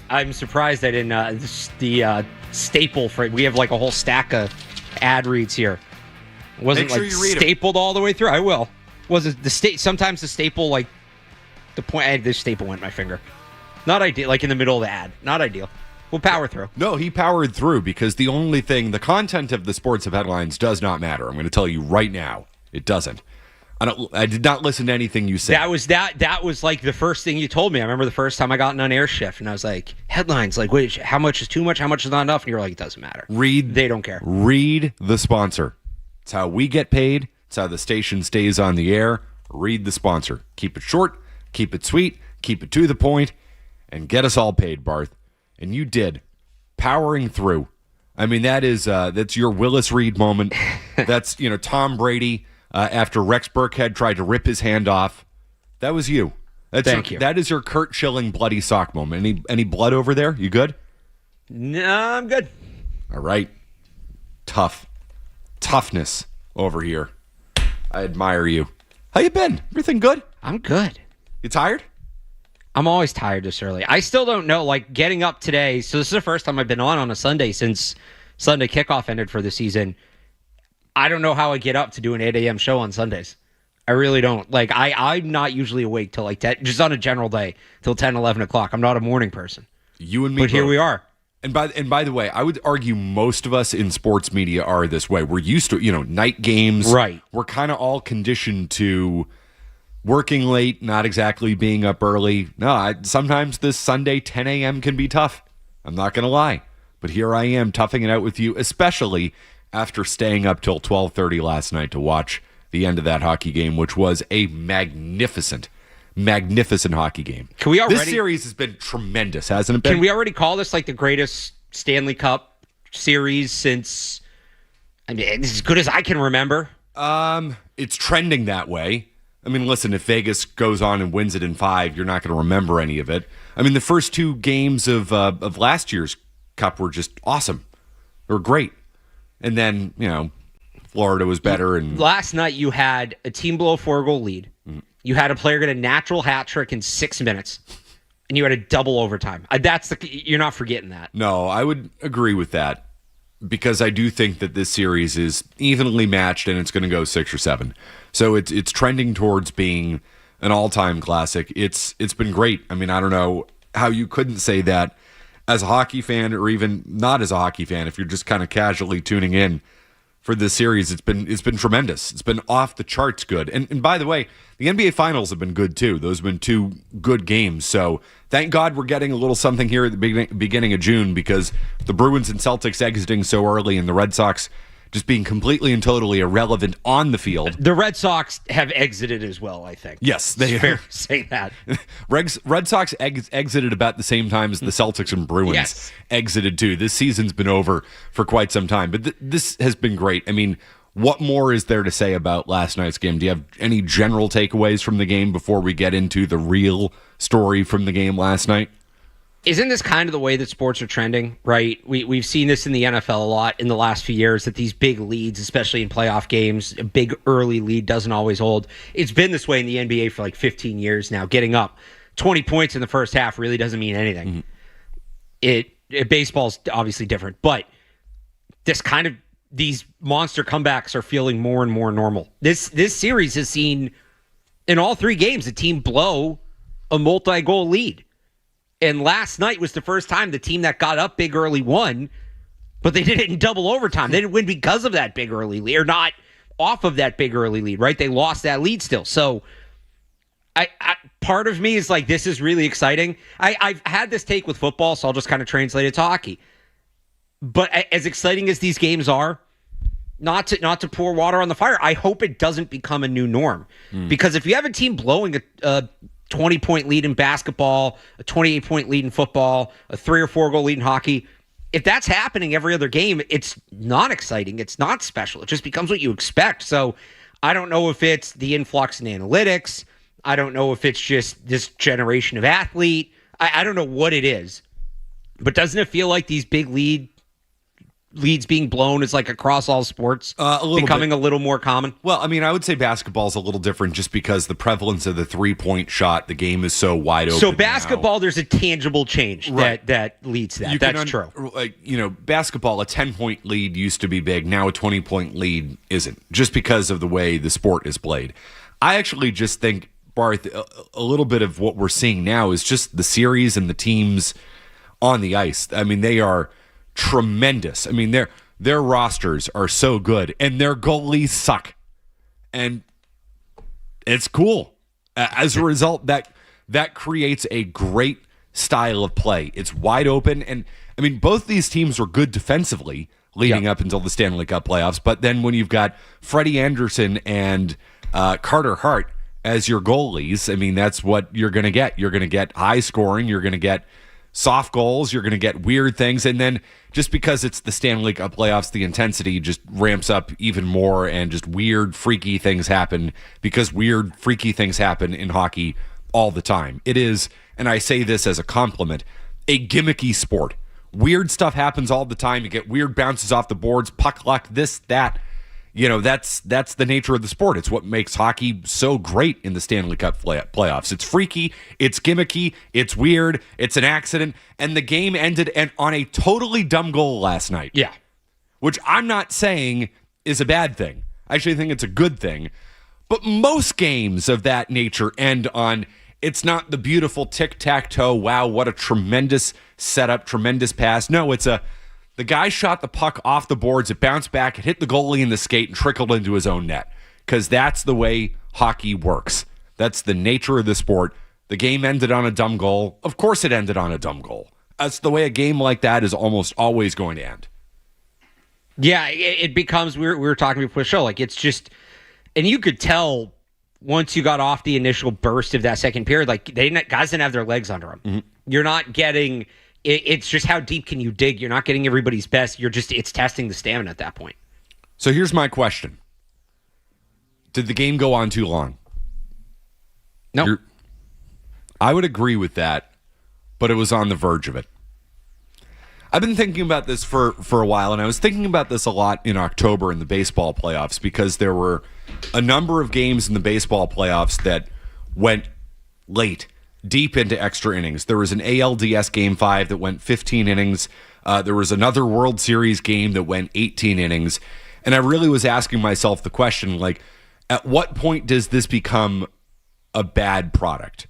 I'm surprised I didn't. The staple for we have like a whole stack of ad reads here. It wasn't Make sure like you read stapled all the way through. I will. Was it the state? Sometimes the staple like the point. The staple went in my finger. Not ideal. Like in the middle of the ad. Not ideal. We'll power through. No, he powered through because the content of the Sports Hub headlines does not matter. I'm going to tell you right now, it doesn't. I did not listen to anything you said. That was like the first thing you told me. I remember the first time I got on air shift, and I was like, headlines, like, wait, how much is too much? How much is not enough? And you're like, it doesn't matter. They don't care. Read the sponsor. It's how we get paid. It's how the station stays on the air. Read the sponsor. Keep it short. Keep it sweet. Keep it to the point, and get us all paid, Barth. And you did. Powering through. I mean, that's your Willis Reed moment. That's, Tom Brady after Rex Burkhead tried to rip his hand off. That was you. Thank you. That is your Kurt Schilling bloody sock moment. Any blood over there? You good? No, I'm good. All right. Toughness over here. I admire you. How you been? Everything good? I'm good. You tired? I'm always tired this early. I still don't know, like, getting up today. So this is the first time I've been on a Sunday since Sunday kickoff ended for the season. I don't know how I get up to do an 8 a.m. show on Sundays. I really don't. Like, I'm not usually awake till like 10, just on a general day, till 10, 11 o'clock. I'm not a morning person. You and me But here we are. And by the way, I would argue most of us in sports media are this way. We're used to, night games. Right. We're kind of all conditioned to working late, not exactly being up early. No, sometimes this Sunday 10 a.m. can be tough. I'm not going to lie. But here I am toughing it out with you, especially after staying up till 12:30 last night to watch the end of that hockey game, which was a magnificent hockey game. This series has been tremendous, hasn't it been? Can we already call this like the greatest Stanley Cup series since, as good as I can remember? It's trending that way. I mean, listen, if Vegas goes on and wins it in 5, you're not going to remember any of it. I mean, the first 2 games of last year's Cup were just awesome. They were great. And then, Florida was better. And last night you had a team blow a 4-goal lead. Mm-hmm. You had a player get a natural hat trick in 6 minutes, and you had a double overtime. You're not forgetting that. No, I would agree with that because I do think that this series is evenly matched and it's going to go 6 or 7. So it's trending towards being an all-time classic. It's been great. I mean, I don't know how you couldn't say that as a hockey fan or even not as a hockey fan if you're just kind of casually tuning in for this series. It's been tremendous. It's been off the charts good. And by the way, the NBA Finals have been good too. Those have been 2 good games. So thank God we're getting a little something here at the beginning of June because the Bruins and Celtics exiting so early and the Red Sox just being completely and totally irrelevant on the field. The Red Sox have exited as well, I think. Yes, they it's fair to say that. Red Sox exited about the same time as the Celtics and Bruins exited too. This season's been over for quite some time, but this has been great. I mean, what more is there to say about last night's game? Do you have any general takeaways from the game before we get into the real story from the game last night? Isn't this kind of the way that sports are trending, right? We've seen this in the NFL a lot in the last few years, that these big leads, especially in playoff games, a big early lead doesn't always hold. It's been this way in the NBA for like 15 years now. Getting up 20 points in the first half really doesn't mean anything. Mm-hmm. Baseball's obviously different, but these monster comebacks are feeling more and more normal. This series has seen, in all 3 games, a team blow a multi-goal lead. And last night was the first time the team that got up big early won, but they did it in double overtime. They didn't win because of that big early lead, or not off of that big early lead, right? They lost that lead still. So I part of me is like, this is really exciting. I've had this take with football, so I'll just kind of translate it to hockey. But as exciting as these games are, not to pour water on the fire, I hope it doesn't become a new norm. Because if you have a team blowing a 20-point lead in basketball, a 28-point lead in football, a 3 or 4 goal lead in hockey, if that's happening every other game, it's not exciting. It's not special. It just becomes what you expect. So I don't know if it's the influx in analytics. I don't know if it's just this generation of athlete. I don't know what it is. But doesn't it feel like these big lead leads being blown is like across all sports becoming a little more common? Well, I mean, I would say basketball is a little different just because the prevalence of the 3-point shot, the game is so wide open. So basketball, there's a tangible change that leads to that. That's true. Like, basketball, a 10-point lead used to be big. Now a 20-point lead isn't, just because of the way the sport is played. I actually just think, Barth, a little bit of what we're seeing now is just the series and the teams on the ice. I mean, they are tremendous. I mean, their rosters are so good, and their goalies suck. And it's cool. As a result, that creates a great style of play. It's wide open, and I mean, both these teams were good defensively leading up until the Stanley Cup playoffs. But then when you've got Freddie Anderson and Carter Hart as your goalies, I mean, that's what you're going to get. You're going to get high scoring. You're going to get soft goals. You're going to get weird things. And then just because it's the Stanley Cup playoffs, the intensity just ramps up even more, and just weird, freaky things happen, because weird, freaky things happen in hockey all the time. It is, and I say this as a compliment, a gimmicky sport. Weird stuff happens all the time. You get weird bounces off the boards, puck luck, this, that. That's the nature of the sport. It's what makes hockey so great in the Stanley Cup playoffs. It's freaky, it's gimmicky, it's weird, it's an accident, and the game ended on a totally dumb goal last night. Yeah. Which I'm not saying is a bad thing. I actually think it's a good thing. But most games of that nature end on, it's not the beautiful tic-tac-toe, wow, what a tremendous setup, tremendous pass. No, the guy shot the puck off the boards, it bounced back, it hit the goalie in the skate, and trickled into his own net. Because that's the way hockey works. That's the nature of the sport. The game ended on a dumb goal. Of course it ended on a dumb goal. That's the way a game like that is almost always going to end. Yeah, it becomes, we were talking before the show, like it's just, and you could tell once you got off the initial burst of that second period, like guys didn't have their legs under them. Mm-hmm. You're not getting... It's just how deep can you dig? You're not getting everybody's best. It's testing the stamina at that point. So here's my question. Did the game go on too long? No. I would agree with that, but it was on the verge of it. I've been thinking about this for a while, and I was thinking about this a lot in October in the baseball playoffs, because there were a number of games in the baseball playoffs that went late, deep into extra innings. There was an ALDS Game 5 that went 15 innings. There was another World Series game that went 18 innings. And I really was asking myself the question, like, at what point does this become a bad product?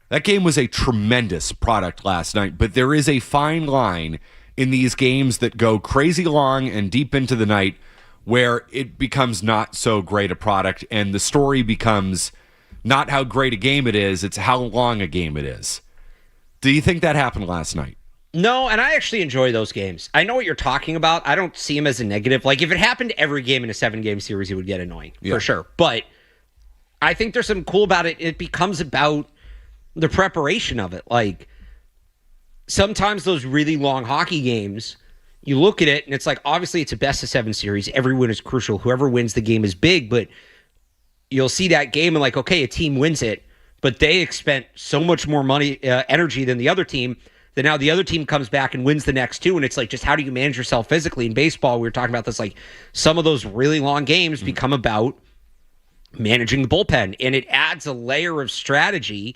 That game was a tremendous product last night, but there is a fine line in these games that go crazy long and deep into the night where it becomes not so great a product, and the story becomes not how great a game it is, it's how long a game it is. Do you think that happened last night? No, and I actually enjoy those games. I know what you're talking about. I don't see them as a negative. Like, if it happened every game in a 7-game series, it would get annoying, for sure. But I think there's something cool about it. It becomes about the preparation of it. Like, sometimes those really long hockey games, you look at it, and it's like, obviously, it's a best-of-7 series. Every win is crucial. Whoever wins the game is big, but you'll see that game and like, okay, a team wins it, but they spent so much more money, energy than the other team, that now the other team comes back and wins the next two. And it's like, just how do you manage yourself physically? In baseball, we were talking about this, like some of those really long games become about managing the bullpen, and it adds a layer of strategy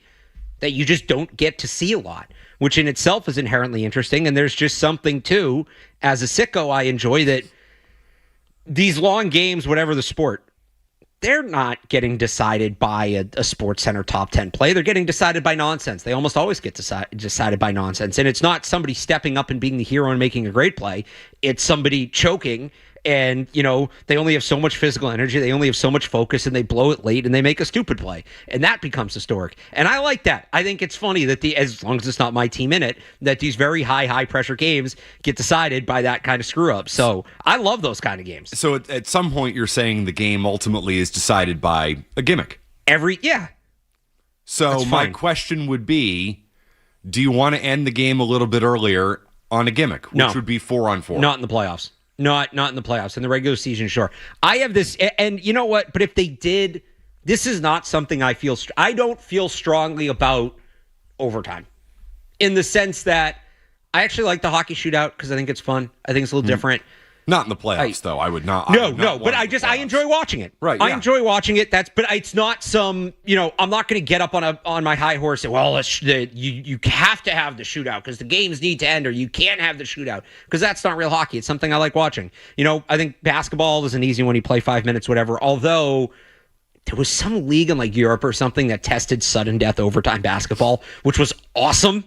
that you just don't get to see a lot, which in itself is inherently interesting. And there's just something too, as a sicko, I enjoy that these long games, whatever the sport, they're not getting decided by a Sports Center top 10 play. They're getting decided by nonsense. They almost always get decided by nonsense. And it's not somebody stepping up and being the hero and making a great play. It's somebody choking, and, they only have so much physical energy. They only have so much focus, and they blow it late, and they make a stupid play. And that becomes historic. And I like that. I think it's funny that as long as it's not my team in it, that these very high pressure games get decided by that kind of screw up. So I love those kind of games. So at some point you're saying the game ultimately is decided by a gimmick. So my question would be, do you want to end the game a little bit earlier on a gimmick, which would be 4-on-4? Not in the playoffs. Not in the playoffs. In the regular season, sure. I have this, and you know what? But if they did, this is not something I don't feel strongly about overtime, in the sense that I actually like the hockey shootout because I think it's fun. I think it's a little different. Not in the playoffs, though. I would not. No, but I enjoy watching it. Right. I enjoy watching it. But it's not some, I'm not going to get up on my high horse and, well, you have to have the shootout because the games need to end, or you can't have the shootout because that's not real hockey. It's something I like watching. I think basketball is an easy one. You play 5 minutes, whatever. Although there was some league in like Europe or something that tested sudden death overtime basketball, which was awesome.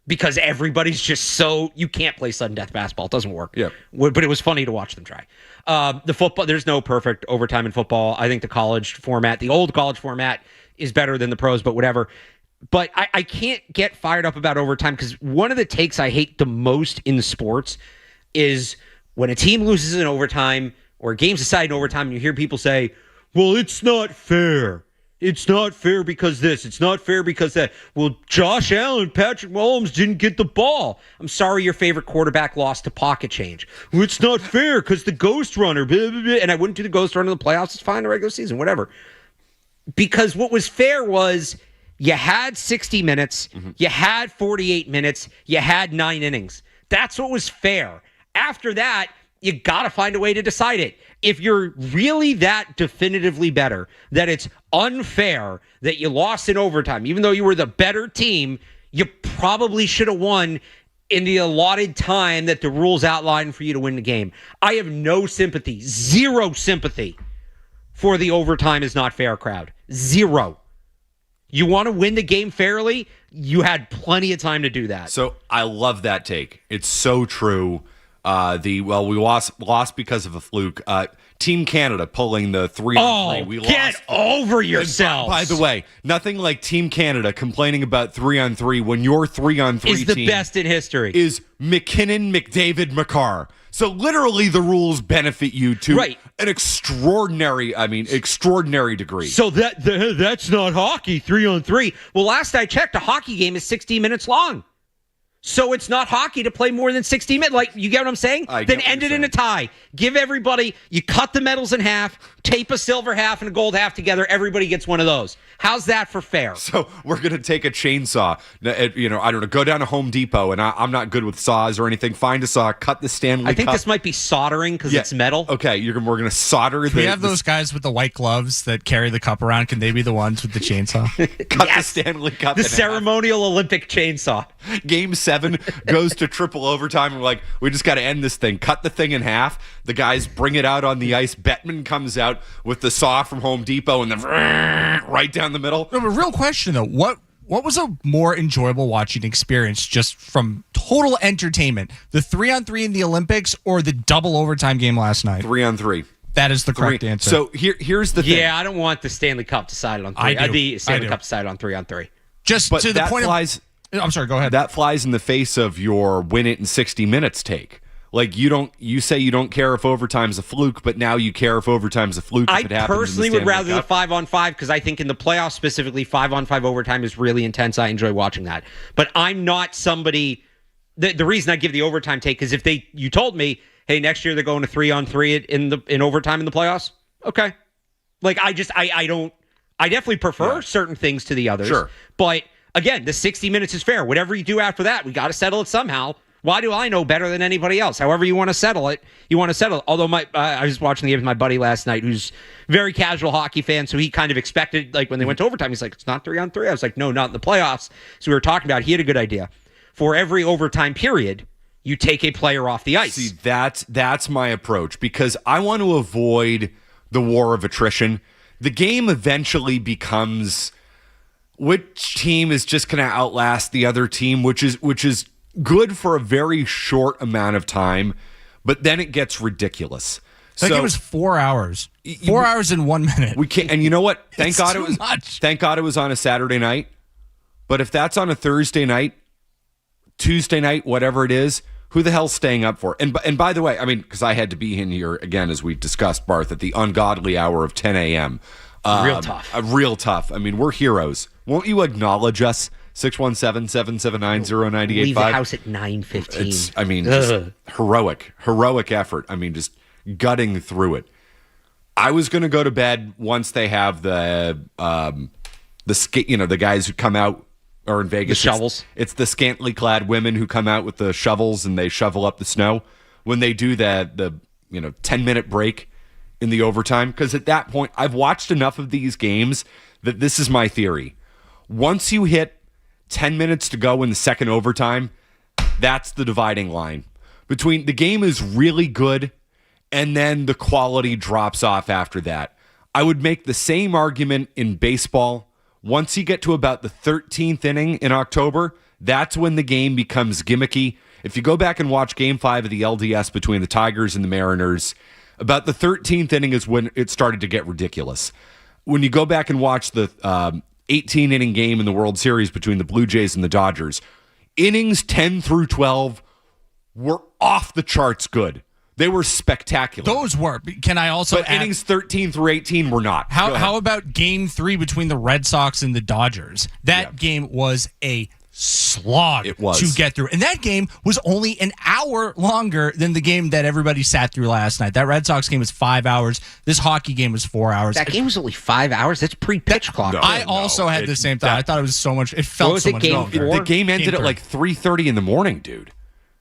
Because everybody's just you can't play sudden death basketball. It doesn't work. Yeah. But it was funny to watch them try. The football, there's no perfect overtime in football. I think the old college format is better than the pros, but whatever. But I can't get fired up about overtime because one of the takes I hate the most in sports is when a team loses in overtime or a game's decided in overtime and you hear people say, well, it's not fair. It's not fair because this. It's not fair because that. Well, Josh Allen, Patrick Mahomes didn't get the ball. I'm sorry your favorite quarterback lost to pocket change. Well, it's not fair because the ghost runner, blah, blah, blah. And I wouldn't do the ghost runner in the playoffs. It's fine in the regular season, whatever. Because what was fair was you had 60 minutes, you had 48 minutes, you had 9 innings. That's what was fair. After that, you got to find a way to decide it. If you're really that definitively better, that it's unfair that you lost in overtime, even though you were the better team, you probably should have won in the allotted time that the rules outline for you to win the game. I have no sympathy, zero sympathy for the overtime is not fair crowd. Zero. You want to win the game fairly? You had plenty of time to do that. So I love that take. It's so true. We lost because of a fluke. Team Canada pulling the 3-on-3. We get lost. over yourselves. By the way, nothing like Team Canada complaining about 3-on-3 when your 3-on-3 is the best in history. Is McKinnon, McDavid, McCarr. So literally the rules benefit you to an extraordinary degree. So that's not hockey, 3-on-3. Well, last I checked, a hockey game is 60 minutes long. So it's not hockey to play more than 60 minutes. Like, you get what I'm saying? Then end it in a tie. Give everybody, you cut the medals in half, tape a silver half and a gold half together. Everybody gets one of those. How's that for fair? So we're going to take a chainsaw, I don't know, go down to Home Depot, and I'm not good with saws or anything. Find a saw, cut the Stanley I think Cup. this might be soldering because it's metal. Okay, we're going to solder. We have those guys with the white gloves that carry the cup around. Can they be the ones with the chainsaw? Cut the Stanley Cup. The ceremonial Olympic chainsaw. Game 7 goes to triple overtime. We're like, we just got to end this thing. Cut the thing in half. The guys bring it out on the ice. Bettman comes out with the saw from Home Depot and then right down the middle. No, but real question though, what was a more enjoyable watching experience just from total entertainment? The 3-on-3 in the Olympics or the double overtime game last night? 3-on-3. That is the correct answer. So here's the thing. Yeah, I don't want the Stanley Cup decided on 3. I do. The Stanley Cup decided on 3-on-3. Just but to the point I'm sorry, go ahead. That flies in the face of your win it in 60 minutes take. Like, you say you don't care if overtime's a fluke, but now you care if overtime's a fluke if it happens. I personally would rather the 5-on-5 because I think in the playoffs specifically, 5-on-5 overtime is really intense. I enjoy watching that. But I'm not somebody. The reason I give the overtime take is if you told me, hey, next year they're going to 3-on-3 in overtime in the playoffs. Okay, like I definitely prefer certain things to the others. Sure, but again, the 60 minutes is fair. Whatever you do after that, we got to settle it somehow. Why do I know better than anybody else? However you want to settle it, you want to settle it. Although I was watching the game with my buddy last night who's very casual hockey fan, so he kind of expected, like when they went to overtime, he's like, it's not 3-on-3. I was like, no, not in the playoffs. So we were talking about, he had a good idea. For every overtime period, you take a player off the ice. See, that's my approach because I want to avoid the war of attrition. The game eventually becomes which team is just going to outlast the other team, which is good for a very short amount of time, but then it gets ridiculous. I think it was 4 hours. 4 hours and 1 minute. We can't, and you know what? Thank God it was on a Saturday night. But if that's on a Thursday night, Tuesday night, whatever it is, who the hell's staying up for? And by the way, I mean, because I had to be in here again, as we discussed, Barth, at the ungodly hour of 10 a.m. Real tough. Real tough. I mean, we're heroes. Won't you acknowledge us? 617-779-0985. Leave the house at 9:15. It's, I mean, just heroic effort. I mean, just gutting through it. I was going to go to bed once they have the guys who come out, or in Vegas, the shovels. It's the scantily clad women who come out with the shovels and they shovel up the snow. When they do that, 10-minute break in the overtime. Because at that point, I've watched enough of these games that this is my theory. Once you hit 10 minutes to go in the second overtime, that's the dividing line. Between the game is really good and then the quality drops off after that. I would make the same argument in baseball. Once you get to about the 13th inning in October, that's when the game becomes gimmicky. If you go back and watch Game 5 of the LDS between the Tigers and the Mariners, about the 13th inning is when it started to get ridiculous. When you go back and watch the 18-inning game in the World Series between the Blue Jays and the Dodgers, innings 10 through 12 were off the charts good. They were spectacular. Those were. Can I also But innings 13 through 18 were not. How about Game 3 between the Red Sox and the Dodgers? That game was a slog to get through. And that game was only an hour longer than the game that everybody sat through last night. That Red Sox game was 5 hours. This hockey game was 4 hours. That game was only 5 hours. That's pre-pitch clock. I also had the same thought. I thought it was so much. It felt so much longer. The game ended at like 3:30 in the morning, dude.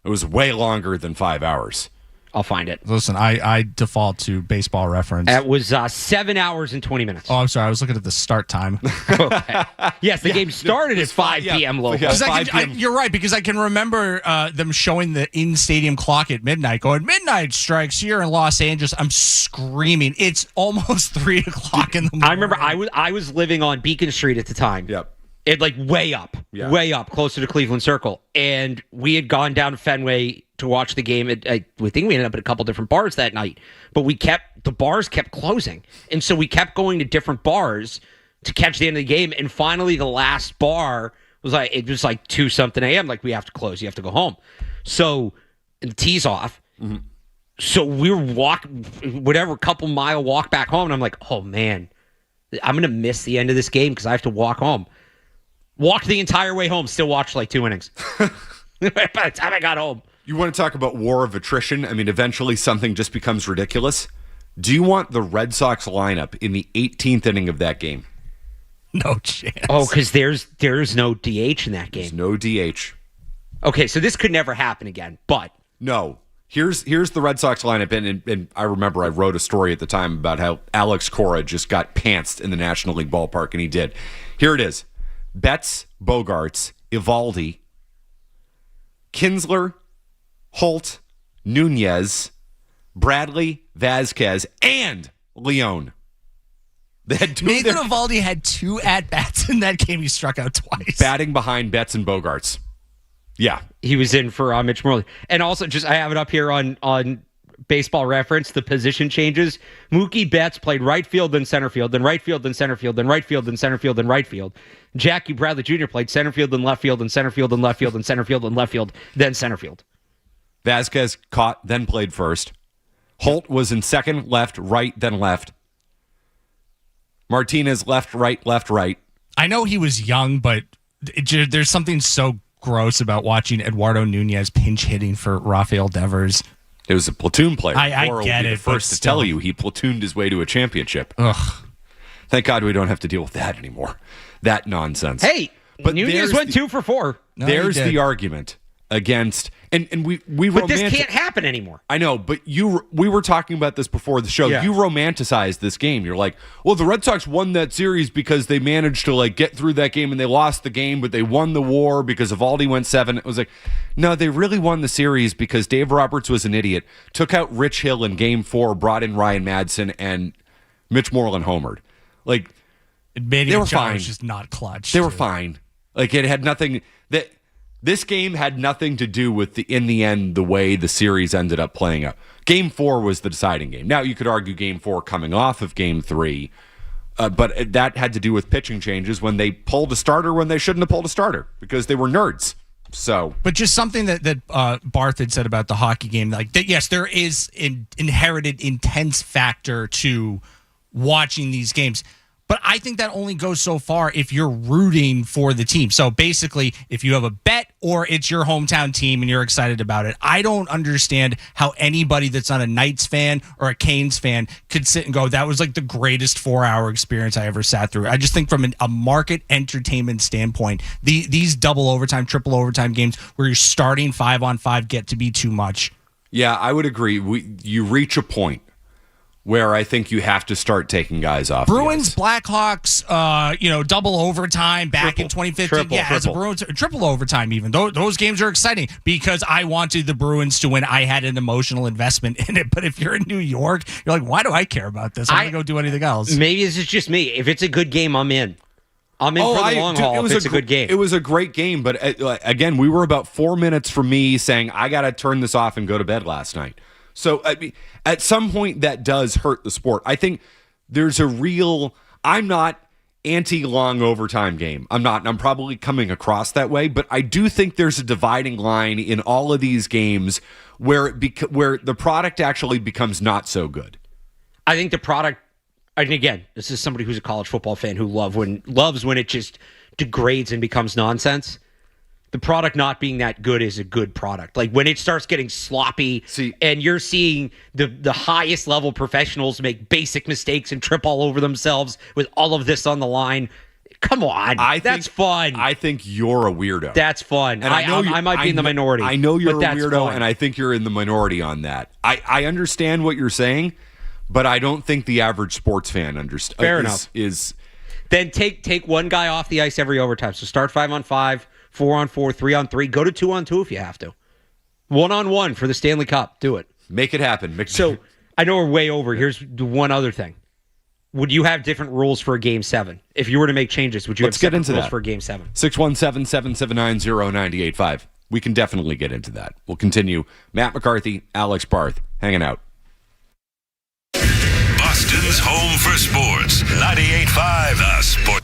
It was way longer than 5 hours. I'll find it. Listen, I default to Baseball Reference. It was 7 hours and 20 minutes. Oh, I'm sorry. I was looking at the start time. Okay. Yes, the game started at 5 p.m. local. Yeah, you're right, because I can remember them showing the in-stadium clock at midnight, going, midnight strikes here in Los Angeles. I'm screaming. It's almost 3 o'clock in the morning. I remember I was living on Beacon Street at the time. Yep. It way up, closer to Cleveland Circle. And we had gone down to Fenway to watch the game. We think we ended up at a couple different bars that night, but the bars kept closing. And so we kept going to different bars to catch the end of the game. And finally the last bar was like 2-something a.m. Like, we have to close. You have to go home. So, and the tee's off. Mm-hmm. So we were couple mile walk back home. And I'm like, oh man, I'm going to miss the end of this game because I have to walk home. Walked the entire way home, still watched like 2 innings. By the time I got home. You want to talk about war of attrition? I mean, eventually something just becomes ridiculous. Do you want the Red Sox lineup in the 18th inning of that game? No chance. Oh, because there's no DH in that game. There's no DH. Okay, so this could never happen again, but... No. Here's the Red Sox lineup, and I remember I wrote a story at the time about how Alex Cora just got pantsed in the National League ballpark, and he did. Here it is. Betts, Bogarts, Eovaldi, Kinsler, Holt, Nunez, Bradley, Vasquez, and Leone. They had Nathan Eovaldi had 2 at-bats in that game. He struck out twice. Batting behind Betts and Bogarts. Yeah. He was in for Mitch Morley. And also, I have it up here on Baseball Reference, the position changes. Mookie Betts played right field, then center field, then right field, then center field, then right field, then center field, then right field. Jackie Bradley Jr. played center field, then left field, then center field, then left field, then center field, then left field, then center field. Vasquez caught, then played first. Holt was in second, left, right, then left. Martinez left, right. I know he was young, but there's something so gross about watching Eduardo Nunez pinch hitting for Rafael Devers. It was a platoon player. I get it. First to tell you, he platooned his way to a championship. Ugh. Thank God we don't have to deal with that anymore. That nonsense. Hey, but Nunez went 2 for 4. No, there's the argument against, and we. But this can't happen anymore. I know, but we were talking about this before the show. Yeah. You romanticized this game. You're like, well, the Red Sox won that series because they managed to get through that game, and they lost the game, but they won the war because Eovaldi went 7. It was like, no, they really won the series because Dave Roberts was an idiot, took out Rich Hill in Game 4, brought in Ryan Madsen, and Mitch Moreland homered. They were fine. Was just not clutch. They were fine. It had nothing that. This game had nothing to do with in the end, the way the series ended up playing out. Game 4 was the deciding game. Now, you could argue Game 4 coming off of Game 3, but that had to do with pitching changes when they pulled a starter when they shouldn't have pulled a starter because they were nerds. So, but just something that Barth had said about the hockey game, yes, there is an inherited intense factor to watching these games. But I think that only goes so far if you're rooting for the team. So basically, if you have a bet or it's your hometown team and you're excited about it, I don't understand how anybody that's not a Knights fan or a Canes fan could sit and go, that was the greatest 4-hour experience I ever sat through. I just think from a market entertainment standpoint, these double overtime, triple overtime games where you're starting 5-on-5 get to be too much. Yeah, I would agree. You reach a point where I think you have to start taking guys off. Bruins, Blackhawks, double overtime back in 2015. As a Bruins, triple overtime even. Those games are exciting because I wanted the Bruins to win. I had an emotional investment in it. But if you're in New York, you're like, why do I care about this? I'm going to go do anything else. Maybe this is just me. If it's a good game, I'm in. I'm in for the long haul if it's a good game. It was a great game, but again, we were about 4 minutes from me saying, I got to turn this off and go to bed last night. So at some point, that does hurt the sport. I think there's I'm not anti-long overtime game. I'm not, and I'm probably coming across that way, but I do think there's a dividing line in all of these games where the product actually becomes not so good. I think the product, and again, this is somebody who's a college football fan who loves when it just degrades and becomes nonsense. The product not being that good is a good product. Like when it starts getting sloppy and you're seeing the highest level professionals make basic mistakes and trip all over themselves with all of this on the line. Come on. That's fun. I think you're a weirdo. That's fun. And I might be in the minority. I know you're a weirdo, fun. and I think you're in the minority on that. I understand what you're saying, but I don't think the average sports fan understands. Fair enough. Then take one guy off the ice every overtime. So start 5-on-5, 4-on-4, 3-on-3. Go to 2-on-2 if you have to. 1-on-1 for the Stanley Cup. Do it. Make it happen. So I know we're way over. Here's the one other thing. Would you have different rules for a Game 7? If you were to make changes, would you have separate rules for a Game 7? 617-779-0985. We can definitely get into that. We'll continue. Matt McCarthy, Alex Barth, hanging out. Boston's home for sports. 98.5 The Sport.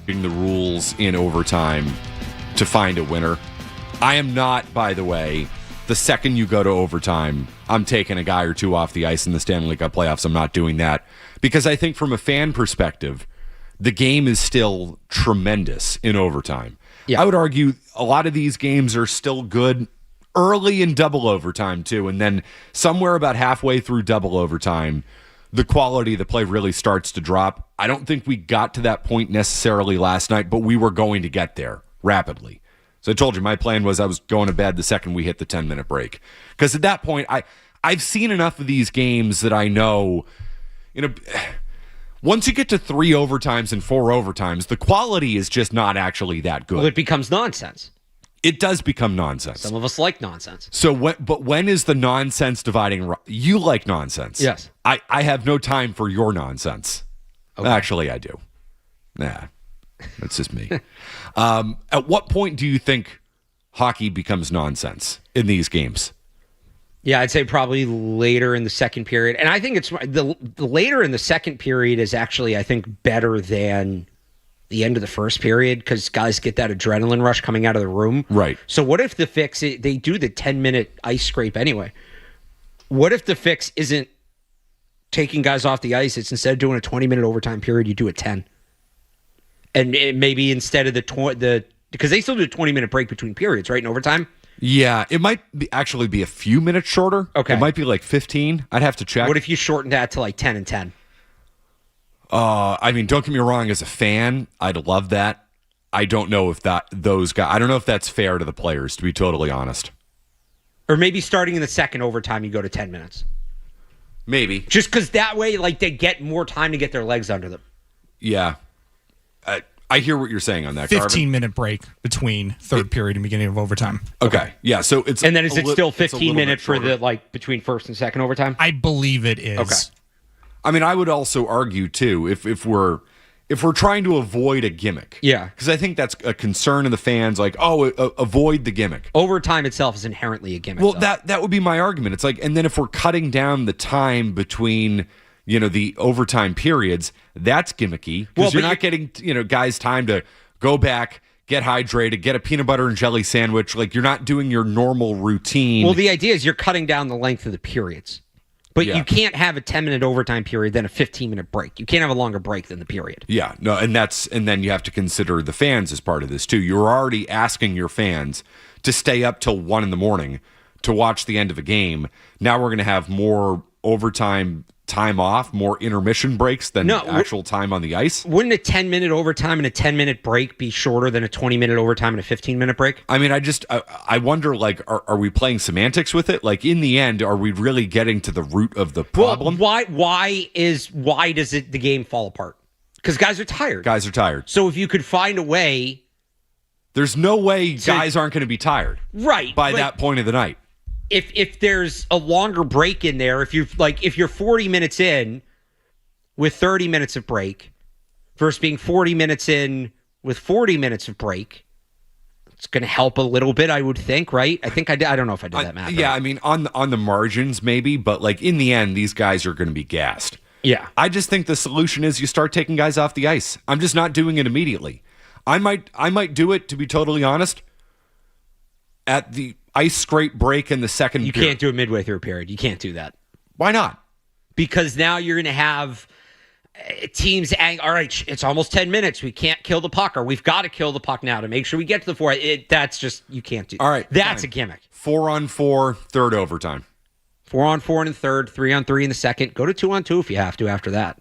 the rules in overtime to find a winner. I am not, by the way, the second you go to overtime, I'm taking a guy or two off the ice in the Stanley Cup playoffs. I'm not doing that because I think from a fan perspective, the game is still tremendous in overtime. Yeah. I would argue a lot of these games are still good early in double overtime too, and then somewhere about halfway through double overtime, the quality of the play really starts to drop. I don't think we got to that point necessarily last night, but we were going to get there rapidly. So I told you my plan was I was going to bed the second we hit the 10-minute break. Because at that point, I've seen enough of these games that I know, once you get to 3 overtimes and 4 overtimes, the quality is just not actually that good. Well, it becomes nonsense. It does become nonsense. Some of us like nonsense. So, when is the nonsense dividing? You like nonsense. Yes. I have no time for your nonsense. Okay. Actually, I do. Nah, that's just me. At what point do you think hockey becomes nonsense in these games? Yeah, I'd say probably later in the second period. And I think it's the later in the second period is actually, I think, better than the end of the first period because guys get that adrenaline rush coming out of the room. Right. So what if the fix, they do the 10-minute ice scrape anyway. What if the fix isn't taking guys off the ice? It's instead of doing a 20-minute overtime period, you do a 10. And maybe instead of because they still do a 20-minute break between periods, right, in overtime? Yeah, it might actually be a few minutes shorter. Okay. It might be like 15. I'd have to check. What if you shortened that to like 10 and 10? I mean, don't get me wrong. As a fan, I'd love that. I don't know if those guys. I don't know if that's fair to the players, to be totally honest. Or maybe starting in the second overtime, you go to 10 minutes. Maybe. Just because that way, like, they get more time to get their legs under them. Yeah. I hear what you're saying on that, 15-minute break between third period and beginning of overtime. Okay. Yeah, so it's... And then is it still it's a 15 little minutes bit for shorter. the, like, between first and second overtime? I believe it is. Okay. I mean, I would also argue, too, if we're trying to avoid a gimmick. Yeah. Because I think that's a concern of the fans, like, avoid the gimmick. Overtime itself is inherently a gimmick. Well, though. that would be my argument. It's like, and then if we're cutting down the time between, the overtime periods, that's gimmicky. Well, Because you're but not getting, guys time to go back, get hydrated, get a peanut butter and jelly sandwich. Like, you're not doing your normal routine. Well, the idea is you're cutting down the length of the periods. But Yeah. you can't have a 10-minute overtime period, then a 15-minute break. You can't have a longer break than the period. Yeah, no, and then you have to consider the fans as part of this too. You're already asking your fans to stay up till 1 a.m. to watch the end of a game. Now we're going to have more overtime time off, more intermission breaks than actual time on the ice. Wouldn't a 10-minute overtime and a 10-minute break be shorter than a 20-minute overtime and a 15-minute break? I mean, I wonder, like, are we playing semantics with it? Like, in the end, are we really getting to the root of the problem? Well, why does the game fall apart? Because guys are tired. Guys are tired. So if you could find a way, There's no way guys aren't going to be tired right, by but that point of the night. If there's a longer break in there, if you're 40 minutes in with 30 minutes of break versus being 40 minutes in with 40 minutes of break, it's going to help a little bit, I would think, right? I think I don't know if I did that math. Yeah, right. I mean, on the margins maybe, but like in the end, these guys are going to be gassed. Yeah. I just think the solution is you start taking guys off the ice. I'm just not doing it immediately. I might do it, to be totally honest, at the ice scrape break in the second You period. can't do it midway through a period. You can't do that. Why not? Because now you're going to have teams, all right, it's almost 10 minutes. We can't kill the puck, or we've got to kill the puck now to make sure we get to the fourth. That's just, you can't do that. All right. That's fine. a gimmick. 4-on-4, third overtime. 4-on-4 in the third, 3-on-3 in the second. Go to 2-on-2 if you have to after that.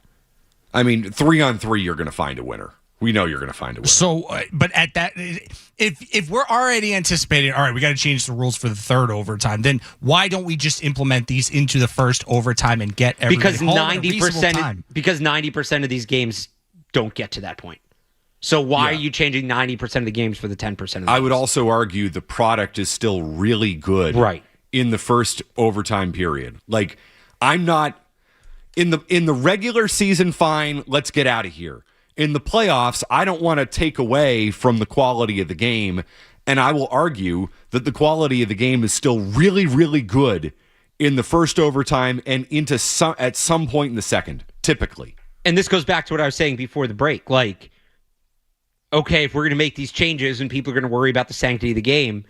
I mean, 3-on-3, you're going to find a winner. We know you're going to find a winner. So, but at that, if we're already anticipating, all right, we got to change the rules for the third overtime, then why don't we just implement these into the first overtime and get everybody home at a reasonable time? Because 90% of these games don't get to that point. So why are you changing 90% of the games for the 10% of the games? I would also argue the product is still really good in the first overtime period. Like, I'm not in the regular season, fine, let's get out of here. In the playoffs, I don't want to take away from the quality of the game, and I will argue that the quality of the game is still really, really good in the first overtime and at some point in the second, typically. And this goes back to what I was saying before the break. Like, okay, if we're going to make these changes and people are going to worry about the sanctity of the game,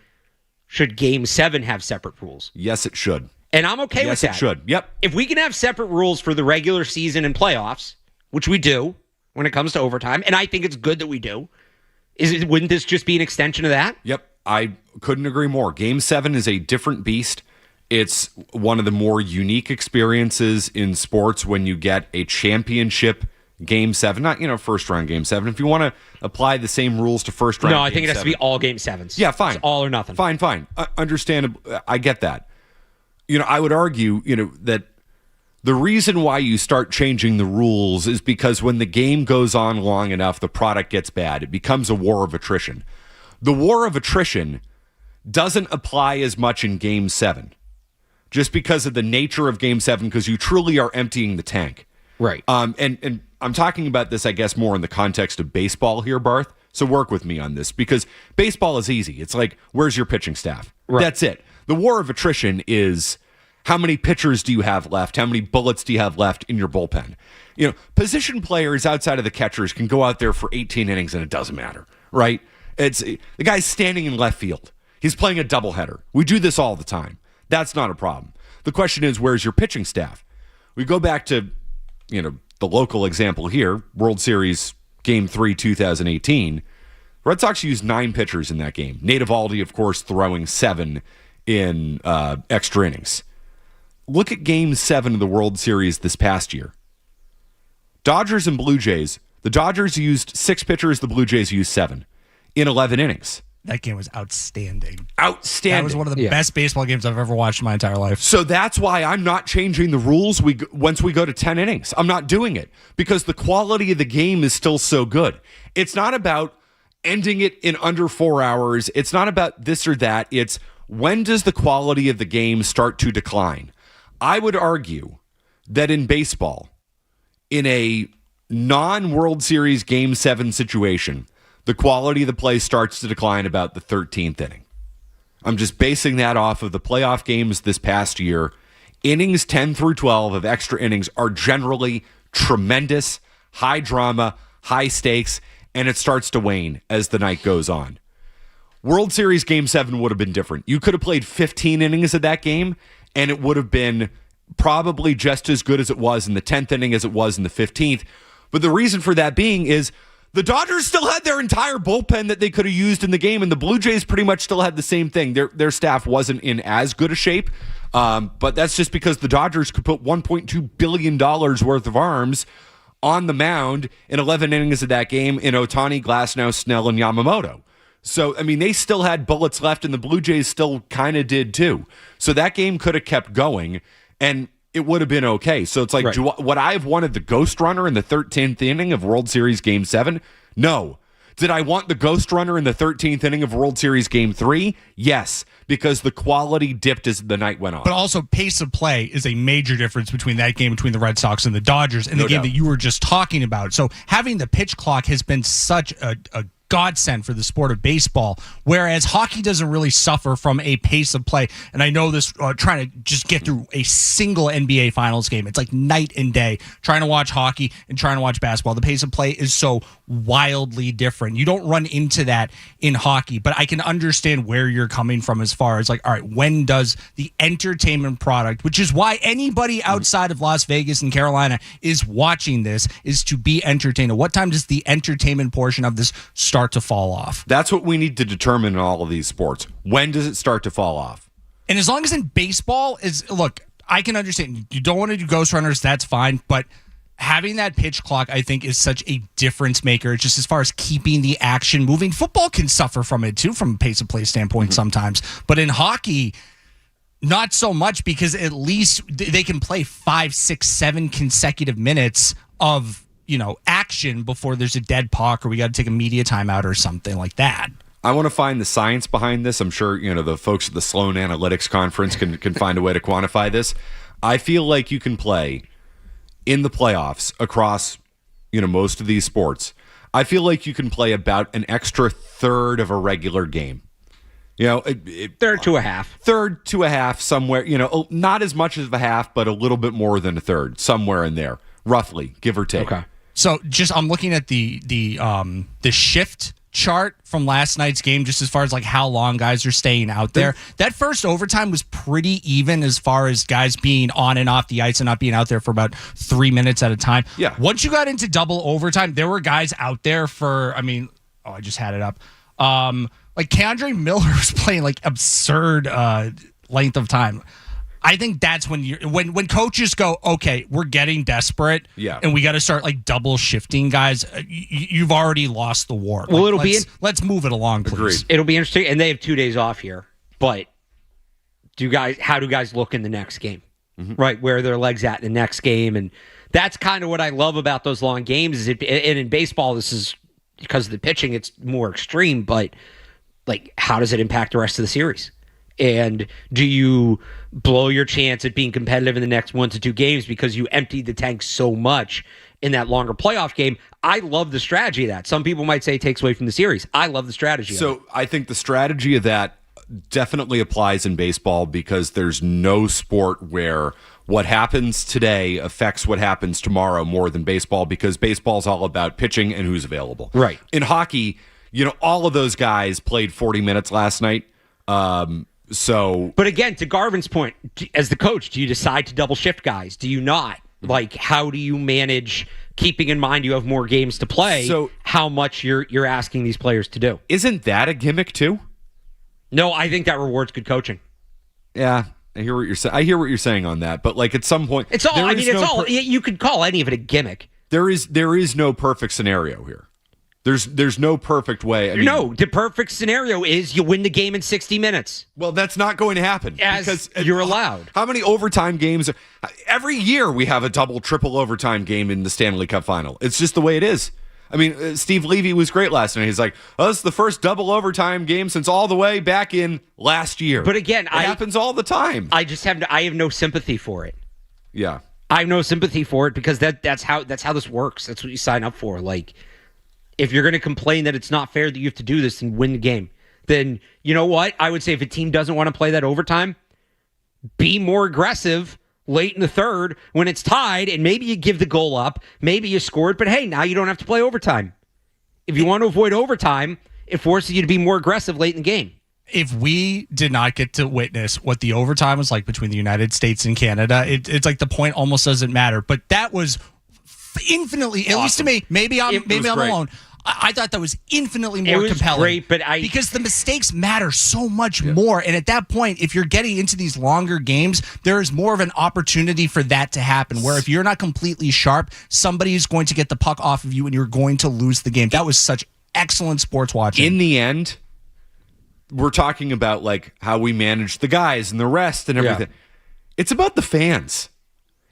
should Game 7 have separate rules? Yes, it should. And I'm okay with that. Yes, it should. Yep. If we can have separate rules for the regular season and playoffs, which we do when it comes to overtime, and I think it's good that we do, wouldn't this just be an extension of that? Yep. I couldn't agree more. Game 7 is a different beast. It's one of the more unique experiences in sports when you get a championship Game 7, not, first round Game 7. If you want to apply the same rules to first round, no, I think it has to be all Game 7s. Yeah, fine. It's all or nothing. Fine. Understandable. I get that. I would argue, that the reason why you start changing the rules is because when the game goes on long enough, the product gets bad. It becomes a war of attrition. The war of attrition doesn't apply as much in Game 7, just because of the nature of Game 7, because you truly are emptying the tank. Right. And I'm talking about this, I guess, more in the context of baseball here, Barth. So work with me on this, because baseball is easy. It's like, where's your pitching staff? Right. That's it. The war of attrition is how many pitchers do you have left? How many bullets do you have left in your bullpen? Position players outside of the catchers can go out there for 18 innings and it doesn't matter, right? It's the guy's standing in left field. He's playing a doubleheader. We do this all the time. That's not a problem. The question is, where's your pitching staff? We go back to, the local example here, World Series Game 3, 2018. Red Sox used 9 pitchers in that game. Nate Eovaldi, of course, throwing 7 in extra innings. Look at Game 7 of the World Series this past year. Dodgers and Blue Jays. The Dodgers used 6 pitchers. The Blue Jays used 7 in 11 innings. That game was outstanding. Outstanding. That was one of the best baseball games I've ever watched in my entire life. So that's why I'm not changing the rules once we go to 10 innings. I'm not doing it because the quality of the game is still so good. It's not about ending it in under 4 hours. It's not about this or that. It's when does the quality of the game start to decline? I would argue that in baseball, in a non-World Series Game 7 situation, the quality of the play starts to decline about the 13th inning. I'm just basing that off of the playoff games this past year. Innings 10 through 12 of extra innings are generally tremendous, high drama, high stakes, and it starts to wane as the night goes on. World Series Game 7 would have been different. You could have played 15 innings of that game, and it would have been probably just as good as it was in the 10th inning as it was in the 15th. But the reason for that being is the Dodgers still had their entire bullpen that they could have used in the game, and the Blue Jays pretty much still had the same thing. Their staff wasn't in as good a shape, but that's just because the Dodgers could put $1.2 billion worth of arms on the mound in 11 innings of that game in Ohtani, Glasnow, Snell, and Yamamoto. So, they still had bullets left, and the Blue Jays still kind of did too. So that game could have kept going, and it would have been okay. So it's like, right. Would I have wanted the ghost runner in the 13th inning of World Series Game 7? No. Did I want the ghost runner in the 13th inning of World Series Game 3? Yes, because the quality dipped as the night went on. But also, pace of play is a major difference between that game between the Red Sox and the Dodgers and the game that you were just talking about. So having the pitch clock has been such a godsend for the sport of baseball, whereas hockey doesn't really suffer from a pace of play. And I know this, trying to just get through a single NBA Finals game, it's like night and day trying to watch hockey and trying to watch basketball. The pace of play is so wildly different. You don't run into that in hockey, but I can understand where you're coming from as far as like, all right, when does the entertainment product, which is why anybody outside of Las Vegas and Carolina is watching this, is to be entertained. What time does the entertainment portion of this start to fall off? That's what we need to determine in all of these sports. When does it start to fall off? And as long as in baseball look, I can understand you don't want to do ghost runners, that's fine, but having that pitch clock, I think, is such a difference maker just as far as keeping the action moving. Football can suffer from it too, from a pace of play standpoint sometimes. But in hockey, not so much, because at least they can play 5, 6, 7 consecutive minutes of action before there's a dead puck or we got to take a media timeout or something like that. I want to find the science behind this. I'm sure, the folks at the Sloan Analytics Conference can find a way to quantify this. I feel like you can play in the playoffs across, most of these sports. I feel like you can play about an extra third of a regular game. Third to a half. Third to a half somewhere, not as much as a half, but a little bit more than a third, somewhere in there, roughly, give or take. Okay. So just I'm looking at the shift chart from last night's game, just as far as like how long guys are staying out there. That first overtime was pretty even as far as guys being on and off the ice and not being out there for about 3 minutes at a time. Yeah. Once you got into double overtime, there were guys out there for, I just had it up. Like Keandre Miller was playing like absurd length of time. I think that's when when coaches go, okay, we're getting desperate, and we got to start like double shifting guys. You've already lost the war. Well, like, let's move it along, please. Agreed. It'll be interesting, and they have 2 days off here. But how do guys look in the next game? Mm-hmm. Right, where are their legs at in the next game? And that's kind of what I love about those long games. And in baseball, this is because of the pitching, it's more extreme. But like, how does it impact the rest of the series? And do you blow your chance at being competitive in the next 1 to 2 games because you emptied the tank so much in that longer playoff game? I love the strategy of that. Some people might say it takes away from the series. I love the strategy. So I think the strategy of that definitely applies in baseball because there's no sport where what happens today affects what happens tomorrow more than baseball, because baseball's all about pitching and who's available. Right. In hockey, all of those guys played 40 minutes last night. But again, to Garvin's point, as the coach, do you decide to double shift guys? Do you not? Like, how do you manage, keeping in mind you have more games to play, how much you're asking these players to do? Isn't that a gimmick too? No, I think that rewards good coaching. Yeah, I hear what you're saying. I hear what you're saying on that, but like at some point, it's all. You could call any of it a gimmick. There is no perfect scenario here. There's no perfect way. No, the perfect scenario is you win the game in 60 minutes. Well, that's not going to happen because you're allowed. How many overtime games? Every year we have a double, triple overtime game in the Stanley Cup final. It's just the way it is. Steve Levy was great last night. He's like, this is the first double overtime game since all the way back in last year. But again, it happens all the time. I have no sympathy for it. Yeah. I have no sympathy for it because that's how this works. That's what you sign up for. Like, if you're going to complain that it's not fair that you have to do this and win the game, then you know what? I would say if a team doesn't want to play that overtime, be more aggressive late in the third when it's tied, and maybe you give the goal up, maybe you score it, but hey, now you don't have to play overtime. If you want to avoid overtime, it forces you to be more aggressive late in the game. If we did not get to witness what the overtime was like between the United States and Canada, it's like the point almost doesn't matter. But that was infinitely, at least to me, maybe I'm alone. I thought that was infinitely more compelling. Great, but because the mistakes matter so much more. And at that point, if you're getting into these longer games, there is more of an opportunity for that to happen. Where if you're not completely sharp, somebody is going to get the puck off of you and you're going to lose the game. That was such excellent sports watching. In the end, we're talking about like how we manage the guys and the rest and everything. Yeah. It's about the fans.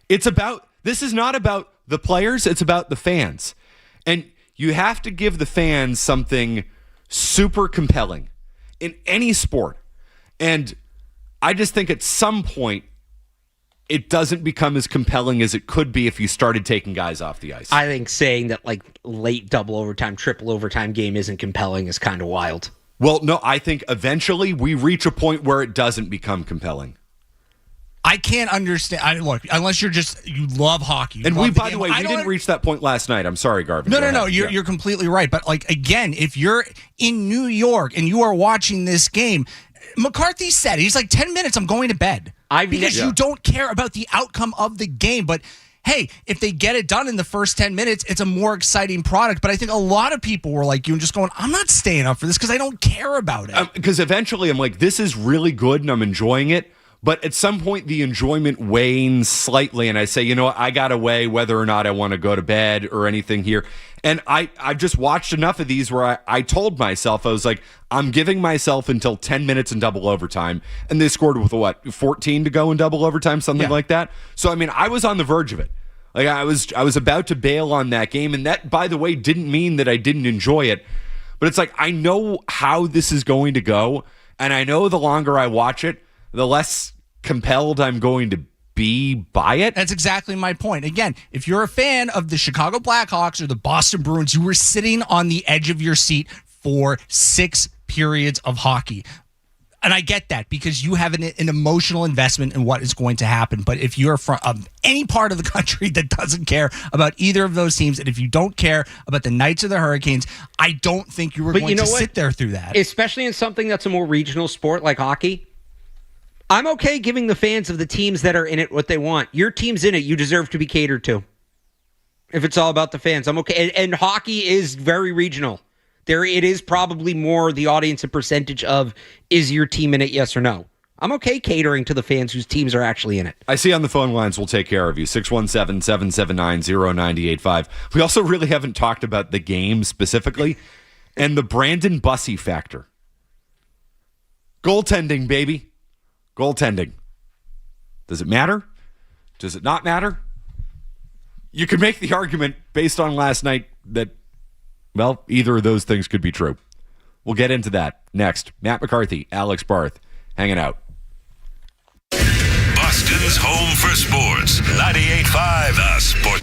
This is not about the players. It's about the fans. And you have to give the fans something super compelling in any sport. And I just think at some point, it doesn't become as compelling as it could be if you started taking guys off the ice. I think saying that like late double overtime, triple overtime game isn't compelling is kind of wild. Well, no, I think eventually we reach a point where it doesn't become compelling. I can't understand. Look, unless you love hockey. And by the way, we didn't reach that point last night. I'm sorry, Garvin. No. You're completely right. But like again, if you're in New York and you are watching this game, McCarthy said he's like 10 minutes. I'm going to bed because you don't care about the outcome of the game. But hey, if they get it done in the first 10 minutes, it's a more exciting product. But I think a lot of people were like you and just going, I'm not staying up for this because I don't care about it. Because eventually I'm like, this is really good and I'm enjoying it. But at some point, the enjoyment wanes slightly, and I say, you know what, I got to weigh whether or not I want to go to bed or anything here. And I've just watched enough of these where I told myself, I was like, I'm giving myself until 10 minutes in double overtime. And they scored with, 14 to go in double overtime, something like that? So, I was on the verge of it. Like, I was about to bail on that game. And that, by the way, didn't mean that I didn't enjoy it. But it's like, I know how this is going to go. And I know the longer I watch it, the less compelled I'm going to be by it. That's exactly my point. Again, if you're a fan of the Chicago Blackhawks or the Boston Bruins, you were sitting on the edge of your seat for 6 periods of hockey. And I get that because you have an emotional investment in what is going to happen. But if you're from any part of the country that doesn't care about either of those teams, and if you don't care about the Knights or the Hurricanes, I don't think you were going to sit there through that. Especially in something that's a more regional sport like hockey. I'm okay giving the fans of the teams that are in it what they want. Your team's in it. You deserve to be catered to. If it's all about the fans, I'm okay. And hockey is very regional. It is probably more the audience and percentage of, is your team in it, yes or no? I'm okay catering to the fans whose teams are actually in it. I see on the phone lines, we'll take care of you. 617-779-0985. We also really haven't talked about the game specifically and the Brandon Bussey factor. Goaltending, baby. Goaltending. Does it matter? Does it not matter? You could make the argument based on last night that, well, either of those things could be true. We'll get into that next. Matt McCarthy, Alex Barth, hanging out. Boston's home for sports. 98.5 The Sport.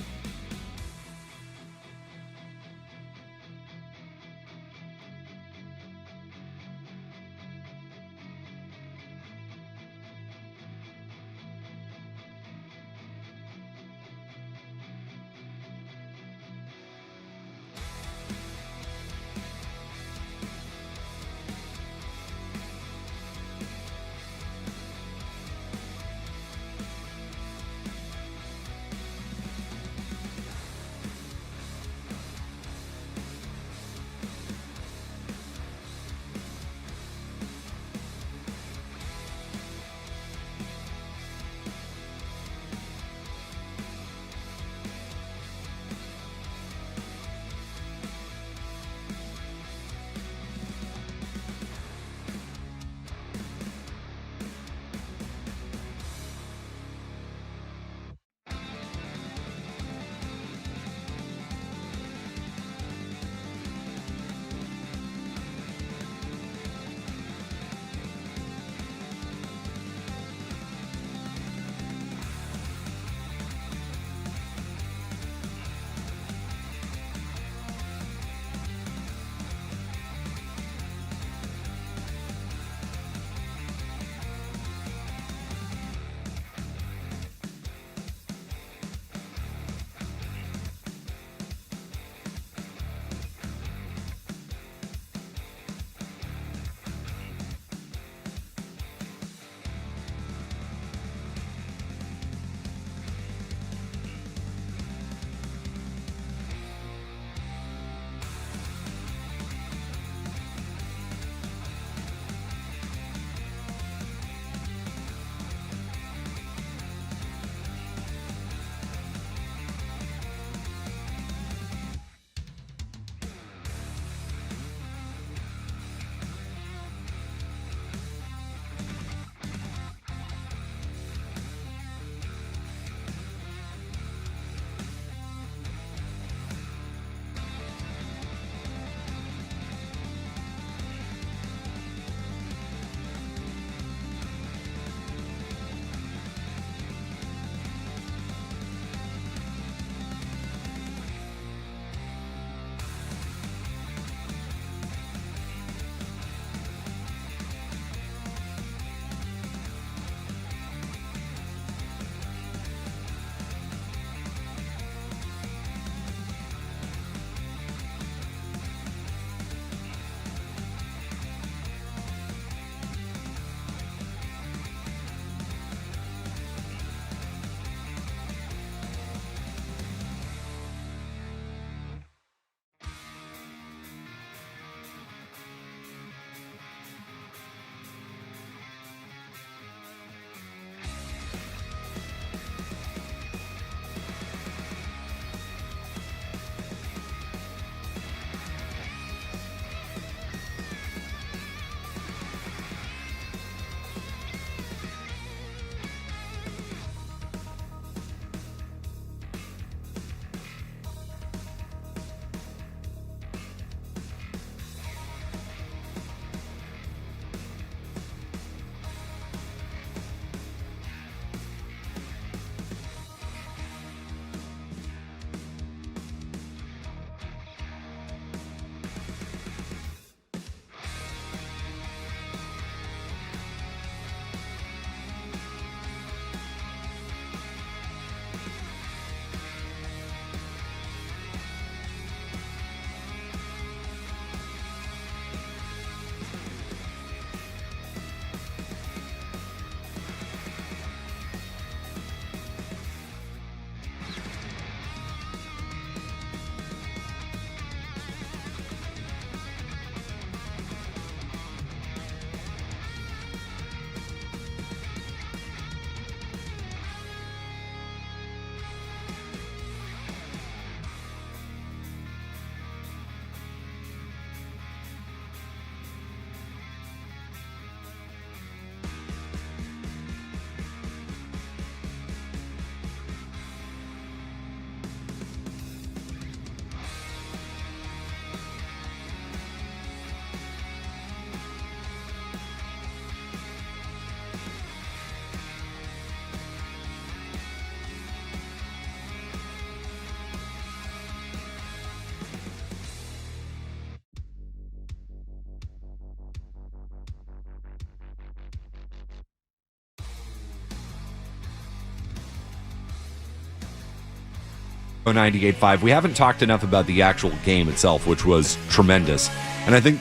98.5. We haven't talked enough about the actual game itself, which was tremendous. And I think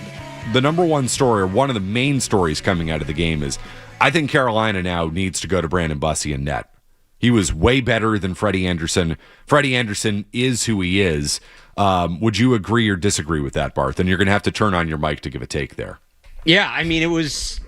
the number one story, or one of the main stories coming out of the game, is I think Carolina now needs to go to Brandon Bussey in net. He was way better than Freddie Anderson. Freddie Anderson is who he is. Would you agree or disagree with that, Barth? And you're going to have to turn on your mic to give a take there. Yeah, I mean, it was...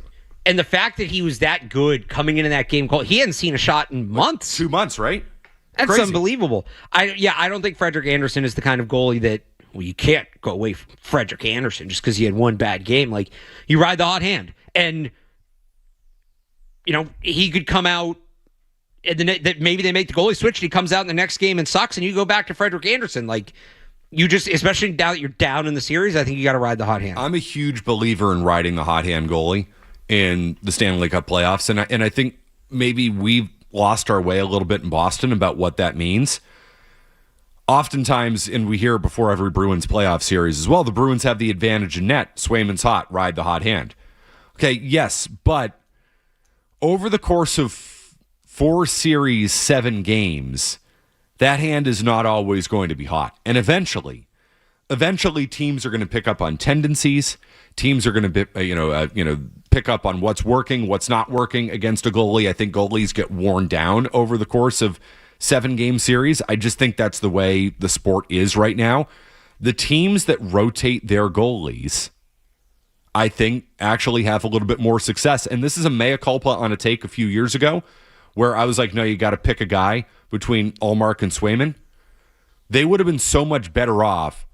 And the fact that he was that good coming into that game, he hadn't seen a shot in months. 2 months, right? That's Crazy. Unbelievable. I don't think Frederik Andersen is the kind of goalie that, well, you can't go away from Frederik Andersen just because he had one bad game. Like, you ride the hot hand. And, he could come out, and maybe they make the goalie switch, and he comes out in the next game and sucks, and you go back to Frederik Andersen. Like, you just, especially now that you're down in the series, I think you got to ride the hot hand. I'm a huge believer in riding the hot hand goalie in the Stanley Cup playoffs, and I think maybe we've lost our way a little bit in Boston about what that means. Oftentimes, and we hear it before every Bruins playoff series as well, the Bruins have the advantage in net. Swayman's hot, ride the hot hand. Okay, yes, but over the course of 4 series, 7 games, that hand is not always going to be hot. And eventually teams are going to pick up on tendencies. Teams are going to pick up on what's working, what's not working against a goalie. I think goalies get worn down over the course of 7-game series. I just think that's the way the sport is right now. The teams that rotate their goalies, I think, actually have a little bit more success. And this is a mea culpa on a take a few years ago where I was like, no, you got to pick a guy between Ullmark and Swayman. They would have been so much better off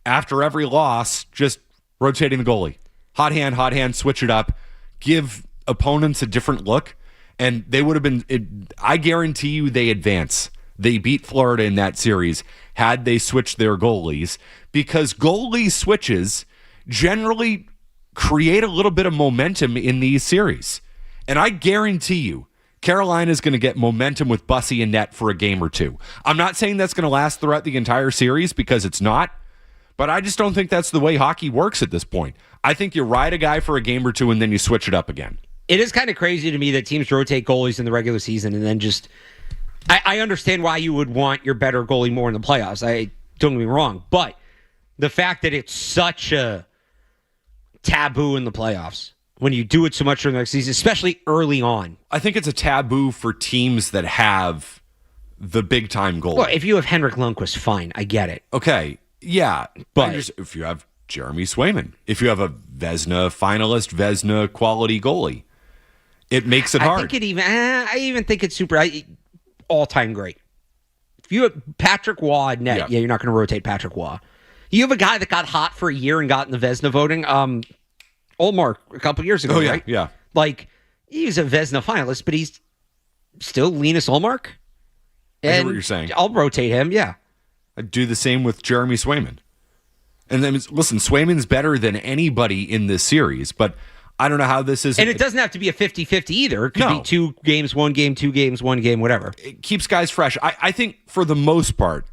after every loss just rotating the goalie. Hot hand, switch it up, give opponents a different look, and they would have been, I guarantee you they advance. They beat Florida in that series had they switched their goalies, because goalie switches generally create a little bit of momentum in these series. And I guarantee you, Carolina's going to get momentum with Bussey in net for a game or two. I'm not saying that's going to last throughout the entire series, because it's not, but I just don't think that's the way hockey works at this point. I think you ride a guy for a game or two and then you switch it up again. It is kind of crazy to me that teams rotate goalies in the regular season and then just... I understand why you would want your better goalie more in the playoffs. Don't get me wrong, but the fact that it's such a taboo in the playoffs when you do it so much during the next season, especially early on. I think it's a taboo for teams that have the big-time goalie. Well, if you have Henrik Lundqvist, fine, I get it. Okay, yeah, but if you have Jeremy Swayman, if you have a Vezina finalist, Vezina quality goalie, it makes it hard. I even think it's super all-time great. If you have Patrick Waugh at net, yeah, you're not going to rotate Patrick Waugh. You have a guy that got hot for a year and got in the Vezina voting, Ullmark a couple years ago, right? Yeah. Like, he's a Vezina finalist, but he's still Linus Ullmark. I hear what you're saying. I'll rotate him, yeah. I'd do the same with Jeremy Swayman. And then, listen, Swayman's better than anybody in this series, but I don't know how this is. And it doesn't have to be a 50-50 either. It could be 2 games, 1 game, 2 games, 1 game, whatever. It keeps guys fresh. I think for the most part,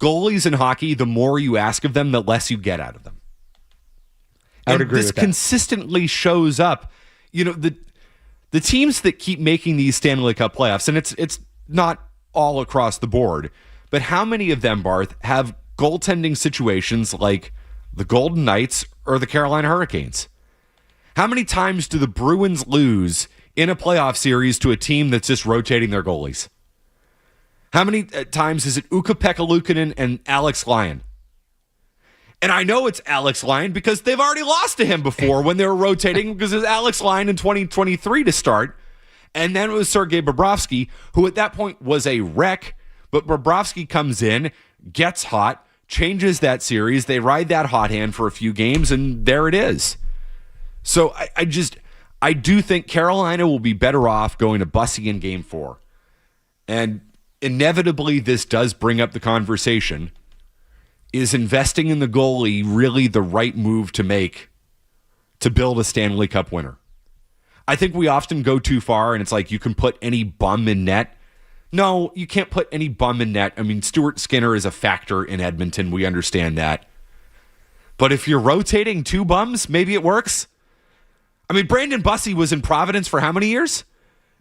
goalies in hockey, the more you ask of them, the less you get out of them. I would agree with that. This consistently shows up. The teams that keep making these Stanley Cup playoffs, and it's not all across the board, but how many of them, Barth, have goaltending situations like the Golden Knights or the Carolina Hurricanes? How many times do the Bruins lose in a playoff series to a team that's just rotating their goalies? How many times is it Ukko-Pekka Luukkonen and Alex Lyon? And I know it's Alex Lyon because they've already lost to him before when they were rotating, because it was Alex Lyon in 2023 to start. And then it was Sergei Bobrovsky, who at that point was a wreck. But Bobrovsky comes in, gets hot, changes that series. They ride that hot hand for a few games, and there it is. So I do think Carolina will be better off going to Bussey in Game 4. And inevitably, this does bring up the conversation. Is investing in the goalie really the right move to make to build a Stanley Cup winner? I think we often go too far, and it's like you can put any bum in net. No, you can't put any bum in net. I mean, Stuart Skinner is a factor in Edmonton. We understand that. But if you're rotating 2 bums, maybe it works. I mean, Brandon Bussey was in Providence for how many years?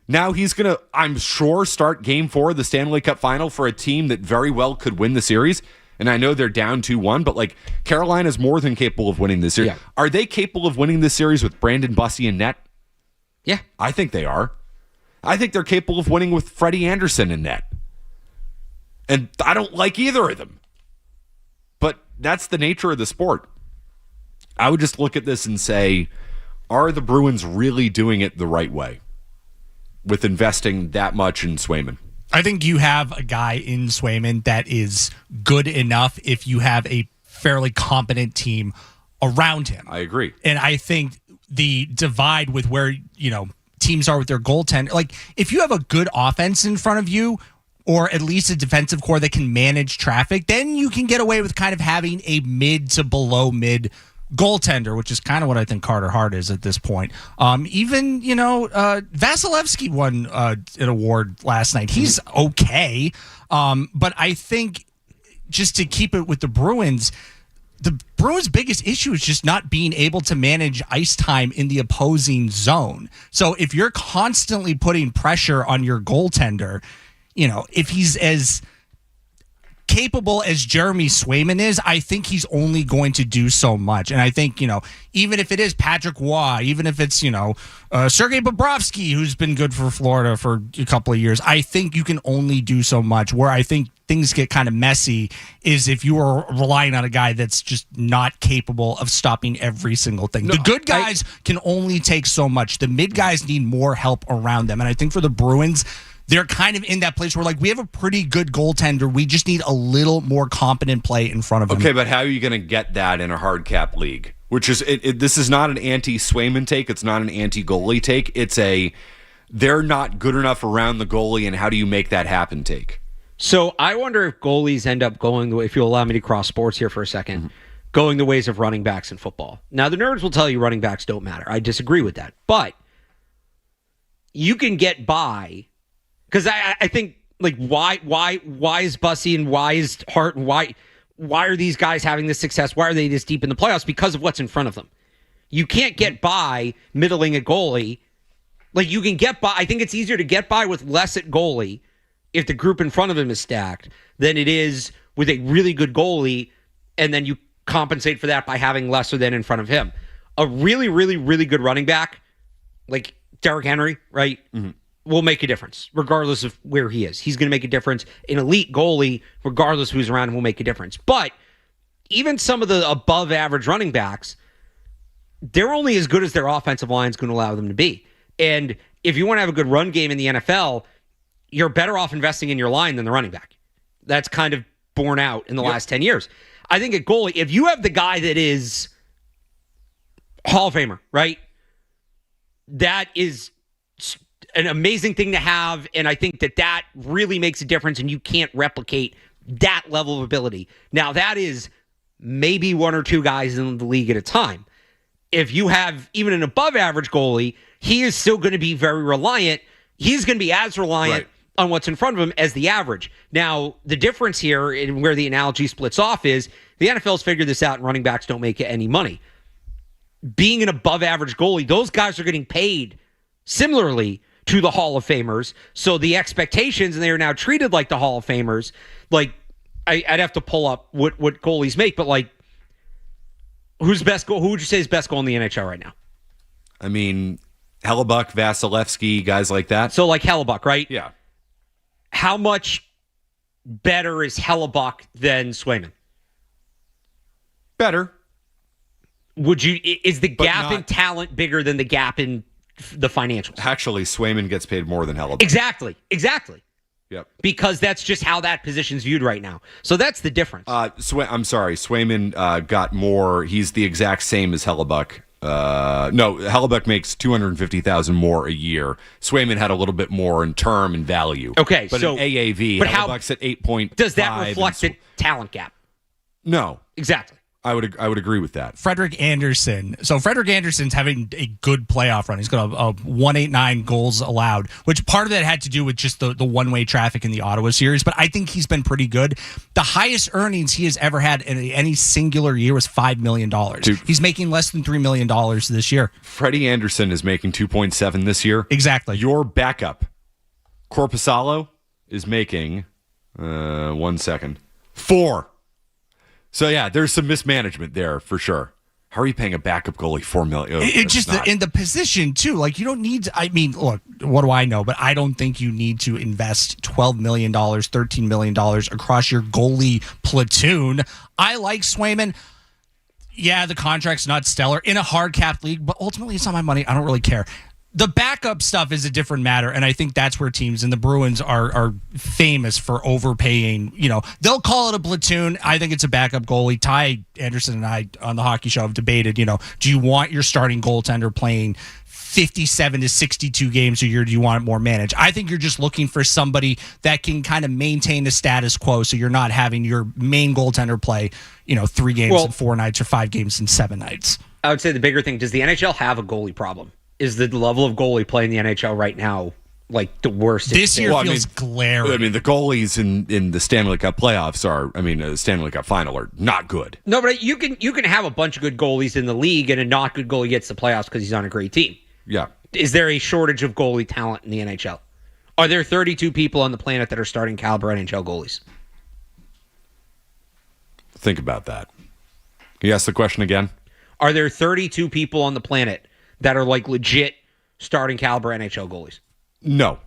Now he's going to, I'm sure, start game 4 of the Stanley Cup final for a team that very well could win the series. And I know they're down 2-1, but like Carolina's more than capable of winning this series. Yeah. Are they capable of winning this series with Brandon Bussey in net? Yeah. I think they are. I think they're capable of winning with Freddie Anderson in net. And I don't like either of them. But that's the nature of the sport. I would just look at this and say, are the Bruins really doing it the right way with investing that much in Swayman? I think you have a guy in Swayman that is good enough if you have a fairly competent team around him. I agree. And I think the divide with where, teams are with their goaltender, like if you have a good offense in front of you, or at least a defensive core that can manage traffic, then you can get away with kind of having a mid to below mid goaltender, which is kind of what I think Carter Hart is at this point. Vasilevsky won an award last night. He's okay. But I think just to keep it with the Bruins' biggest issue is just not being able to manage ice time in the opposing zone. So if you're constantly putting pressure on your goaltender, if he's as capable as Jeremy Swayman is, I think he's only going to do so much. And I think, even if it is Patrick Waugh, even if it's, Sergei Bobrovsky, who's been good for Florida for a couple of years, I think you can only do so much. Where I think things get kind of messy is if you are relying on a guy that's just not capable of stopping every single thing. The good guys can only take so much. The mid guys need more help around them. And I think for the Bruins, they're kind of in that place where, like, we have a pretty good goaltender. We just need a little more competent play in front of him. Okay, but how are you going to get that in a hard cap league? Which is, this is not an anti-Swayman take. It's not an anti-goalie take. It's they're not good enough around the goalie, and how do you make that happen take? So I wonder if goalies end up going the way, if you'll allow me to cross sports here for a second, going the ways of running backs in football. Now, the nerds will tell you running backs don't matter. I disagree with that. But you can get by. Because I think, like, why is Bussey and why is Hart and why are these guys having this success? Why are they this deep in the playoffs? Because of what's in front of them. You can't get by middling a goalie. Like, you can get by. I think it's easier to get by with less at goalie if the group in front of him is stacked than it is with a really good goalie, and then you compensate for that by having lesser than in front of him. A really, really, really good running back, like Derrick Henry, right? Mm-hmm. Will make a difference regardless of where he is. He's going to make a difference. An elite goalie, regardless of who's around him, will make a difference. But even some of the above average running backs, they're only as good as their offensive line is going to allow them to be. And if you want to have a good run game in the NFL, you're better off investing in your line than the running back. That's kind of borne out in the last 10 years. I think at goalie, if you have the guy that is Hall of Famer, right? That is an amazing thing to have, and I think that really makes a difference, and you can't replicate that level of ability. Now, that is maybe one or two guys in the league at a time. If you have even an above-average goalie, he is still going to be very reliant. He's going to be as reliant on what's in front of him as the average. Now, the difference here, and where the analogy splits off, is the NFL's figured this out, and running backs don't make any money. Being an above-average goalie, those guys are getting paid similarly to the Hall of Famers. So the expectations, and they are now treated like the Hall of Famers. Like, I'd have to pull up what goalies make, but like, who's best goal? Who would you say is best goal in the NHL right now? I mean, Hellebuck, Vasilevsky, guys like that. So like Hellebuck, right? Yeah. How much better is Hellebuck than Swayman? Better. Is the gap in talent bigger than the gap in the financials? Actually, Swayman gets paid more than Hellebuck. Exactly. Yep. Because that's just how that position's viewed right now. So that's the difference. I'm sorry. Swayman got more. He's the exact same as Hellebuck. No, Hellebuck makes $250,000 more a year. Swayman had a little bit more in term and value. Okay, but so in AAV, but Hellebuck's at 8.5. Does that reflect the talent gap? No, exactly. I would agree with that. Frederick Anderson. So Frederick Anderson's having a good playoff run. He's got a 189 goals allowed, which part of that had to do with just the one-way traffic in the Ottawa series, but I think he's been pretty good. The highest earnings he has ever had in any singular year was $5 million. Dude, he's making less than $3 million this year. Freddie Anderson is making 2.7 this year. Exactly. Your backup, Corpusalo, is making 1 second, 4. So yeah, there's some mismanagement there for sure. How are you paying a backup goalie $4 million? It's just in the position too. Like, you don't need to, I mean, look, what do I know? But I don't think you need to invest $12 million, $13 million across your goalie platoon. I like Swayman. Yeah, the contract's not stellar in a hard cap league, but ultimately it's not my money. I don't really care. The backup stuff is a different matter, and I think that's where teams, and the Bruins are famous for overpaying. You know, they'll call it a platoon. I think it's a backup goalie. Ty Anderson and I on the hockey show have debated, you know, do you want your starting goaltender playing 57 to 62 games a year? Do you want it more managed? I think you're just looking for somebody that can kind of maintain the status quo, so you're not having your main goaltender play, you know, 3 games in 4 nights or 5 games in 7 nights. I would say the bigger thing, does the NHL have a goalie problem? Is the level of goalie play in the NHL right now like the worst? This year feels glaring. I mean, the goalies in the Stanley Cup playoffs the Stanley Cup final are not good. No, but you can have a bunch of good goalies in the league, and a not good goalie gets the playoffs because he's on a great team. Yeah. Is there a shortage of goalie talent in the NHL? Are there 32 people on the planet that are starting caliber NHL goalies? Think about that. Can you ask the question again? Are there 32 people on the planet that are like legit starting caliber NHL goalies? No.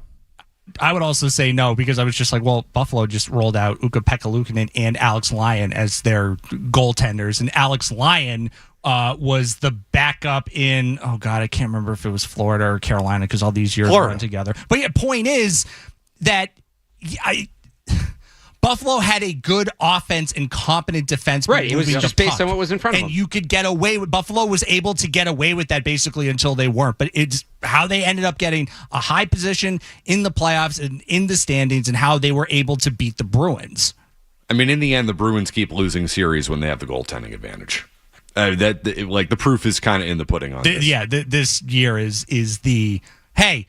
I would also say no, because I was just like, well, Buffalo just rolled out Ukko-Pekka Luukkonen and Alex Lyon as their goaltenders, and Alex Lyon was the backup in, oh God, I can't remember if it was Florida or Carolina because all these years run together. But yeah, point is that Buffalo had a good offense and competent defense. Right, it was just based on what was in front of them. And you could get away with, Buffalo was able to get away with that basically until they weren't. But it's how they ended up getting a high position in the playoffs and in the standings, and how they were able to beat the Bruins. I mean, in the end, the Bruins keep losing series when they have the goaltending advantage. The proof is kind of in the pudding on this. Yeah, this year is the, hey,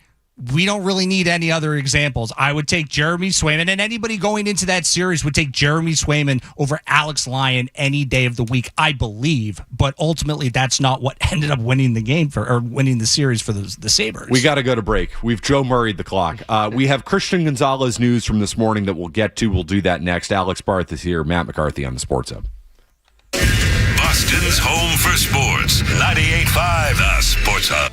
we don't really need any other examples. I would take Jeremy Swayman, and anybody going into that series would take Jeremy Swayman over Alex Lyon any day of the week, I believe. But ultimately, that's not what ended up winning the game winning the series for the Sabres. We got to go to break. We've Joe Murray'd the clock. We have Christian Gonzalez news from this morning that we'll get to. We'll do that next. Alex Barth is here. Matt McCarthy on the Sports Hub. Boston's home for sports. 98.5 The Sports Hub.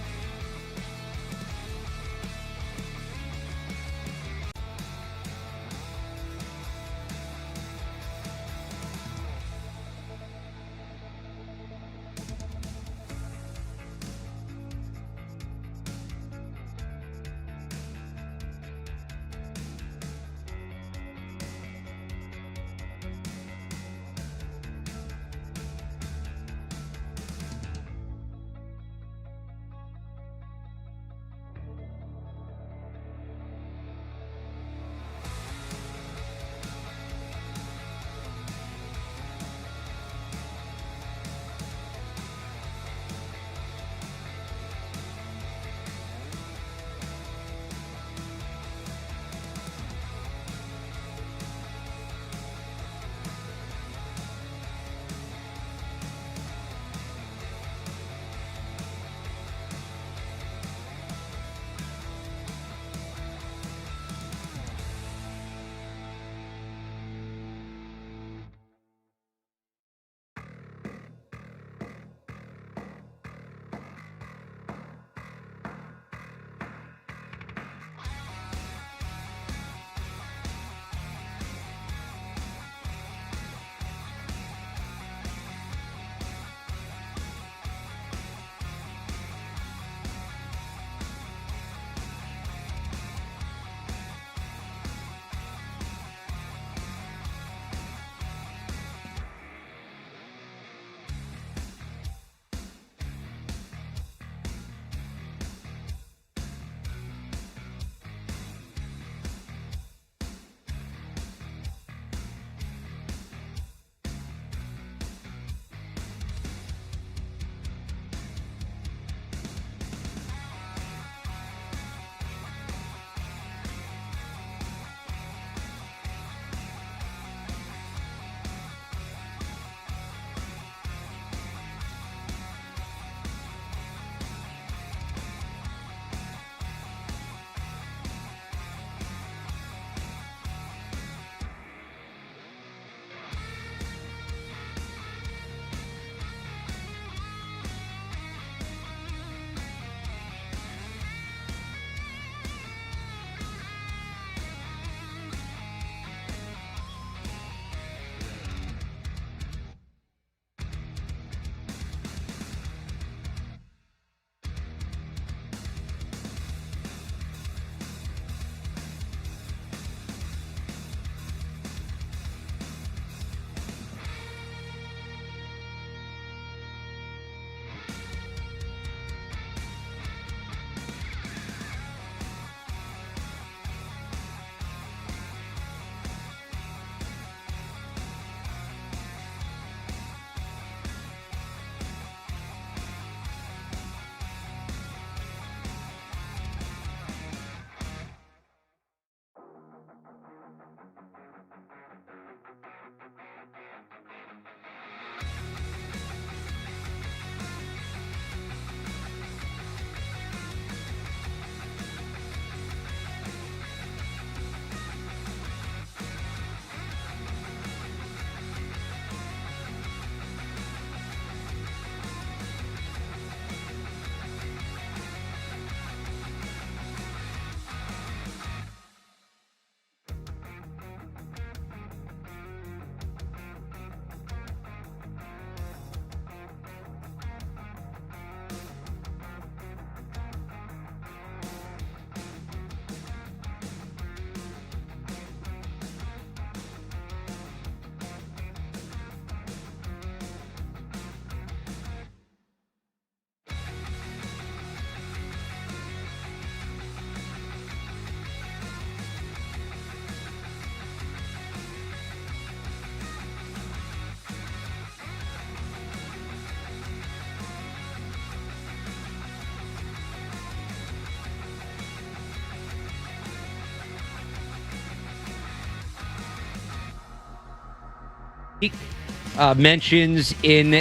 mentions in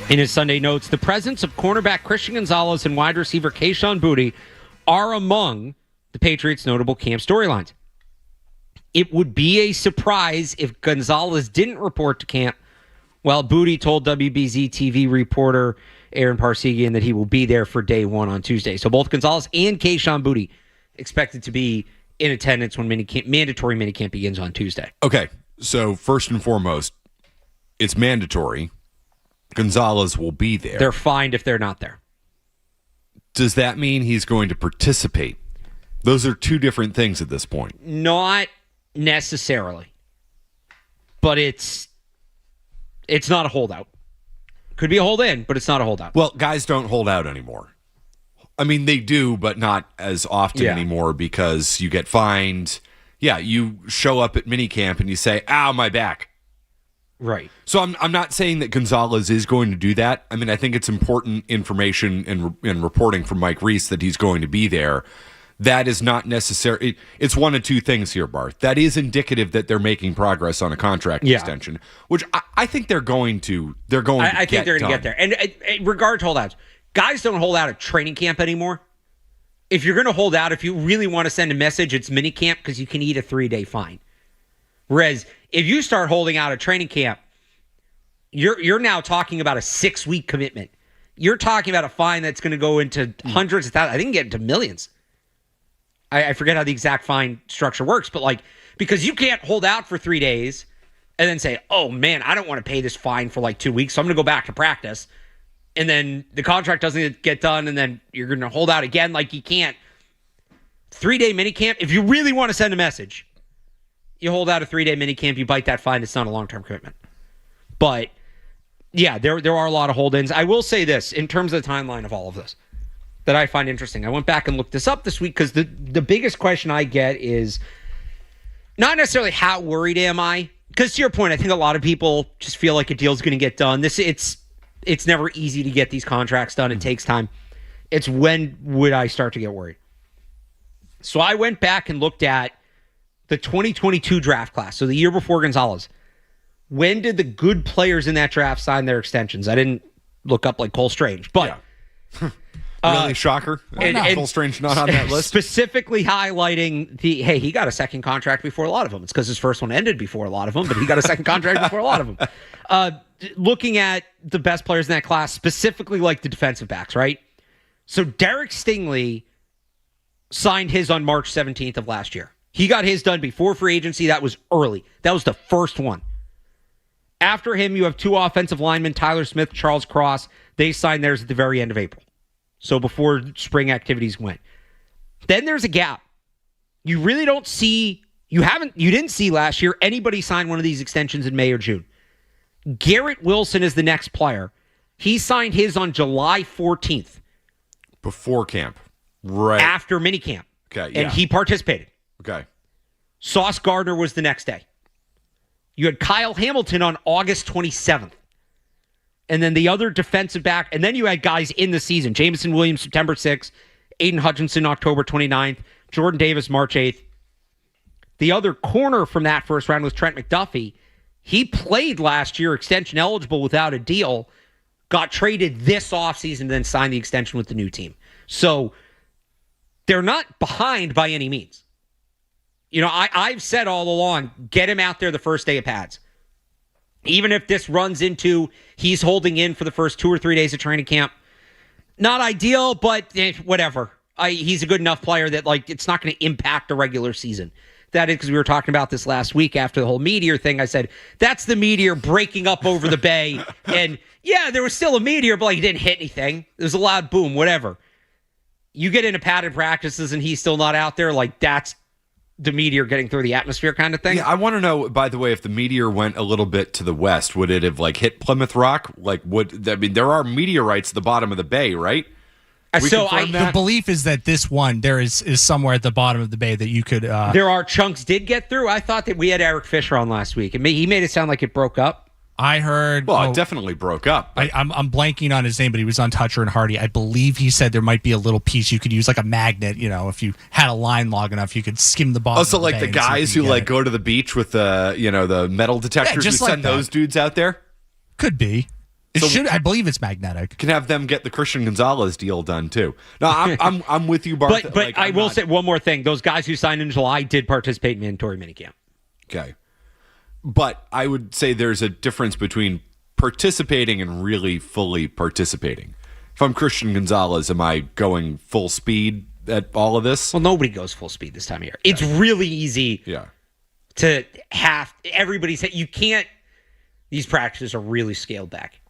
his Sunday notes, the presence of cornerback Christian Gonzalez and wide receiver Kayshon Boutte are among the Patriots' notable camp storylines. It would be a surprise if Gonzalez didn't report to camp, while Boutte told WBZ TV reporter Aaron Parsegian that he will be there for day one on Tuesday. So both Gonzalez and Kayshon Boutte expected to be in attendance when mandatory minicamp begins on Tuesday. Okay, so first and foremost, it's mandatory. Gonzalez will be there. They're fined if they're not there. Does that mean he's going to participate? Those are two different things at this point. Not necessarily. But it's not a holdout. Could be a hold in, but it's not a holdout. Well, guys don't hold out anymore. I mean, they do, but not as often anymore because you get fined. Yeah, you show up at minicamp and you say, ow, my back. Right. So I'm not saying that Gonzalez is going to do that. I mean, I think it's important information and reporting from Mike Reese that he's going to be there. That is not necessary. It's one of two things here, Barth. That is indicative that they're making progress on a contract extension, which I think they're going to. I think they're going to get there. And in regard to holdouts, guys don't hold out at training camp anymore. If you're going to hold out, if you really want to send a message, it's minicamp because you can eat a 3-day fine. Whereas if you start holding out at training camp, you're now talking about a 6-week commitment. You're talking about a fine that's going to go into hundreds of thousands. I think get into millions. I forget how the exact fine structure works, but because you can't hold out for 3 days and then say, oh man, I don't want to pay this fine for 2 weeks, so I'm going to go back to practice. And then the contract doesn't get done, and then you're going to hold out again. You can't. 3-day minicamp, if you really want to send a message, you hold out a 3-day minicamp, you bite that fine, it's not a long-term commitment. But yeah, there are a lot of hold-ins. I will say this, in terms of the timeline of all of this, that I find interesting. I went back and looked this up this week because the biggest question I get is not necessarily how worried am I, because to your point, I think a lot of people just feel like a deal's going to get done. It's never easy to get these contracts done. It takes time. It's when would I start to get worried? So I went back and looked at the 2022 draft class, so the year before Gonzalez. When did the good players in that draft sign their extensions? I didn't look up Cole Strange, but... Yeah. Really shocker. Cole Strange not on that list. Specifically highlighting he got a second contract before a lot of them. It's because his first one ended before a lot of them, but he got a second contract before a lot of them. Looking at the best players in that class, specifically the defensive backs, right? So Derek Stingley signed his on March 17th of last year. He got his done before free agency. That was early. That was the first one. After him, you have two offensive linemen, Tyler Smith, Charles Cross. They signed theirs at the very end of April. So before spring activities went. Then there's a gap. You really don't see, you didn't see last year anybody sign one of these extensions in May or June. Garrett Wilson is the next player. He signed his on July 14th. Before camp. Right. After minicamp. Okay, yeah. And he participated. Okay. Sauce Gardner was the next day. You had Kyle Hamilton on August 27th. And then the other defensive back, and then you had guys in the season. Jameson Williams, September 6th. Aiden Hutchinson, October 29th. Jordan Davis, March 8th. The other corner from that first round was Trent McDuffie. He played last year, extension eligible without a deal, got traded this offseason, and then signed the extension with the new team. So they're not behind by any means. I've said all along, get him out there the first day of pads. Even if this runs into he's holding in for the first 2 or 3 days of training camp, not ideal, but whatever. He's a good enough player that it's not going to impact the regular season. That is because we were talking about this last week after the whole meteor thing. I said, that's the meteor breaking up over the bay. And yeah, there was still a meteor, but it didn't hit anything. There was a loud boom, whatever. You get into padded practices and he's still not out there, that's the meteor getting through the atmosphere kind of thing. Yeah, I want to know, by the way, if the meteor went a little bit to the west, would it have hit Plymouth Rock? There are meteorites at the bottom of the bay, right? The belief is that this one there is somewhere at the bottom of the bay that you could. There are chunks did get through. I thought that we had Eric Fisher on last week, and he made it sound like it broke up. I heard. Well, it definitely broke up. I'm blanking on his name, but he was on Toucher and Hardy. I believe he said there might be a little piece you could use, like a magnet. If you had a line long enough, you could skim the bottom. Also, like the guys who go to the beach with the metal detectors. just you send those dudes out there. Could be. I believe it's magnetic. Can have them get the Christian Gonzalez deal done too. No, I'm with you, Barth. But I will say one more thing: those guys who signed in July did participate in mandatory minicamp. Okay, but I would say there's a difference between participating and really fully participating. If I'm Christian Gonzalez, am I going full speed at all of this? Well, nobody goes full speed this time of year. It's really easy to have everybody say you can't. These practices are really scaled back.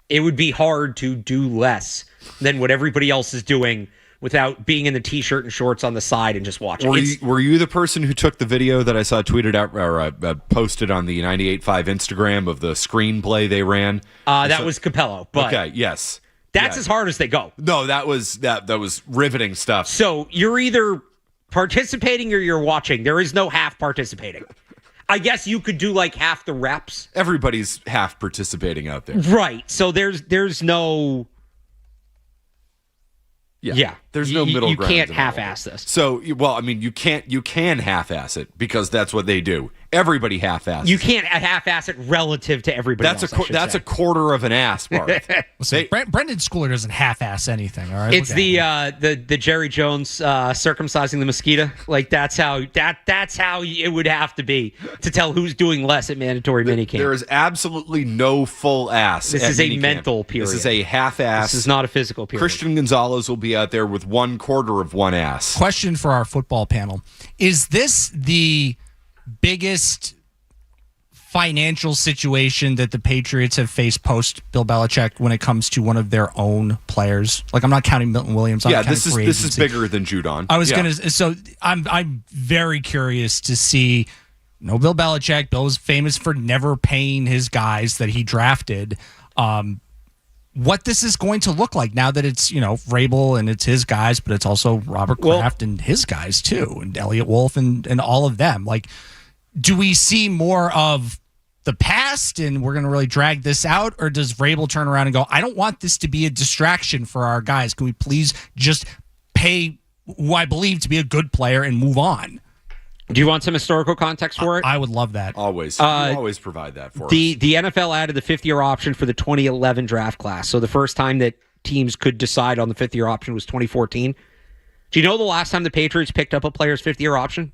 It would be hard to do less than what everybody else is doing without being in the t-shirt and shorts on the side and just watching. Were you the person who took the video that I saw tweeted out or posted on the 98.5 Instagram of the screenplay they ran? That was Capello. But okay, yes. That's as hard as they go. No, that was riveting stuff. So you're either participating or you're watching. There is no half participating. I guess you could do like half the reps. Everybody's half participating out there. Right. So there's no... Yeah. There's no middle ground. You can't half-ass this. So, you can half-ass it because that's what they do. Everybody half-ass. You can't half-ass it relative to everybody else. That's a quarter of an ass, Barth. Brendan Schooler doesn't half-ass anything. All right, it's the Jerry Jones circumcising the mosquito. Like that's how it would have to be to tell who's doing less at mandatory minicamp. There is absolutely no full ass. This is a mental period. This is a half-ass. This is not a physical period. Christian Gonzalez will be out there with 1/4 of one ass. Question for our football panel: is this the biggest financial situation that the Patriots have faced post Bill Belichick when it comes to one of their own players? Like, I'm not counting Milton Williams. This is bigger than Judon. I was gonna. So I'm very curious to see. Bill Belichick. Bill is famous for never paying his guys that he drafted. What this is going to look like now that it's Vrabel and it's his guys, but it's also Robert Kraft and his guys too, and Elliott Wolf and all of them. Like, do we see more of the past and we're going to really drag this out, or does Vrabel turn around and go, I don't want this to be a distraction for our guys. Can we please just pay who I believe to be a good player and move on? Do you want some historical context for it? I would love that. Always. You always provide that for us. The NFL added the fifth-year option for the 2011 draft class. So the first time that teams could decide on the fifth-year option was 2014. Do you know the last time the Patriots picked up a player's fifth-year option?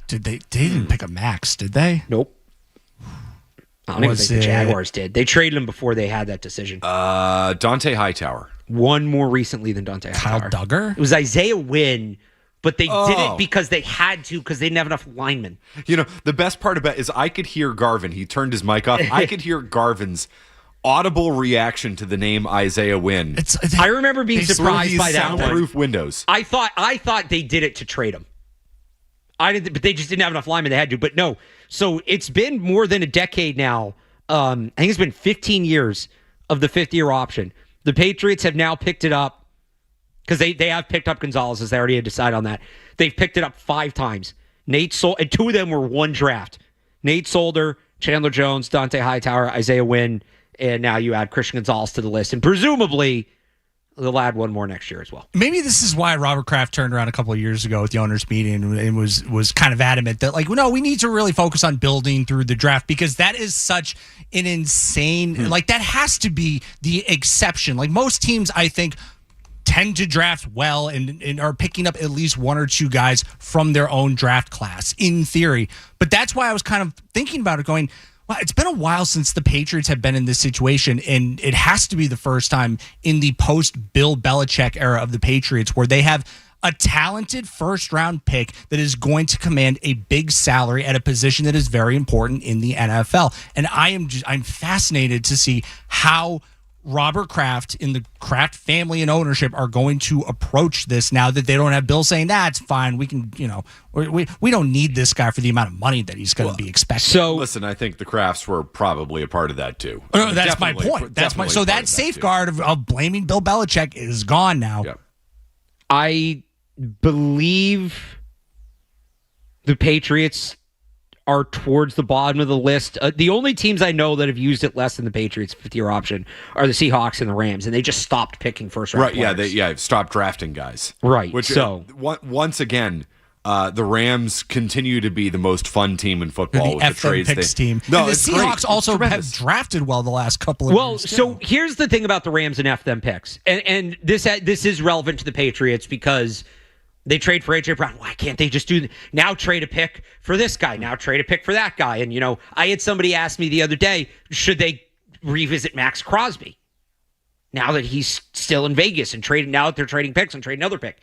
Did they didn't pick a max, did they? Nope. I don't even think the Jaguars did. They traded him before they had that decision. Dante Hightower. One more recently than Dante Hightower. Kyle Duggar? It was Isaiah Wynn. But they did it because they had to, because they didn't have enough linemen. The best part about it is I could hear Garvin. He turned his mic off. I could hear Garvin's audible reaction to the name Isaiah Wynn. I remember being surprised by that. Soundproof windows. I thought they did it to trade him. But they just didn't have enough linemen. They had to. But no. So it's been more than a decade now. I think it's been 15 years of the fifth-year option. The Patriots have now picked it up. Because they have picked up Gonzalez, as they already had decided on that. They've picked it up 5 times. And 2 of them were one draft. Nate Solder, Chandler Jones, Dante Hightower, Isaiah Wynn, and now you add Christian Gonzalez to the list. And presumably, they'll add one more next year as well. Maybe this is why Robert Kraft turned around a couple of years ago at the owners' meeting and was kind of adamant that, no, we need to really focus on building through the draft, because that is such an insane, that has to be the exception. Like, most teams, I think, tend to draft well and are picking up at least 1 or 2 guys from their own draft class, in theory. But that's why I was kind of thinking about it, going, well, it's been a while since the Patriots have been in this situation, and it has to be the first time in the post-Bill Belichick era of the Patriots where they have a talented first-round pick that is going to command a big salary at a position that is very important in the NFL. And I'm fascinated to see how Robert Kraft and the Kraft family and ownership are going to approach this now that they don't have Bill saying, it's fine. We can, we don't need this guy for the amount of money that he's going to be expecting. So listen, I think the Krafts were probably a part of that too. No, that's my point. So that safeguard of blaming Bill Belichick is gone now. Yep. I believe the Patriots are towards the bottom of the list. The only teams I know that have used it less than the Patriots' fifth-year option are the Seahawks and the Rams, and they just stopped picking first-round Right? players. Yeah, stopped drafting guys. Right. Which so once again, the Rams continue to be the most fun team in football the with the FM trades. picks team. No, and the it's Seahawks great. also It's have tremendous. drafted well the last couple of years. too. So here's the thing about the Rams and F them picks, and this is relevant to the Patriots because they trade for A.J. Brown. Why can't they just now trade a pick for this guy? Now trade a pick for that guy. And, I had somebody ask me the other day, should they revisit Max Crosby now that he's still in Vegas and now that they're trading picks and trade another pick?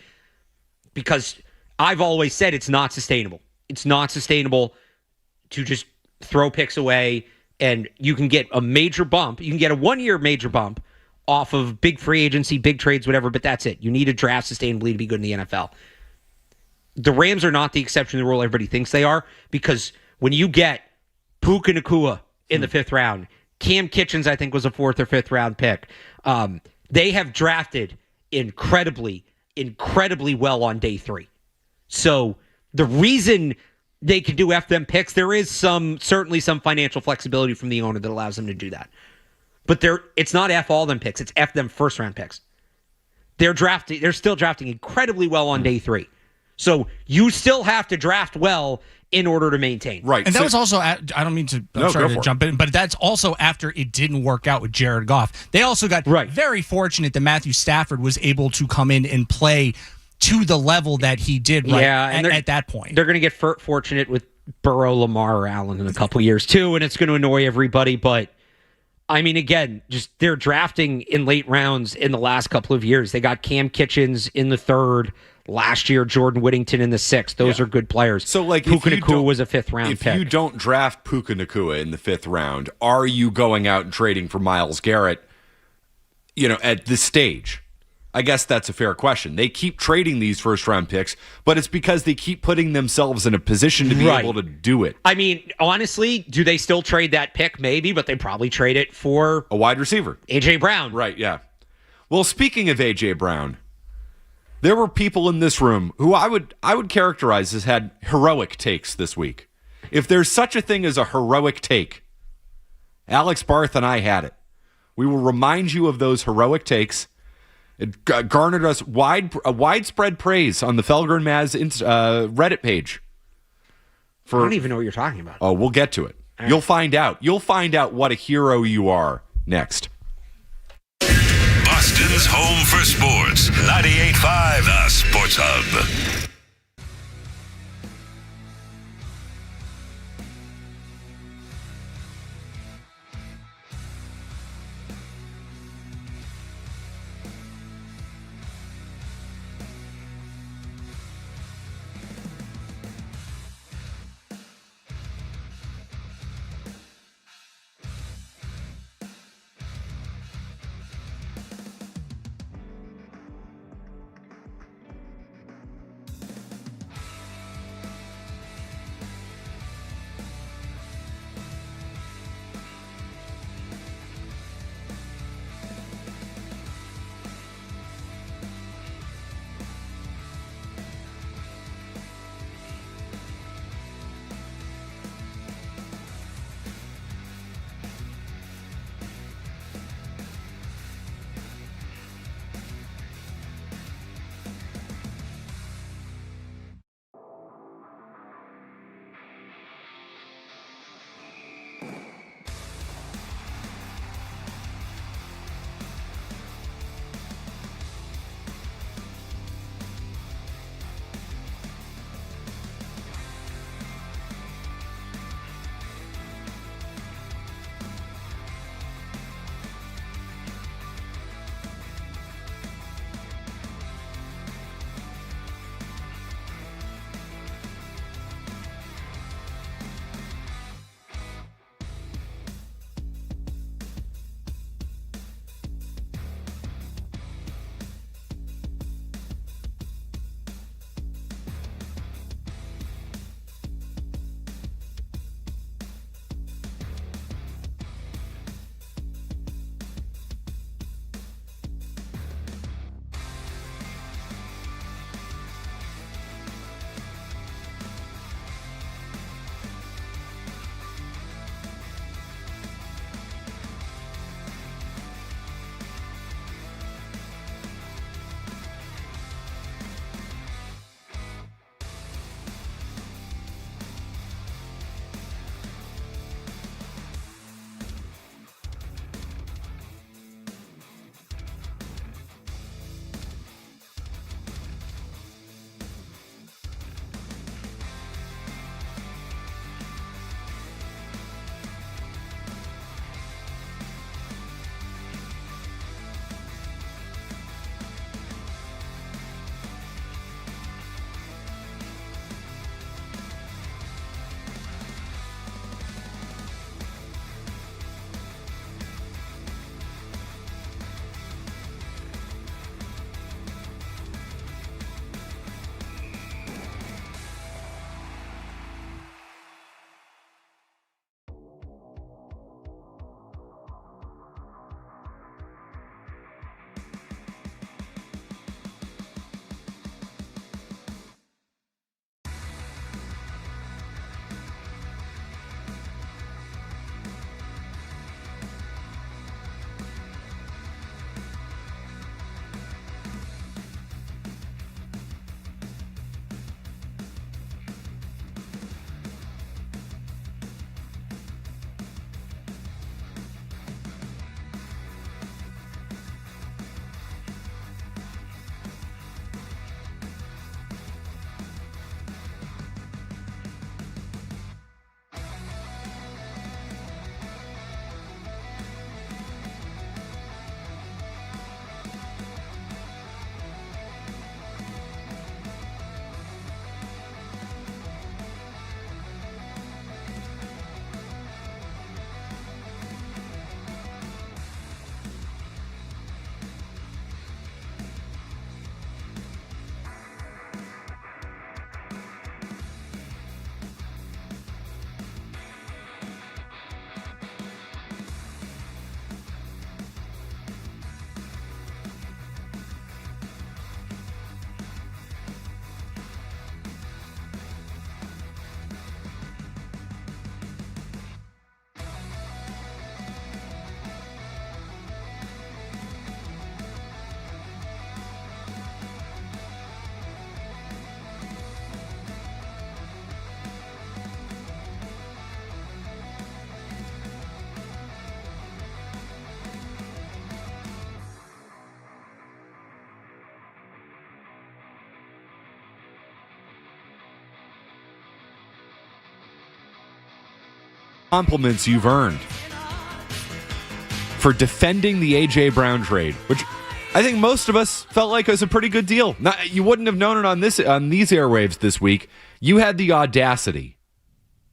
Because I've always said it's not sustainable. It's not sustainable to just throw picks away, and you can get a major bump. You can get a 1-year major bump off of big free agency, big trades, whatever, but that's it. You need to draft sustainably to be good in the NFL. The Rams are not the exception to the rule everybody thinks they are, because when you get Puka Nacua in the 5th round, Cam Kitchens, I think, was a 4th or 5th round pick. They have drafted incredibly well on day 3. So the reason they can do F them picks, there is certainly some financial flexibility from the owner that allows them to do that. But it's not F all them picks, it's F them first round picks. They're still drafting incredibly well on day 3. So you still have to draft well in order to maintain. Right. And that was also, I don't mean to, I'm sorry to jump in, but that's also after it didn't work out with Jared Goff. They also got very fortunate that Matthew Stafford was able to come in and play to the level that he did at that point. They're going to get fortunate with Burrow, Lamar, or Allen in a couple years too, and it's going to annoy everybody. But, I mean, again, just they're drafting in late rounds in the last couple of years. They got Cam Kitchens in the 3rd. Last year, Jordan Whittington in the 6th. Those are good players. So, like, Puka Nacua was a 5th round pick. If you don't draft Puka Nacua in the 5th round, are you going out and trading for Myles Garrett, at this stage? I guess that's a fair question. They keep trading these first-round picks, but it's because they keep putting themselves in a position to be able to do it. I mean, honestly, do they still trade that pick? Maybe, but they probably trade it for a wide receiver. A.J. Brown. Right, yeah. Well, speaking of A.J. Brown, there were people in this room who I would characterize as had heroic takes this week. If there's such a thing as a heroic take, Alex Barth and I had it. We will remind you of those heroic takes. It garnered us widespread praise on the Felger and Maz Reddit page. I don't even know what you're talking about. Oh, we'll get to it. You'll find out. You'll find out what a hero you are next. Boston's home for sports. 98.5 The Sports Hub. compliments you've earned for defending the A.J. Brown trade, which I think most of us felt like was a pretty good deal. You wouldn't have known it on these airwaves this week. You had the audacity,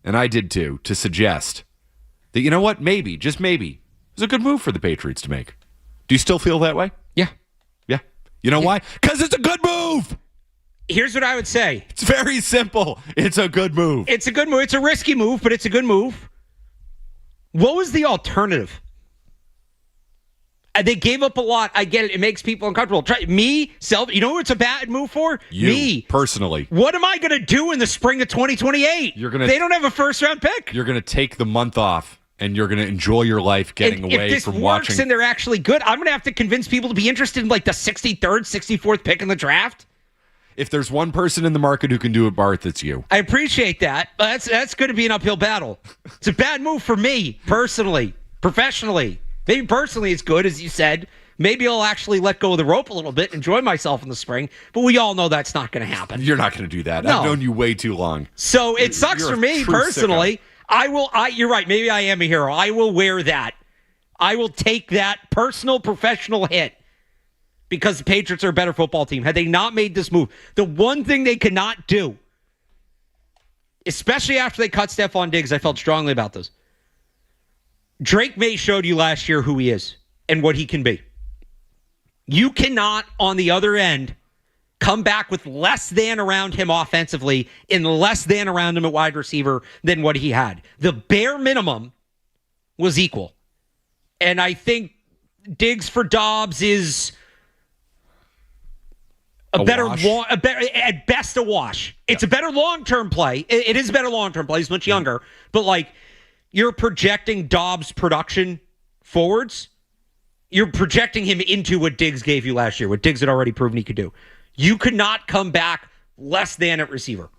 and I did too, to suggest that, you know what, maybe, just maybe, it was a good move for the Patriots to make. Do you still feel that way? Yeah. Yeah. You know why? Because it's a good move. Here's what I would say. It's very simple. It's a good move. It's a good move. It's a risky move, but it's a good move. What was the alternative? They gave up a lot. I get it. It makes people uncomfortable. You know what it's a bad move for? Me. Personally. What am I going to do in the spring of 2028? They don't have a first-round pick. You're going to take the month off, and you're going to enjoy your life getting away from watching. If this works and they're actually good, I'm going to have to convince people to be interested in like the 63rd, 64th pick in the draft. If there's one person in the market who can do it, Barth, it's you. I appreciate that. But that's going to be an uphill battle. It's a bad move for me, personally, professionally. Maybe personally it's good, as you said. Maybe I'll actually let go of the rope a little bit, enjoy myself in the spring. But we all know that's not going to happen. You're not going to do that. No. I've known you way too long. So it sucks for me personally. You're right. Maybe I am a hero. I will wear that. I will take that personal, professional hit because the Patriots are a better football team. Had they not made this move, the one thing they could not do, especially after they cut Stephon Diggs, I felt strongly about this. Drake May showed you last year who he is and what he can be. You cannot, on the other end, come back with less than around him offensively and less than around him at wide receiver than what he had. The bare minimum was equal. And I think Diggs for Dobbs is at best a wash. It's a better long-term play. It is a better long-term play. He's much younger. But like, you're projecting Dobbs' production forwards. You're projecting him into what Diggs gave you last year, what Diggs had already proven he could do. You could not come back less than at receiver.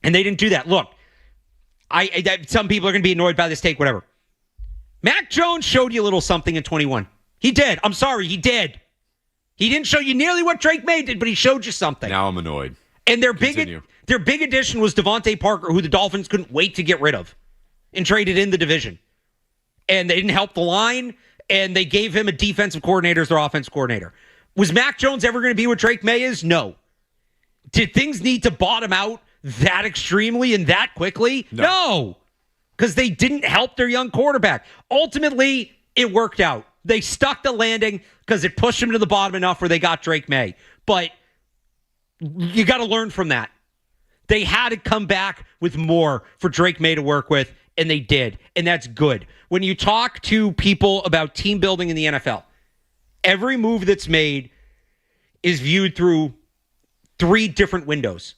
And they didn't do that. Look, some people are going to be annoyed by this take, whatever. Mac Jones showed you a little something in 21. He did. I'm sorry, he did. He didn't show you nearly what Drake May did, but he showed you something. Now I'm annoyed. And their big addition was Devontae Parker, who the Dolphins couldn't wait to get rid of and traded in the division. And they didn't help the line, and they gave him a defensive coordinator as their offensive coordinator. Was Mac Jones ever going to be what Drake May is? No. Did things need to bottom out that extremely and that quickly? No. Because they didn't help their young quarterback. Ultimately, it worked out. They stuck the landing because it pushed them to the bottom enough where they got Drake May. But you got to learn from that. They had to come back with more for Drake May to work with, and they did. And that's good. When you talk to people about team building in the NFL, every move that's made is viewed through 3 different windows.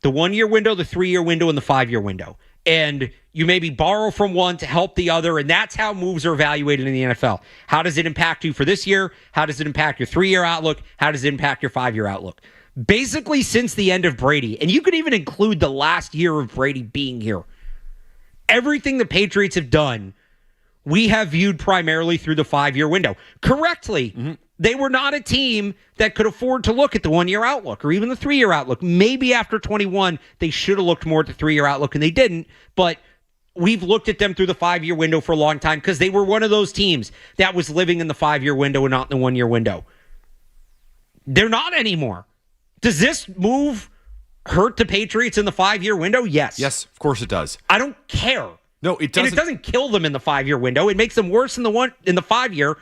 The 1-year window, the 3-year window, and the 5-year window. And you maybe borrow from one to help the other, and that's how moves are evaluated in the NFL. How does it impact you for this year? How does it impact your 3-year outlook? How does it impact your 5-year outlook? Basically, since the end of Brady, and you could even include the last year of Brady being here, everything the Patriots have done, we have viewed primarily through the 5-year window. Correctly, they were not a team that could afford to look at the 1-year outlook or even the 3-year outlook. Maybe after 21, they should have looked more at the 3-year outlook, and they didn't. But we've looked at them through the 5-year window for a long time because they were one of those teams that was living in the 5-year window and not in the 1-year window. They're not anymore. Does this move hurt the Patriots in the 5-year window? Yes. Yes, of course it does. I don't care. No, it doesn't. And it doesn't kill them in the 5-year window. It makes them worse in the 5-year.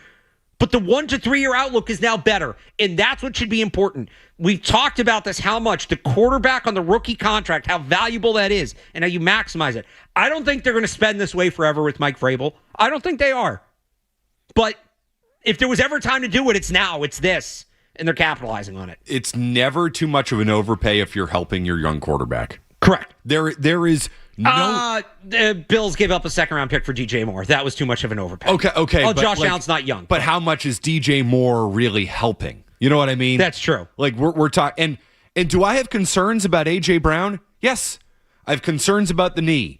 But the 1 to 3-year outlook is now better. And that's what should be important. We've talked about this, how much the quarterback on the rookie contract, how valuable that is, and how you maximize it. I don't think they're going to spend this way forever with Mike Vrabel. I don't think they are. But if there was ever time to do it, it's now. It's this. And they're capitalizing on it. It's never too much of an overpay if you're helping your young quarterback. Correct. There is no. The Bills gave up a 2nd-round pick for DJ Moore. That was too much of an overpay. Okay. Oh, Josh Allen's not young. But how much is DJ Moore really helping? You know what I mean? That's true. Like we're talking. And do I have concerns about AJ Brown? Yes, I have concerns about the knee.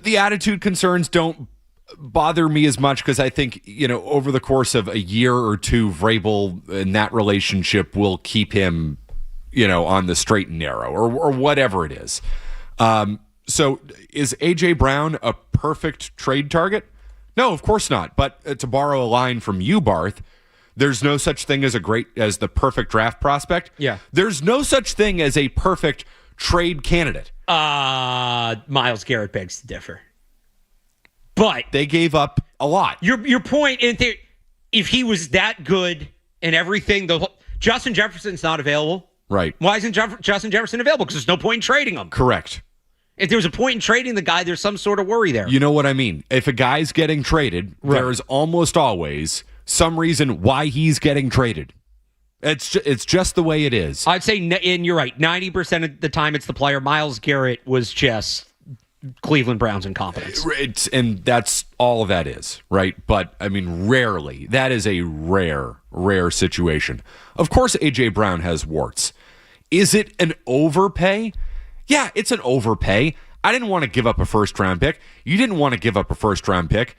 The attitude concerns don't bother me as much because I think, over the course of a year or two, Vrabel and that relationship will keep him, on the straight and narrow or whatever it is. So is A.J. Brown a perfect trade target? No, of course not. But to borrow a line from you, Barth, there's no such thing as as the perfect draft prospect. Yeah. There's no such thing as a perfect trade candidate. Myles Garrett begs to differ. But they gave up a lot. Your point, if he was that good and everything, Justin Jefferson's not available. Right. Why isn't Justin Jefferson available? Because there's no point in trading him. Correct. If there was a point in trading the guy, there's some sort of worry there. You know what I mean? If a guy's getting traded, there is almost always some reason why he's getting traded. It's just the way it is. I'd say, and you're right, 90% of the time it's the player. Myles Garrett was just Cleveland Browns incompetence. And that's all that is, right? But, I mean, rarely. That is a rare situation. Of course, A.J. Brown has warts. Is it an overpay? Yeah, it's an overpay. I didn't want to give up a first-round pick. You didn't want to give up a first-round pick.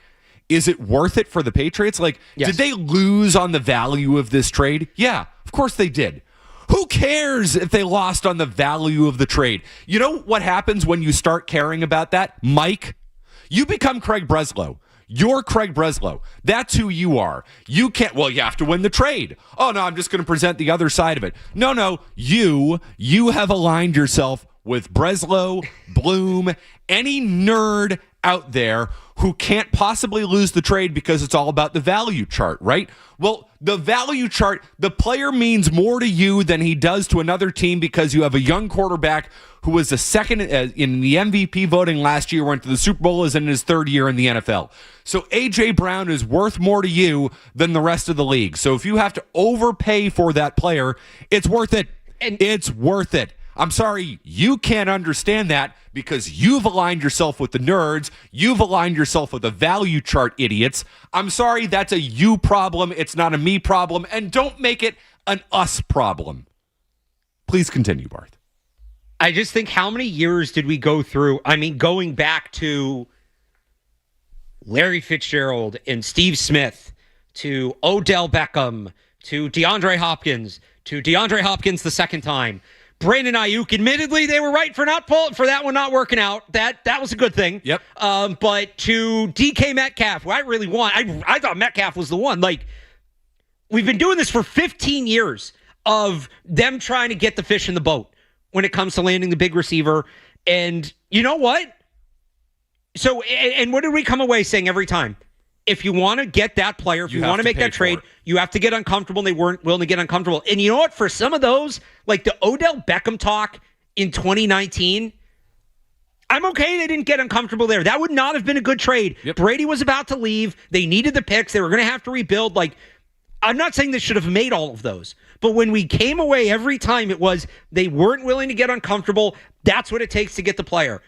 Is it worth it for the Patriots? Yes. Did they lose on the value of this trade? Yeah, of course they did. Who cares if they lost on the value of the trade? You know what happens when you start caring about that? Mike, you become Craig Breslow. You're Craig Breslow. That's who you are. You can't, you have to win the trade. Oh, no, I'm just going to present the other side of it. No, you have aligned yourself with Breslow, Bloom, any nerd out there who can't possibly lose the trade because it's all about the value chart, right? Well, the value chart, the player means more to you than he does to another team because you have a young quarterback who was the second in the MVP voting last year, went to the Super Bowl, is in his third year in the NFL. So A.J. Brown is worth more to you than the rest of the league. So if you have to overpay for that player, it's worth it. It's worth it. I'm sorry, you can't understand that because you've aligned yourself with the nerds. You've aligned yourself with the value chart idiots. I'm sorry, that's a you problem. It's not a me problem. And don't make it an us problem. Please continue, Barth. I just think how many years did we go through? I mean, going back to Larry Fitzgerald and Steve Smith, to Odell Beckham, to DeAndre Hopkins the second time. Brandon Ayuk, admittedly, they were right for that one not working out. That was a good thing. Yep. But to DK Metcalf, who I really want, I thought Metcalf was the one. We've been doing this for 15 years of them trying to get the fish in the boat when it comes to landing the big receiver. And you know what? So, and what did we come away saying every time? If you want to get that player, if you want to make that trade, you have to get uncomfortable, and they weren't willing to get uncomfortable. And you know what? For some of those, like the Odell Beckham talk in 2019, I'm okay they didn't get uncomfortable there. That would not have been a good trade. Yep. Brady was about to leave. They needed the picks. They were going to have to rebuild. I'm not saying they should have made all of those. But when we came away every time, it was they weren't willing to get uncomfortable. That's what it takes to get the player.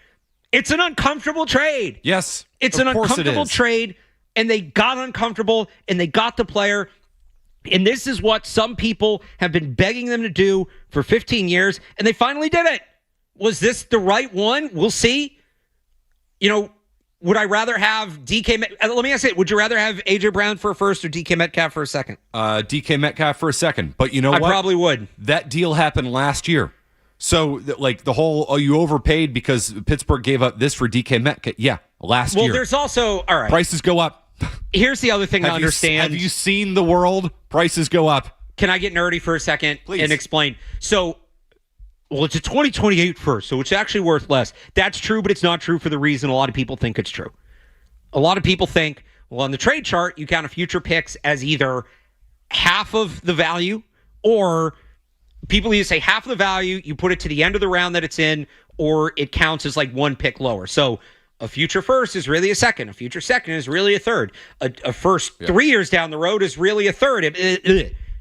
It's an uncomfortable trade. Yes. It's an uncomfortable trade. And they got uncomfortable, and they got the player. And this is what some people have been begging them to do for 15 years, and they finally did it. Was this the right one? We'll see. Would I rather have DK Metcalf? Let me ask you, would you rather have A.J. Brown for a first or DK Metcalf for a second? DK Metcalf for a second. But you know what? I probably would. That deal happened last year. So, the whole, you overpaid because Pittsburgh gave up this for DK Metcalf. Yeah, last year. Well, there's also, all right. Prices go up. Here's the other thing to understand. Have you seen the world? Prices go up. Can I get nerdy for a second? Please. And explain? So, it's a 2028 first, so it's actually worth less. That's true, but it's not true for the reason a lot of people think it's true. A lot of people think, on the trade chart, you count a future picks as either half of the value, or people either say half of the value, you put it to the end of the round that it's in, or it counts as one pick lower. So, a future first is really a second. A future second is really a third. A first 3 years down the road is really a third.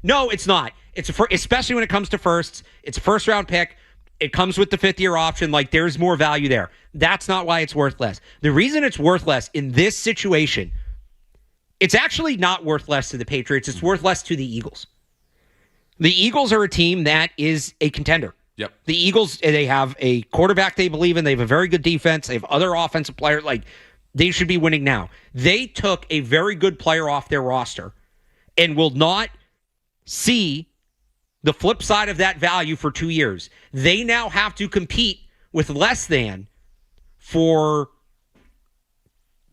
No, it's not. It's especially when it comes to firsts. It's a first round pick. It comes with the 5th-year option. There's more value there. That's not why it's worth less. The reason it's worth less in this situation, it's actually not worth less to the Patriots. It's worth less to the Eagles. The Eagles are a team that is a contender. Yep. The Eagles, they have a quarterback they believe in. They have a very good defense. They have other offensive players. They should be winning now. They took a very good player off their roster and will not see the flip side of that value for 2 years. They now have to compete with less than for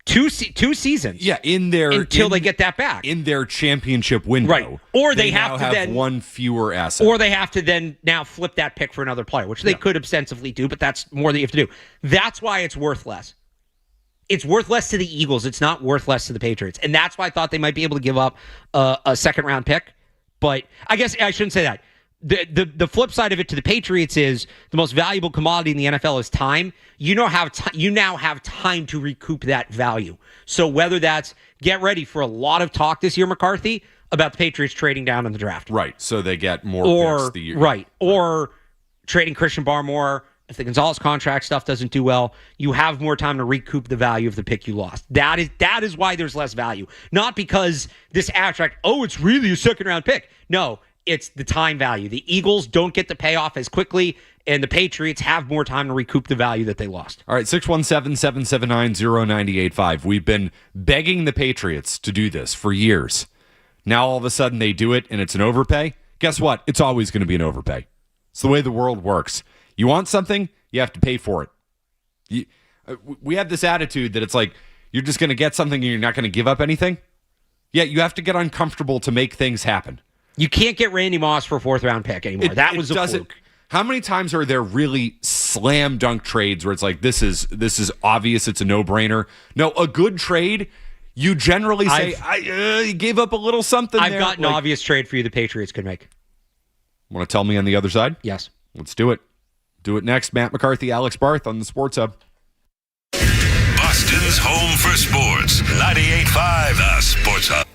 two seasons. Yeah, until they get that back in their championship window. Right. Or they now have to then one fewer asset. Or they have to then now flip that pick for another player, which they could ostensibly do, but that's more than you have to do. That's why it's worth less. It's worth less to the Eagles. It's not worth less to the Patriots. And that's why I thought they might be able to give up a second-round pick. But I guess I shouldn't say that. The flip side of it to the Patriots is the most valuable commodity in the NFL is time. You now have time to recoup that value. So whether that's get ready for a lot of talk this year, McCarthy, about the Patriots trading down in the draft. Right. So they get more picks the year. Right. Or trading Christian Barmore. If the Gonzalez contract stuff doesn't do well, you have more time to recoup the value of the pick you lost. That is why there's less value. Not because this abstract, it's really a second-round pick. No, it's the time value. The Eagles don't get the payoff as quickly, and the Patriots have more time to recoup the value that they lost. All right, 617-779-0985. We've been begging the Patriots to do this for years. Now all of a sudden they do it, and it's an overpay. Guess what? It's always going to be an overpay. It's the way the world works. You want something, you have to pay for it. We have this attitude that it's like you're just going to get something and you're not going to give up anything. Yeah, you have to get uncomfortable to make things happen. You can't get Randy Moss for a fourth-round pick anymore. That was a fluke. How many times are there really slam dunk trades where it's like this is obvious, it's a no-brainer? No, a good trade, you generally say, you gave up a little something there. I've got an obvious trade for you the Patriots could make. Want to tell me on the other side? Yes. Let's do it. Do it next. Matt McCarthy, Alex Barth on the Sports Hub. Boston's home for sports. 98.5 The Sports Hub.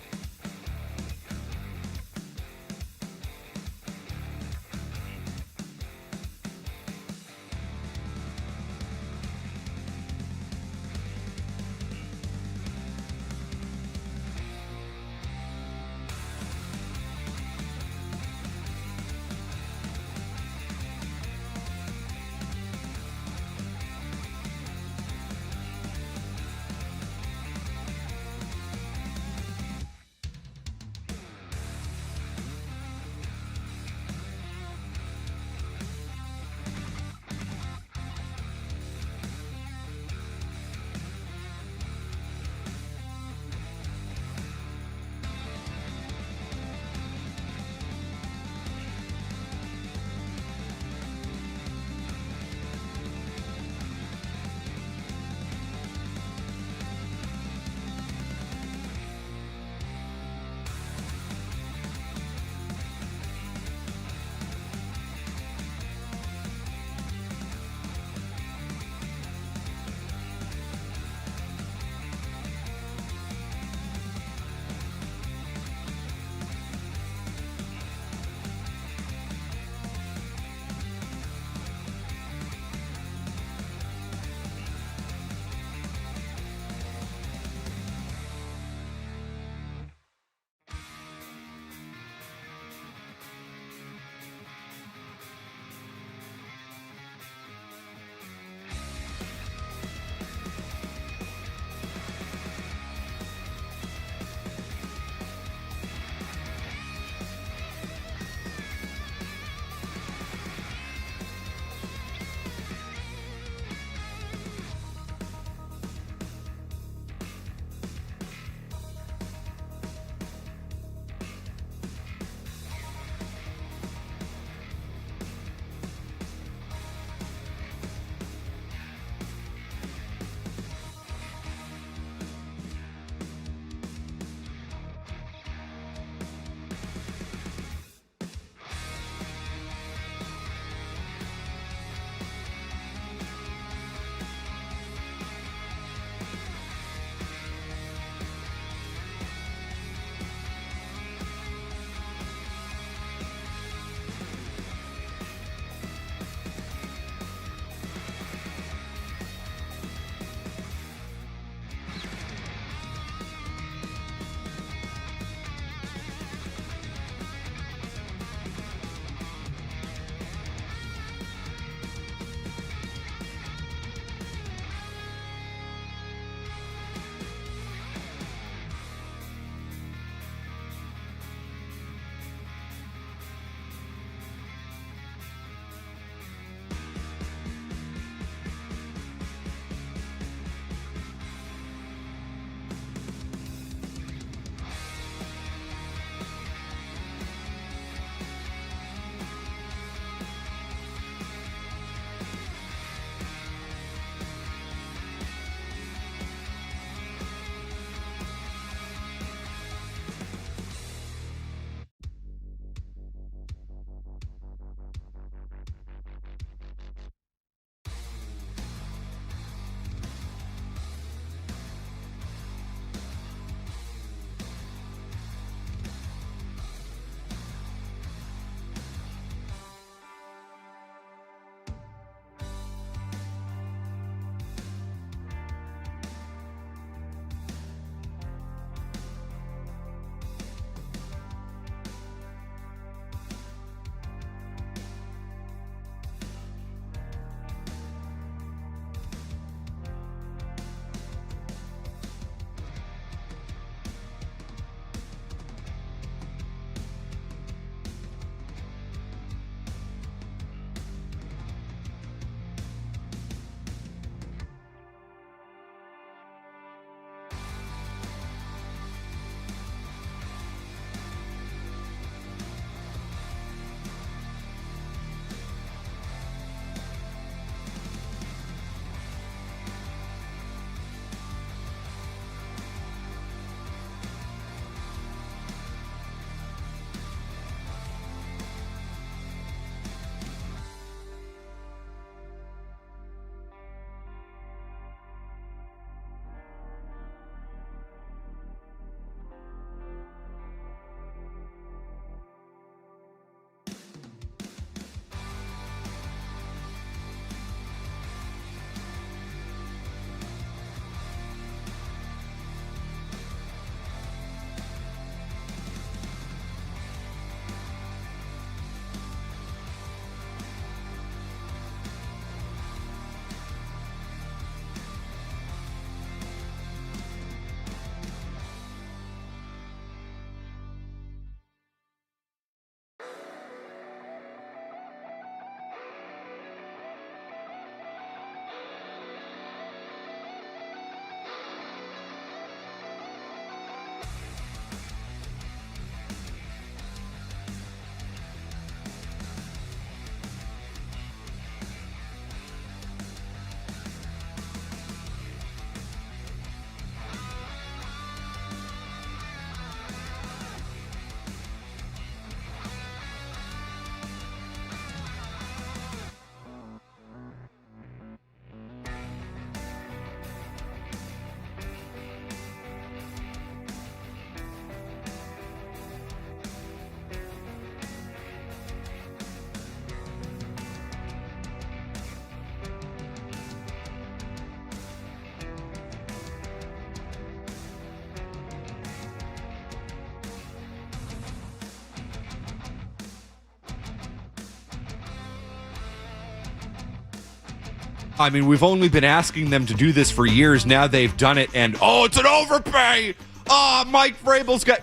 I mean, we've only been asking them to do this for years. Now they've done it, and it's an overpay. Mike Vrabel's guy.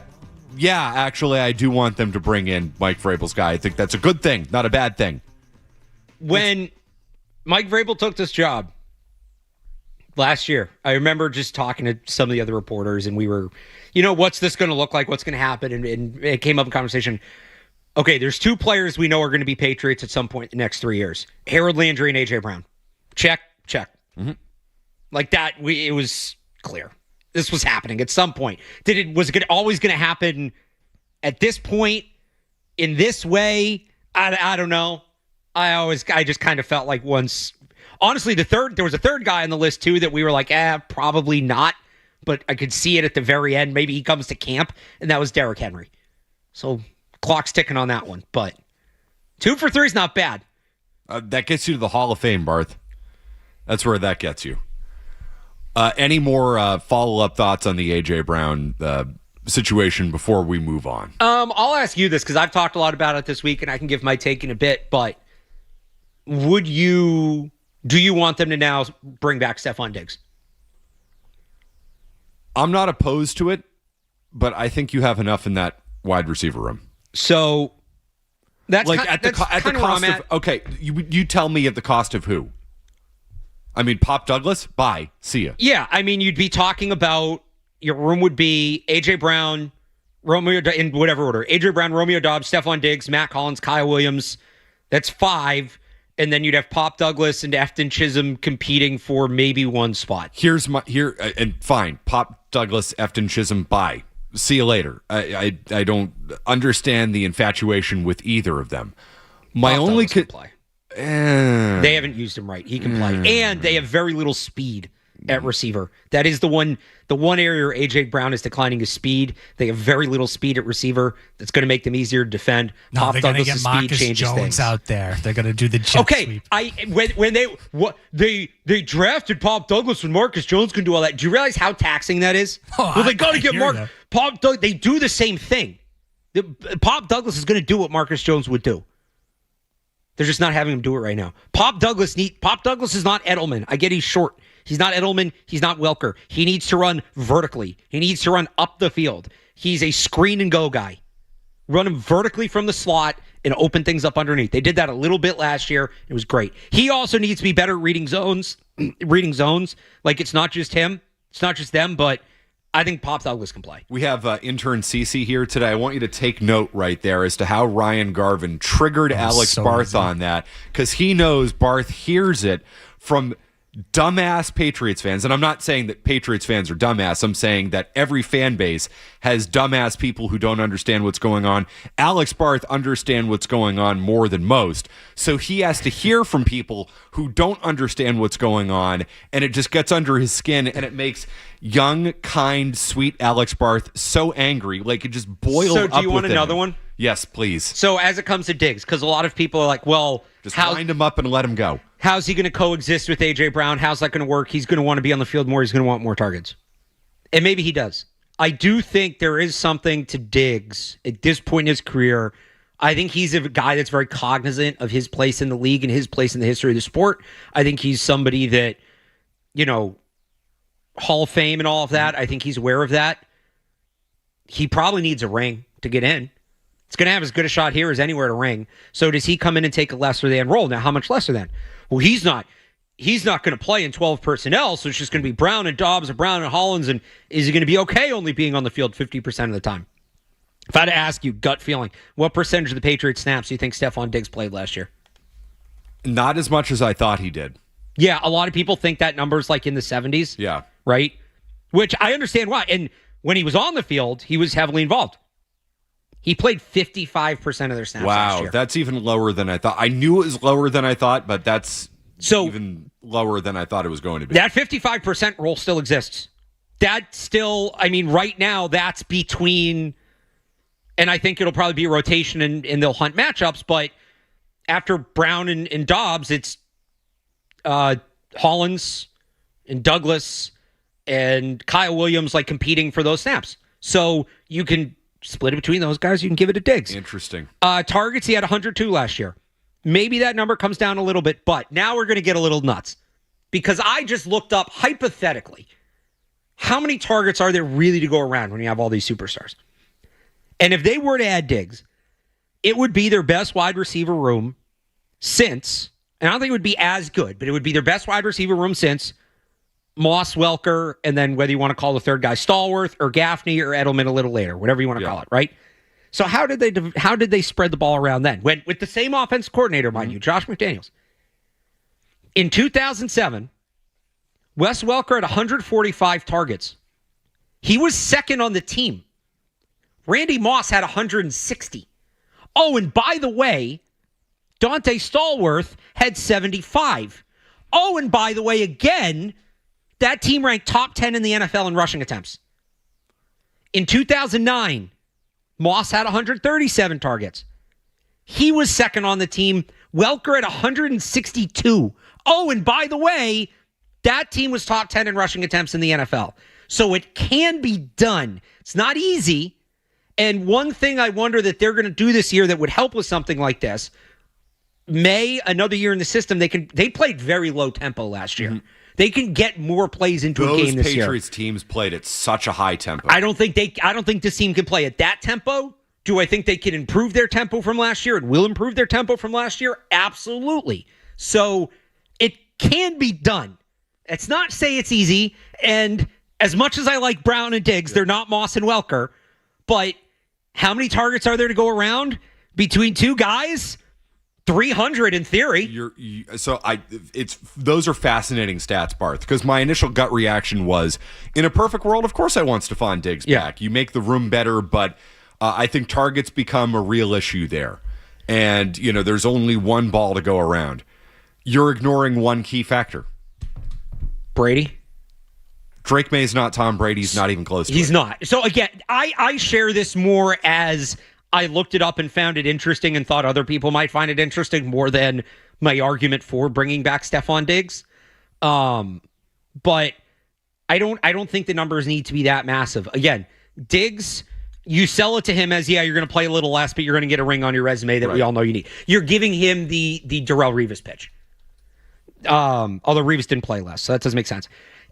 Yeah, actually, I do want them to bring in Mike Vrabel's guy. I think that's a good thing, not a bad thing. When Mike Vrabel took this job last year, I remember just talking to some of the other reporters, and we were, what's this going to look like? What's going to happen? And it came up in conversation. Okay, there's two players we know are going to be Patriots at some point in the next 3 years. Harold Landry and A.J. Brown. Check. Mm-hmm. Like that, it was clear. This was happening at some point. Was it always going to happen at this point in this way? I don't know. I just kind of felt like once, honestly, there was a third guy on the list too that we were like, probably not, but I could see it at the very end. Maybe he comes to camp, and that was Derrick Henry. So clock's ticking on that one, but 2 for 3 is not bad. That gets you to the Hall of Fame, Barth. That's where that gets you. Any more follow-up thoughts on the A.J. Brown situation before we move on? I'll ask you this because I've talked a lot about it this week, and I can give my take in a bit, but do you want them to now bring back Stephon Diggs? I'm not opposed to it, but I think you have enough in that wide receiver room. So that's like at the cost of okay. You tell me at the cost of who? I mean, Pop Douglas. Bye. See ya. Yeah, I mean, you'd be talking about your room would be A.J. Brown, Romeo in whatever order. A.J. Brown, Romeo Doubs, Stephon Diggs, Matt Collins, Kyle Williams. That's 5. And then you'd have Pop Douglas and Efton Chisholm competing for maybe one spot. And fine. Pop Douglas, Efton Chisholm, bye. See you later. I don't understand the infatuation with either of them. My Pop only can play. They haven't used him right. He can play. And they have very little speed at receiver. That is the one area where A.J. Brown is declining his speed. They have very little speed at receiver. That's going to make them easier to defend. No, Pop they're going to get speed Marcus changes Jones things. out there. They're going to do the jet sweep. When they drafted Pop Douglas when Marcus Jones can do all that. Do you realize how taxing that is? They got to get Pop Douglas. They do the same thing. Pop Douglas is going to do what Marcus Jones would do. They're just not having him do it right now. Pop Douglas is not Edelman. I get he's short. He's not Edelman. He's not Welker. He needs to run vertically. He needs to run up the field. He's a screen and go guy. Run him vertically from the slot and open things up underneath. They did that a little bit last year. It was great. He also needs to be better reading zones. Like it's not just him. It's not just them, but I think Pop Douglas can play. We have intern Cece here today. I want you to take note right there as to how Ryan Garvin triggered Alex Barth on that, because he knows Barth hears it from dumbass Patriots fans. And I'm not saying that Patriots fans are dumbass. I'm saying that every fan base has dumbass people who don't understand what's going on. Alex Barth understands what's going on more than most. So he has to hear from people who don't understand what's going on, and it just gets under his skin, and it makes young, kind, sweet Alex Barth so angry. Like it just boils up. So do you want another him. one? Yes, please. So as it comes to Diggs, because a lot of people are like, well, just wind him up and let him go. How's he going to coexist with A.J. Brown? How's that going to work? He's going to want to be on the field more. He's going to want more targets. And maybe he does. I do think there is something to Diggs at this point in his career. I think he's a guy that's very cognizant of his place in the league and his place in the history of the sport. I think he's somebody that, Hall of Fame and all of that. I think he's aware of that. He probably needs a ring to get in. It's going to have as good a shot here as anywhere to ring. So does he come in and take a lesser than role? Now, how much lesser than? Well, he's not going to play in 12 personnel, so it's just going to be Brown and Dobbs or Brown and Hollins, and is he going to be okay only being on the field 50% of the time? If I had to ask you, gut feeling, what percentage of the Patriots snaps do you think Stephon Diggs played last year? Not as much as I thought he did. Yeah, a lot of people think that number's like in the 70s. Yeah. Right? Which I understand why. And when he was on the field, he was heavily involved. He played 55% of their snaps last year. Wow, that's even lower than I thought. I knew it was lower than I thought, but that's even lower than I thought it was going to be. That 55% role still exists. That still, right now, that's between, and I think it'll probably be a rotation and they'll hunt matchups, but after Brown and Dobbs, it's Hollins and Douglas and Kyle Williams competing for those snaps. So you can split it between those guys. You can give it to Diggs. Interesting. Targets, he had 102 last year. Maybe that number comes down a little bit, but now we're going to get a little nuts. because I just looked up hypothetically, how many targets are there really to go around when you have all these superstars? And if they were to add Diggs, it would be their best wide receiver room since, and I don't think it would be as good, but it would be their best wide receiver room since Moss, Welker, and then whether you want to call the third guy Stallworth or Gaffney or Edelman a little later, whatever you want to call it, right? So how did they spread the ball around then? With the same offense coordinator, mind you, Josh McDaniels. In 2007, Wes Welker had 145 targets. He was second on the team. Randy Moss had 160. Oh, and by the way, Dante Stallworth had 75. Oh, and by the way, again, that team ranked top 10 in the NFL in rushing attempts. In 2009, Moss had 137 targets. He was second on the team. Welker had 162. Oh, and by the way, that team was top 10 in rushing attempts in the NFL. So it can be done. It's not easy. And one thing I wonder that they're going to do this year that would help with something like this, another year in the system, they played very low tempo last year. Mm-hmm. They can get more plays into a game this year. Those Patriots teams played at such a high tempo. I don't think this team can play at that tempo. Do I think they can improve their tempo from last year and will improve their tempo from last year? Absolutely. So it can be done. It's not say it's easy. And as much as I like Brown and Diggs, they're not Moss and Welker. But how many targets are there to go around between two guys? 300 in theory. Those are fascinating stats, Barth, because my initial gut reaction was, in a perfect world, of course I want Stephon Diggs back. You make the room better, but I think targets become a real issue there. And, there's only one ball to go around. You're ignoring one key factor. Brady? Drake May's not Tom Brady. He's not even close to it. He's not. So, again, I share this more as I looked it up and found it interesting and thought other people might find it interesting more than my argument for bringing back Stephon Diggs. But I don't think the numbers need to be that massive. Again, Diggs, you sell it to him as, you're going to play a little less, but you're going to get a ring on your resume that we all know you need. You're giving him the Darrelle Revis pitch. Although Revis didn't play less, so that doesn't make sense.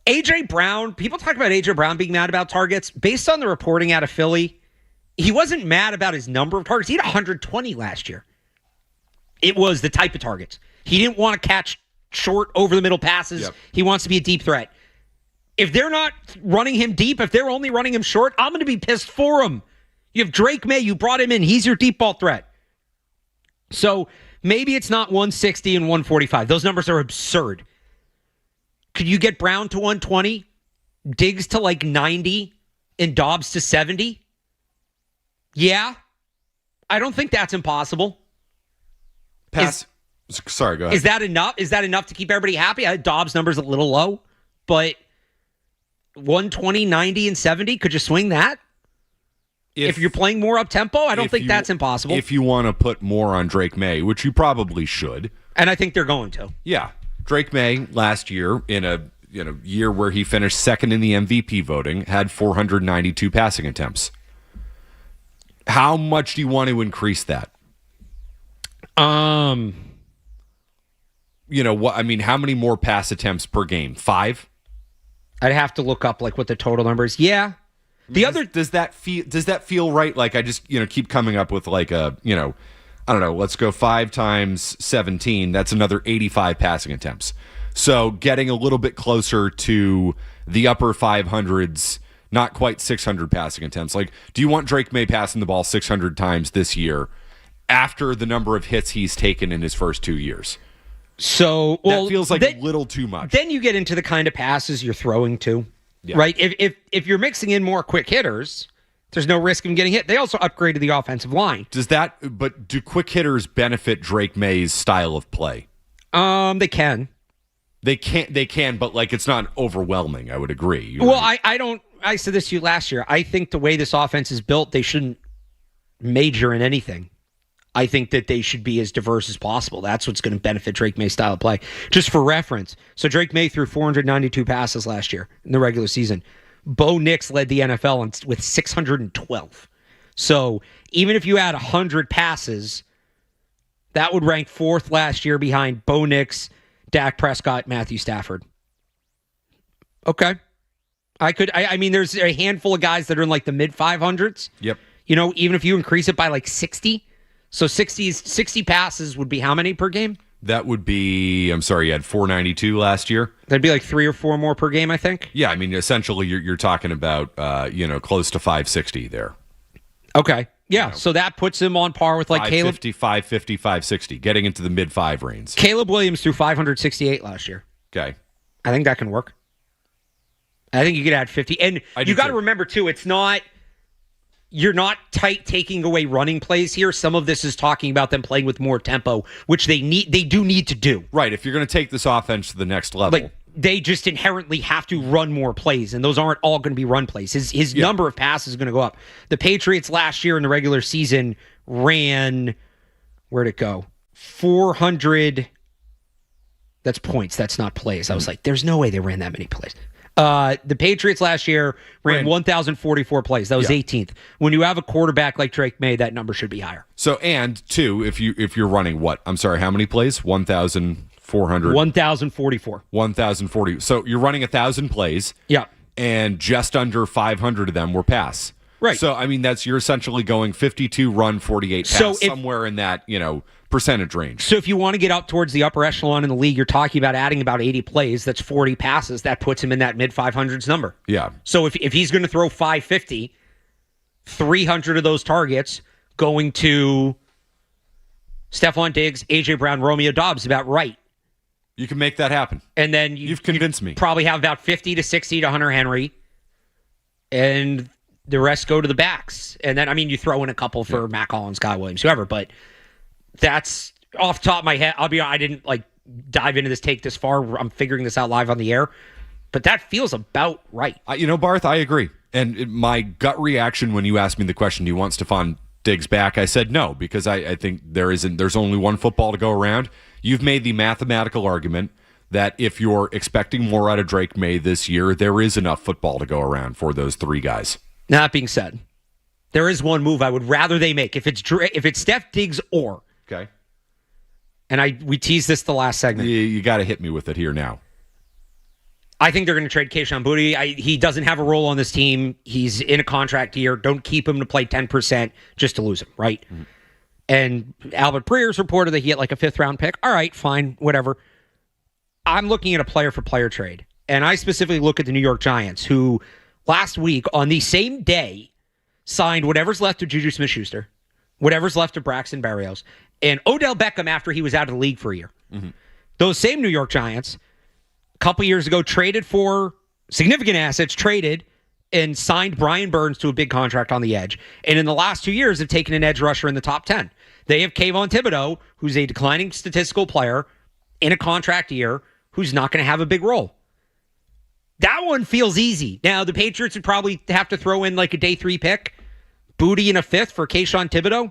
A.J. Brown, people talk about A.J. Brown being mad about targets. Based on the reporting out of Philly, he wasn't mad about his number of targets. He had 120 last year. It was the type of targets. He didn't want to catch short over-the-middle passes. Yep. He wants to be a deep threat. If they're not running him deep, if they're only running him short, I'm going to be pissed for him. You have Drake May. You brought him in. He's your deep ball threat. So maybe it's not 160 and 145. Those numbers are absurd. Could you get Brown to 120, Diggs to 90, and Dobbs to 70? Yeah. I don't think that's impossible. Sorry, go ahead. Is that enough? Is that enough to keep everybody happy? Dobbs' number's a little low, but 120, 90, and 70, could you swing that? If you're playing more up-tempo, I don't think that's impossible. If you want to put more on Drake May, which you probably should. And I think they're going to. Yeah. Drake May last year, in a year where he finished second in the MVP voting, had 492 passing attempts. How much do you want to increase that? How many more pass attempts per game? 5? I'd have to look up what the total number is. Yeah. Does that feel right? I just keep coming up with I don't know, let's go 5 times 17. That's another 85 passing attempts. So getting a little bit closer to the upper 500s, not quite 600 passing attempts. Do you want Drake May passing the ball 600 times this year after the number of hits he's taken in his first 2 years? So, that feels a little too much. Then you get into the kind of passes you're throwing to, right? If you're mixing in more quick hitters, there's no risk of him getting hit. They also upgraded the offensive line. But do quick hitters benefit Drake May's style of play? They can. They can, but it's not overwhelming, I would agree. I said this to you last year. I think the way this offense is built, they shouldn't major in anything. I think that they should be as diverse as possible. That's what's going to benefit Drake May's style of play. Just for reference, so Drake May threw 492 passes last year in the regular season. Bo Nix led the NFL with 612. So even if you add 100 passes, that would rank 4th last year behind Bo Nix, Dak Prescott, Matthew Stafford. Okay. I mean, there's a handful of guys that are in like the mid 500s. Yep. Even if you increase it by like 60. So 60 passes would be how many per game? That would be, I'm sorry, you had 492 last year. That'd be like 3 or 4 more per game, I think. Yeah, I mean, essentially, you're talking about, close to 560 there. Okay. Yeah, so that puts him on par with like Caleb. 550, 560, getting into the mid-5 range. Caleb Williams threw 568 last year. Okay. I think that can work. I think you could add 50. And you got to remember, too, you're not taking away running plays here. Some of this is talking about them playing with more tempo, which they do need to do. Right. If you're going to take this offense to the next level. Like, they just inherently have to run more plays, and those aren't all going to be run plays. His number of passes is going to go up. The Patriots last year in the regular season ran, where'd it go? 400. That's points. That's not plays. I was like, there's no way they ran that many plays. The Patriots last year ran 1,044 plays. That was 18th. When you have a quarterback like Drake May, that number should be higher. So, and two, if you're running what? I'm sorry, how many plays? 1,400. 1,044. 1,040. So you're running 1,000 plays. Yeah. And just under 500 of them were pass. Right. So, I mean, you're essentially going 52 run, 48 pass, somewhere in that, percentage range. So if you want to get up towards the upper echelon in the league, you're talking about adding about 80 plays. That's 40 passes. That puts him in that mid-500s number. Yeah. So if he's going to throw 550, 300 of those targets going to Stephon Diggs, A.J. Brown, Romeo Doubs, about right. You can make that happen. And then you've convinced me. Probably have about 50 to 60 to Hunter Henry. And the rest go to the backs. And then, you throw in a couple for Matt Collins, Kyle Williams, whoever. But that's off the top of my head. I didn't dive into this take this far. I'm figuring this out live on the air. But that feels about right. Barth, I agree. And my gut reaction when you asked me the question, do you want Stephon Diggs back? I said no, because I think there's only one football to go around. You've made the mathematical argument that if you're expecting more out of Drake May this year, there is enough football to go around for those three guys. That being said, there is one move I would rather they make. If it's Steph Diggs or... Okay. And we teased this the last segment. You got to hit me with it here now. I think they're going to trade Kayshon Boutte. He doesn't have a role on this team. He's in a contract year. Don't keep him to play 10% just to lose him, right? Mm-hmm. And Albert Breer's reported that he had a 5th-round pick. All right, fine, whatever. I'm looking at a player-for-player trade. And I specifically look at the New York Giants, who last week, on the same day, signed whatever's left of Juju Smith-Schuster, whatever's left of Braxton Berrios, and Odell Beckham after he was out of the league for a year. Mm-hmm. Those same New York Giants, a couple years ago, traded for significant assets, and signed Brian Burns to a big contract on the edge. And in the last 2 years, have taken an edge rusher in the top 10. They have Kayvon Thibodeau, who's a declining statistical player in a contract year, who's not going to have a big role. That one feels easy. Now, the Patriots would probably have to throw in a day 3 pick, Boutte in a 5th for Kayshon Thibodeau.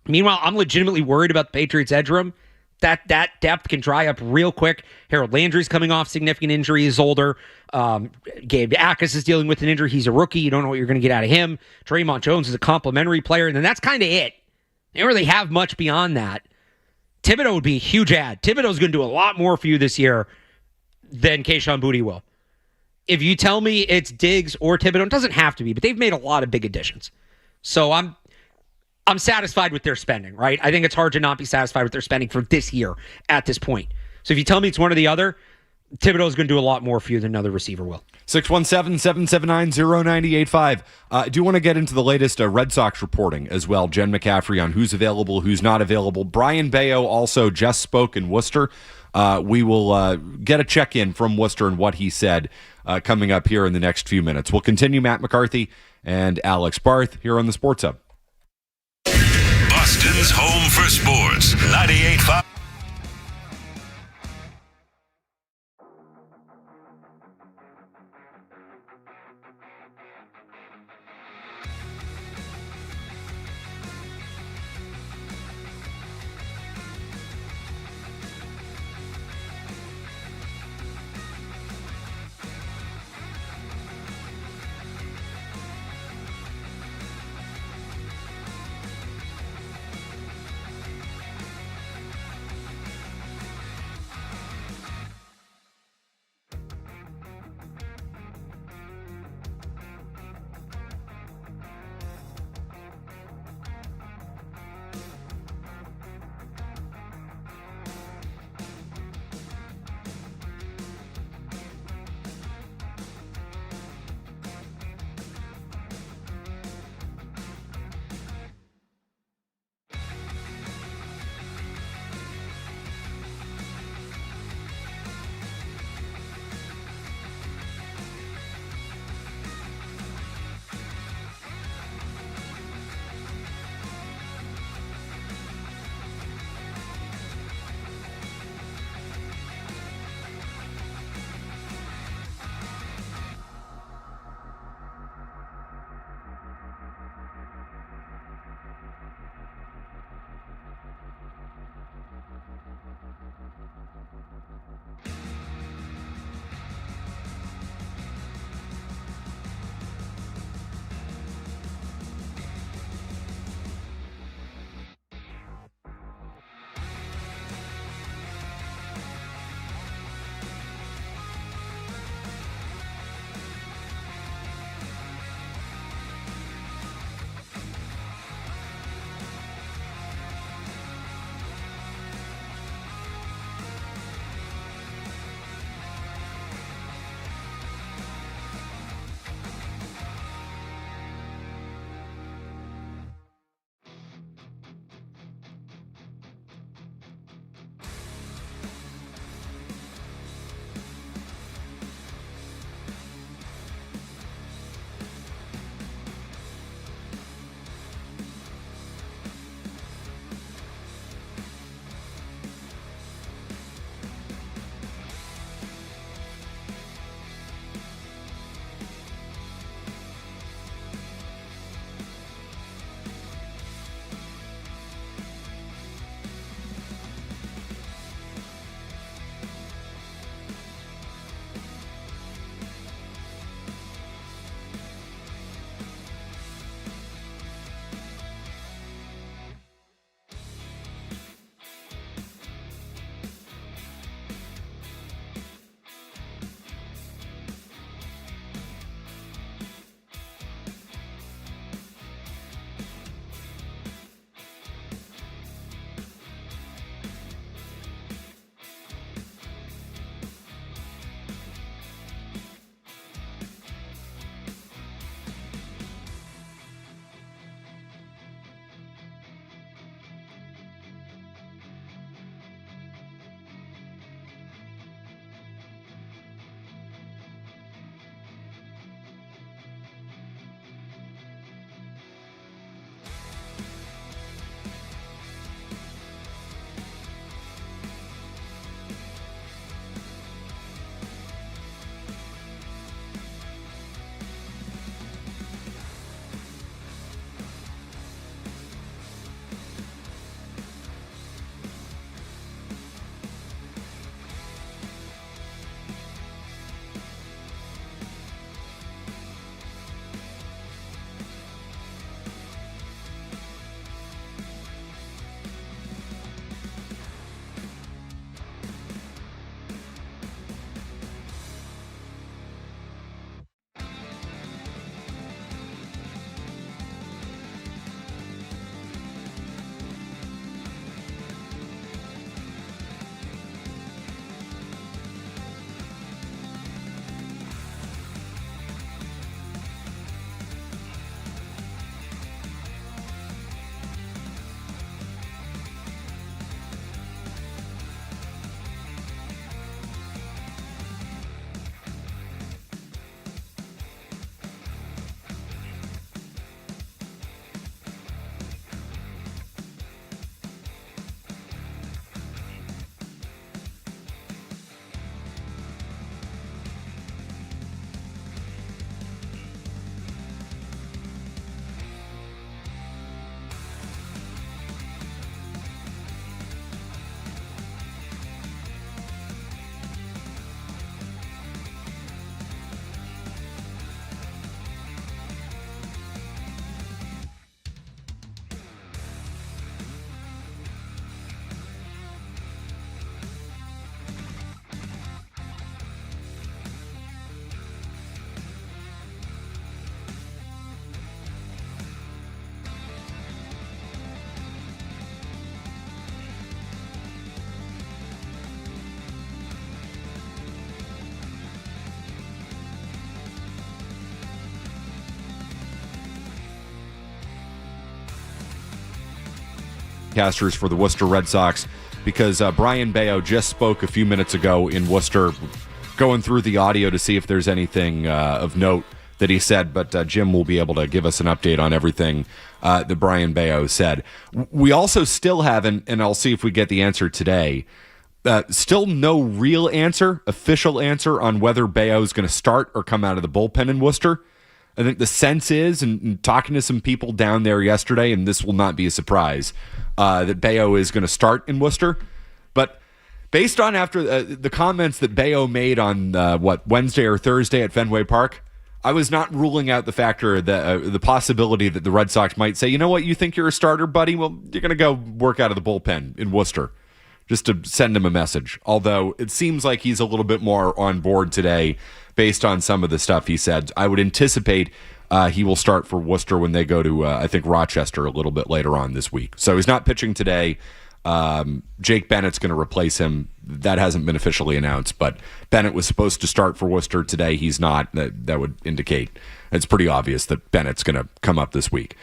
Meanwhile, I'm legitimately worried about the Patriots' edge room. That depth can dry up real quick. Harold Landry's coming off significant injury. He's older. Gabe Akers is dealing with an injury. He's a rookie. You don't know what you're going to get out of him. Draymond Jones is a complimentary player. And then that's kind of it. They don't really have much beyond that. Thibodeau would be a huge add. Thibodeau's going to do a lot more for you this year than Kayshon Boutte will. If you tell me it's Diggs or Thibodeau, it doesn't have to be, but they've made a lot of big additions. So I'm satisfied with their spending, right? I think it's hard to not be satisfied with their spending for this year at this point. So if you tell me it's one or the other, Thibodeau is going to do a lot more for you than another receiver will. 617-779-0985. I do want to get into the latest Red Sox reporting as well. Jen McCaffrey on who's available, who's not available. Brian Bayo also just spoke in Worcester. We will get a check-in from Worcester and what he said coming up here in the next few minutes. We'll continue Matt McCarthy and Alex Barth here on the Sports Hub. Boston's home for sports. 98.5. broadcasters for the Worcester Red Sox, because Brian Bayo just spoke a few minutes ago in Worcester, going through the audio to see if there's anything of note that he said, but Jim will be able to give us an update on everything that Brian Bayo said. We also still haven't, and I'll see if we get the answer today, still no real answer, official answer on whether Bayo is going to start or come out of the bullpen in Worcester. I think the sense is, and talking to some people down there yesterday, and this will not be a surprise, that Bayo is going to start in Worcester. But based on after the comments that Bayo made on Wednesday or Thursday at Fenway Park, I was not ruling out the factor that the possibility that the Red Sox might say, you know what, you think you're a starter, buddy? Well, you're going to go work out of the bullpen in Worcester, just to send him a message. Although it seems like he's a little bit more on board today based on some of the stuff he said. I would anticipate he will start for Worcester when they go to, I think, Rochester a little bit later on this week. So he's not pitching today. Jake Bennett's going to replace him. That hasn't been officially announced, but Bennett was supposed to start for Worcester today. He's not. That would indicate it's pretty obvious that Bennett's going to come up this week.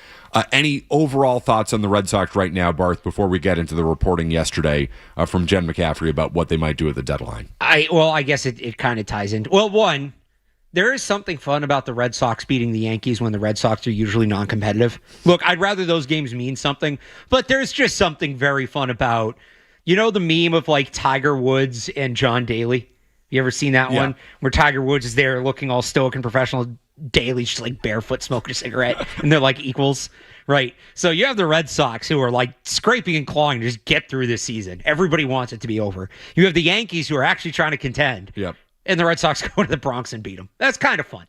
Any overall thoughts on the Red Sox right now, Barth, before we get into the reporting yesterday from Jen McCaffrey about what they might do at the deadline? I guess it kind of ties into, well, one, there is something fun about the Red Sox beating the Yankees when the Red Sox are usually non-competitive. Look, I'd rather those games mean something, but there's just something very fun about, you know, the meme of like Tiger Woods and John Daly. You ever seen that one where Tiger Woods is there looking all stoic and professional? Daly's just like barefoot smoking a cigarette, and they're like equals, right? So you have the Red Sox who are like scraping and clawing to just get through this season. Everybody wants it to be over. You have the Yankees who are actually trying to contend. Yep. And the Red Sox go to the Bronx and beat them. That's kind of fun.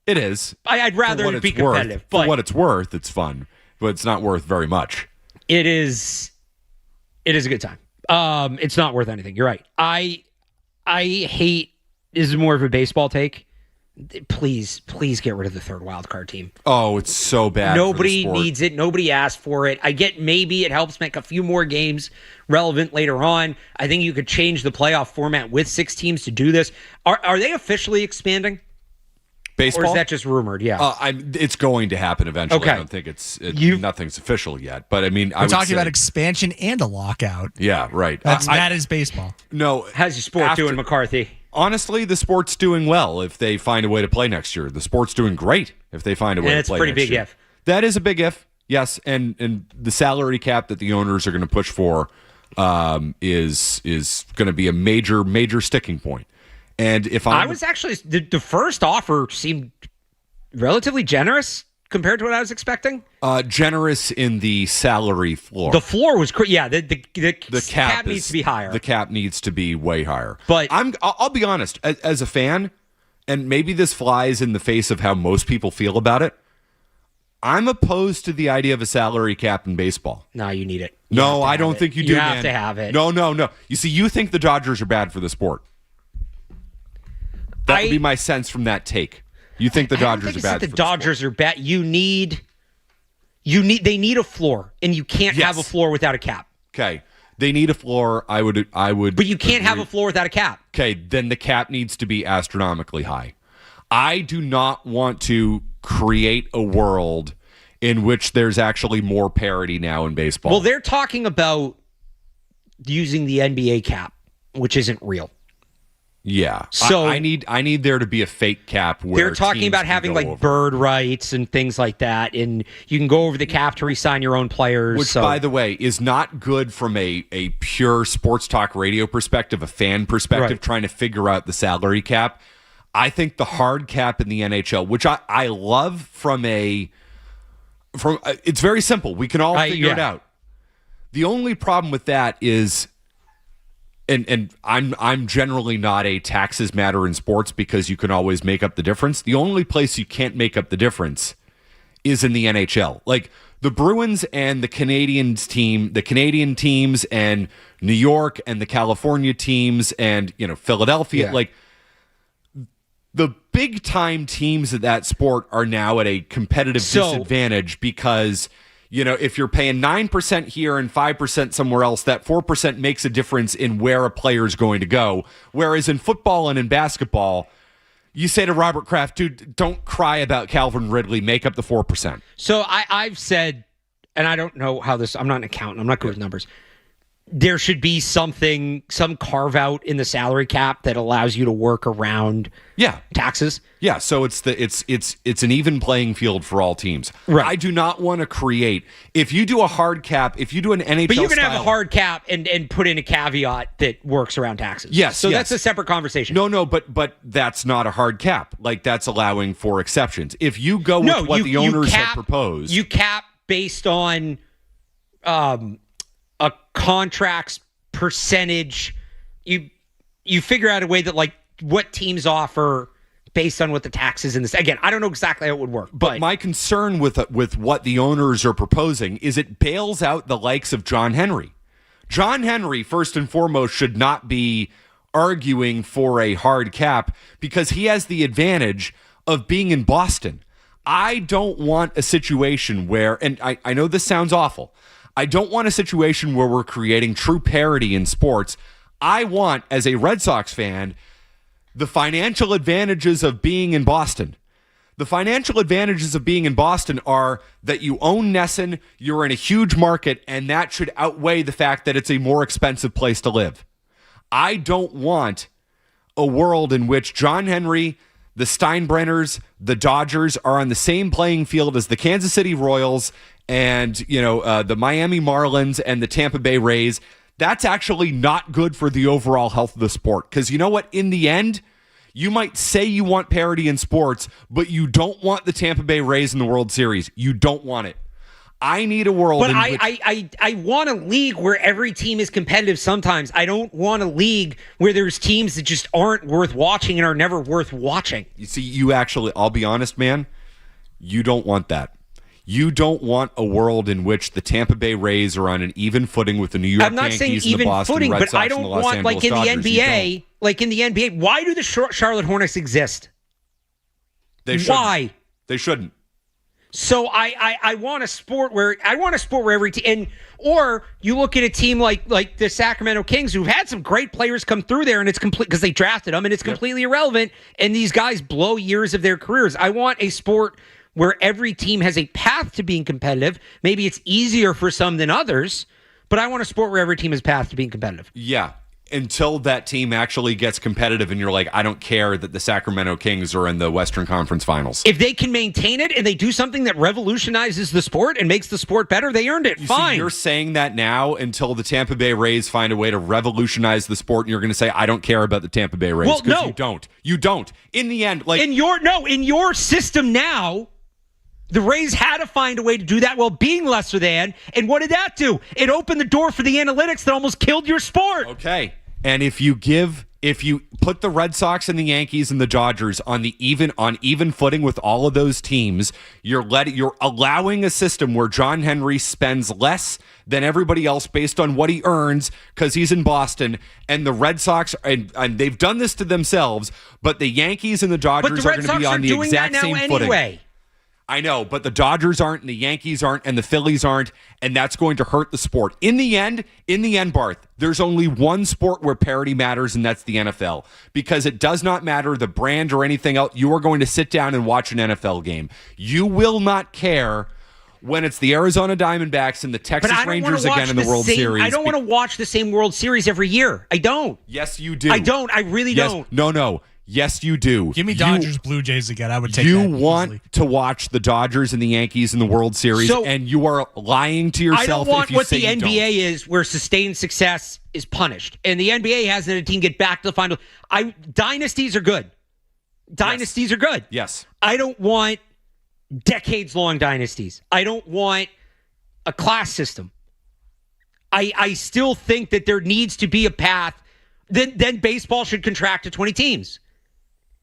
It is. I'd rather it be competitive. For what it's worth, it's fun, but it's not worth very much. It is a good time. It's not worth anything. You're right. I hate, this is more of a baseball take. Please get rid of the third wild card team. Oh, it's so bad. Nobody needs it. Nobody asked for it. I get maybe it helps make a few more games relevant later on. I think you could change the playoff format with 6 teams to do this. Are they officially expanding? Baseball? Or is that just rumored? Yeah. It's going to happen eventually. Okay. I don't think nothing's official yet. But I mean, we're talking about expansion and a lockout. Yeah, right. That is baseball. No. How's your sport doing, McCarthy? Honestly, the sport's doing well if they find a way to play next year. The sport's doing great if they find a way to play next year. That's a pretty big if. That is a big if, yes. And the salary cap that the owners are going to push for is going to be a major sticking point. And if I was actually, the first offer seemed relatively generous compared to what I was expecting. Generous in the salary floor. The floor was the cap needs to be higher. The cap needs to be way higher. But I'll be honest, as a fan, and maybe this flies in the face of how most people feel about it, I'm opposed to the idea of a salary cap in baseball. No, you need it. No, I don't think you do, man. You have to have it. No. You see, you think the Dodgers are bad for the sport. That would be my sense from that take. You think the Dodgers are bad for the Dodgers are bad. They need a floor, and you can't have a floor without a cap. Okay. They need a floor. I would But you can't have a floor without a cap. Okay, then the cap needs to be astronomically high. I do not want to create a world in which there's actually more parity now in baseball. Well, they're talking about using the NBA cap, which isn't real. Yeah. So I need there to be a fake cap where they're talking about having like bird rights and things like that, and you can go over the cap to re-sign your own players. Which, by the way, is not good from a pure sports talk radio perspective, a fan perspective, trying to figure out the salary cap. I think the hard cap in the NHL, which I love it's very simple. We can all figure it out. The only problem with that is, and I'm generally not a taxes matter in sports because you can always make up the difference. The only place you can't make up the difference is in the NHL. Like the Bruins and the Canadian teams and New York and the California teams and Philadelphia, like the big time teams of that sport are now at a competitive disadvantage because if you're paying 9% here and 5% somewhere else, that 4% makes a difference in where a player is going to go. Whereas in football and in basketball, you say to Robert Kraft, dude, don't cry about Calvin Ridley, make up the 4%. So I've said and I don't know how this, I'm not an accountant, I'm not good with numbers. There should be some carve out in the salary cap that allows you to work around taxes. Yeah, so it's an even playing field for all teams. Right. I do not want to create, if you do a hard cap, if you do an NHL But you can style, have a hard cap and put in a caveat that works around taxes. Yes. So that's a separate conversation. No, but that's not a hard cap. Like, that's allowing for exceptions. If you go with what the owners have proposed. You cap based on a contract's percentage. You figure out a way that, like, what teams offer based on what the taxes in this. Again, I don't know exactly how it would work. But my concern with what the owners are proposing is it bails out the likes of John Henry. John Henry, first and foremost, should not be arguing for a hard cap because he has the advantage of being in Boston. I don't want a situation where, and I know this sounds awful, I don't want a situation where we're creating true parity in sports. I want, as a Red Sox fan, the financial advantages of being in Boston. The financial advantages of being in Boston are that you own Nesson, you're in a huge market, and that should outweigh the fact that it's a more expensive place to live. I don't want a world in which John Henry, the Steinbrenners, the Dodgers are on the same playing field as the Kansas City Royals and the Miami Marlins and the Tampa Bay Rays. That's actually not good for the overall health of the sport. Because you know what? In the end, you might say you want parity in sports, but you don't want the Tampa Bay Rays in the World Series. You don't want it. I need a world but in which... I want a league where every team is competitive sometimes. I don't want a league where there's teams that just aren't worth watching and are never worth watching. You see, I'll be honest, man, you don't want that. You don't want a world in which the Tampa Bay Rays are on an even footing with the New York I'm not Yankees saying and even the Boston footing, Red but Sox I don't and the Los want, Angeles like in Dodgers. the NBA, why do the Charlotte Hornets exist? They shouldn't. Why? They shouldn't. So I want a sport where every team, or you look at a team like the Sacramento Kings, who've had some great players come through there, and it's complete because they drafted them, and it's completely irrelevant. And these guys blow years of their careers. I want a sport where every team has a path to being competitive. Maybe it's easier for some than others, but I want a sport where every team has a path to being competitive. Yeah, until that team actually gets competitive and you're like, I don't care that the Sacramento Kings are in the Western Conference Finals. If they can maintain it and they do something that revolutionizes the sport and makes the sport better, they earned it. Fine. See, you're saying that now until the Tampa Bay Rays find a way to revolutionize the sport, and you're going to say, I don't care about the Tampa Bay Rays. Well, no. You don't. You don't. In the end, like... In your system now... The Rays had to find a way to do that while being lesser than. And what did that do? It opened the door for the analytics that almost killed your sport. Okay. And if you put the Red Sox and the Yankees and the Dodgers on even footing with all of those teams, you're allowing a system where John Henry spends less than everybody else based on what he earns because he's in Boston, and the Red Sox, and they've done this to themselves, but the Yankees and the Dodgers are going to be on the exact same footing. Anyway. I know, but the Dodgers aren't, and the Yankees aren't, and the Phillies aren't, and that's going to hurt the sport. In the end, Barth, there's only one sport where parity matters, and that's the NFL. Because it does not matter the brand or anything else. You are going to sit down and watch an NFL game. You will not care when it's the Arizona Diamondbacks and the Texas Rangers again in the World Series. I don't want to watch the same World Series every year. I don't. Yes, you do. I don't. I really don't. No. Yes, you do. Give me Dodgers, Blue Jays again. I would take that. You want to watch the Dodgers and the Yankees in the World Series, and you are lying to yourself. I don't want if you what say the you NBA don't. is, where sustained success is punished. And the NBA has that a team get back to the final. Dynasties are good. Dynasties are good. Yes. I don't want decades-long dynasties. I don't want a class system. I still think that there needs to be a path. Then baseball should contract to 20 teams.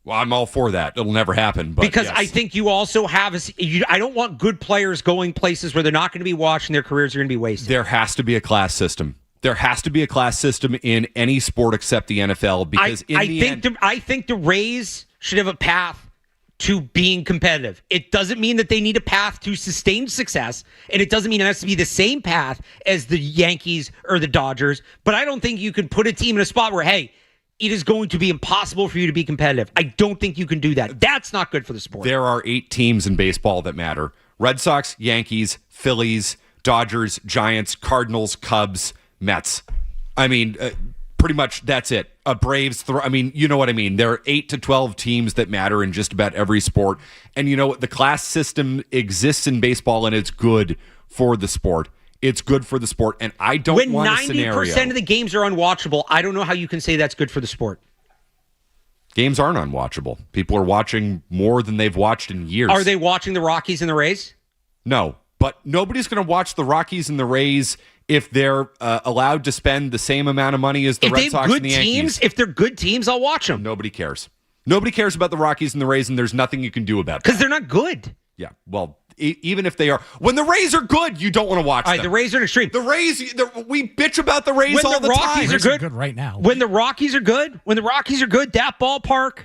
Well, I'm all for that. It'll never happen. But because yes. I think you also have I don't want good players going places where they're not going to be watched and their careers are going to be wasted. There has to be a class system. There has to be a class system in any sport except the NFL. Because I think the Rays should have a path to being competitive. It doesn't mean that they need a path to sustained success, and it doesn't mean it has to be the same path as the Yankees or the Dodgers. But I don't think you can put a team in a spot where, hey, it is going to be impossible for you to be competitive. I don't think you can do that. That's not good for the sport. There are 8 teams in baseball that matter. Red Sox, Yankees, Phillies, Dodgers, Giants, Cardinals, Cubs, Mets. I mean, pretty much that's it. Braves, you know what I mean. There are 8 to 12 teams that matter in just about every sport. And you know what? The class system exists in baseball, and it's good for the sport. It's good for the sport, and I don't want a scenario. When 90% of the games are unwatchable, I don't know how you can say that's good for the sport. Games aren't unwatchable. People are watching more than they've watched in years. Are they watching the Rockies and the Rays? No, but nobody's going to watch the Rockies and the Rays if they're allowed to spend the same amount of money as the Red Sox and the Yankees. If they're good teams, I'll watch them. Nobody cares. Nobody cares about the Rockies and the Rays, and there's nothing you can do about it. Because they're not good. Yeah, well, even if they are. When the Rays are good, you don't want to watch them. All right, the Rays are an extreme. The Rays, we bitch about the Rays all the time. Rays are good right now. When the Rockies are good, that ballpark,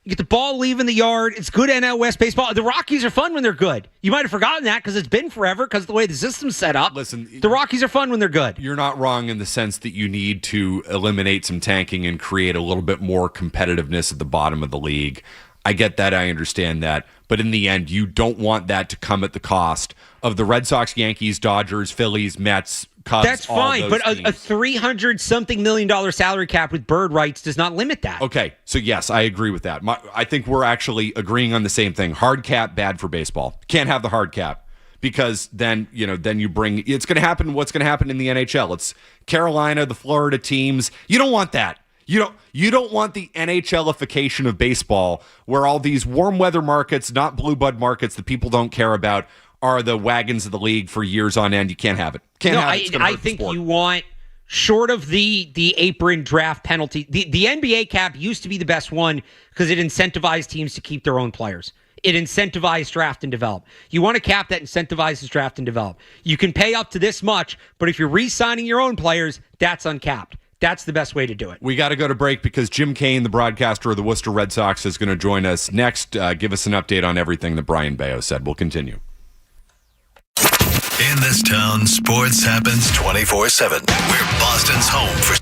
you get the ball leaving the yard. It's good NL West baseball. The Rockies are fun when they're good. You might have forgotten that because it's been forever because of the way the system's set up. Listen, the Rockies are fun when they're good. You're not wrong in the sense that you need to eliminate some tanking and create a little bit more competitiveness at the bottom of the league. I get that. I understand that. But in the end, you don't want that to come at the cost of the Red Sox, Yankees, Dodgers, Phillies, Mets, Cubs. That's fine, but a $300-something million salary cap with bird rights does not limit that. Okay, so yes, I agree with that. I think we're actually agreeing on the same thing. Hard cap, bad for baseball. Can't have the hard cap because then you bring. It's going to happen. What's going to happen in the NHL? It's Carolina, the Florida teams. You don't want that. You don't want the NHLification of baseball where all these warm weather markets, not blue blood markets that people don't care about, are the wagons of the league for years on end. You can't have it. I think you want, short of the apron draft penalty, the NBA cap used to be the best one because it incentivized teams to keep their own players. It incentivized draft and develop. You want a cap that incentivizes draft and develop. You can pay up to this much, but if you're re-signing your own players, that's uncapped. That's the best way to do it. We got to go to break because Jim Kane, the broadcaster of the Worcester Red Sox, is going to join us next. Give us an update on everything that Brian Bayo said. We'll continue. In this town, sports happens 24/7. We're Boston's home for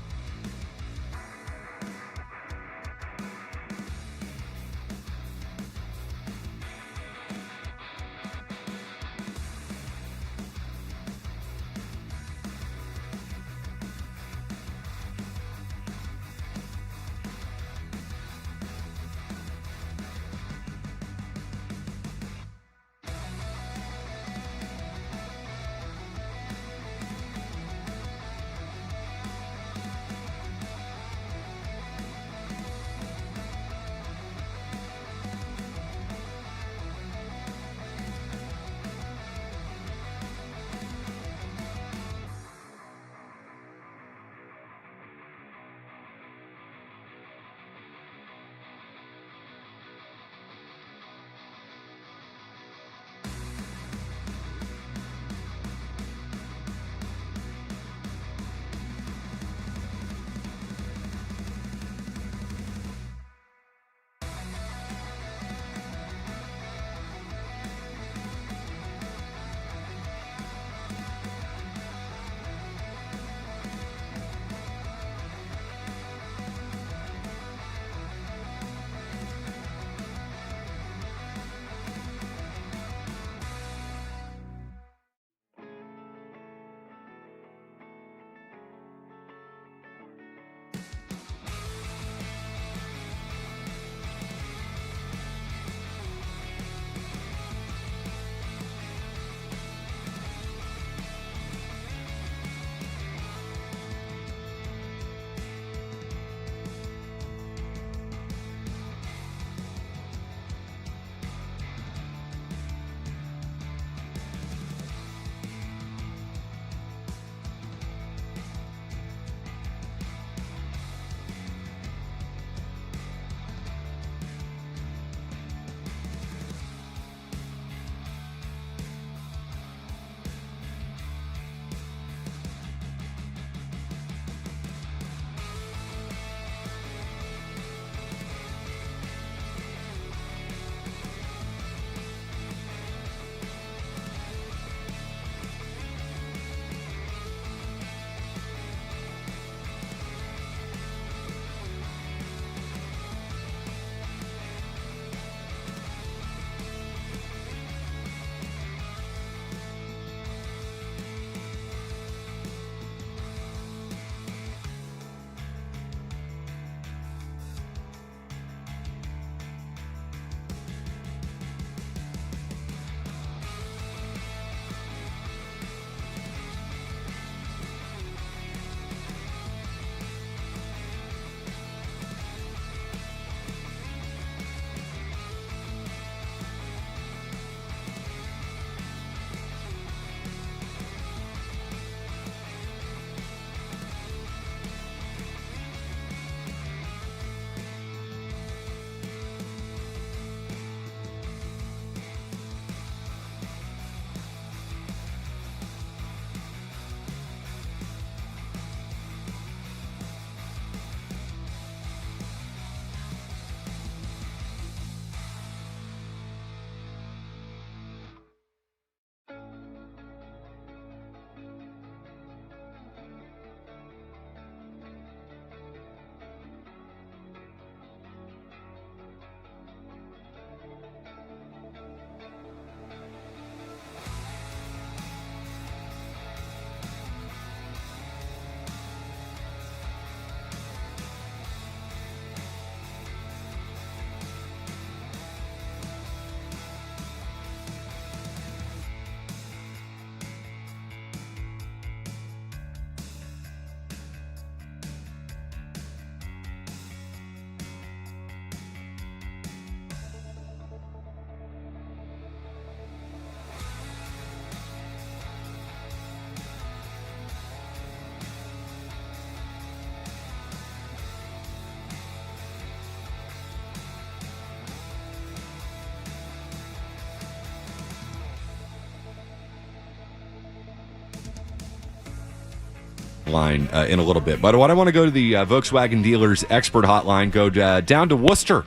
line in a little bit. But what I want to go to the Volkswagen dealers expert hotline, go down to Worcester,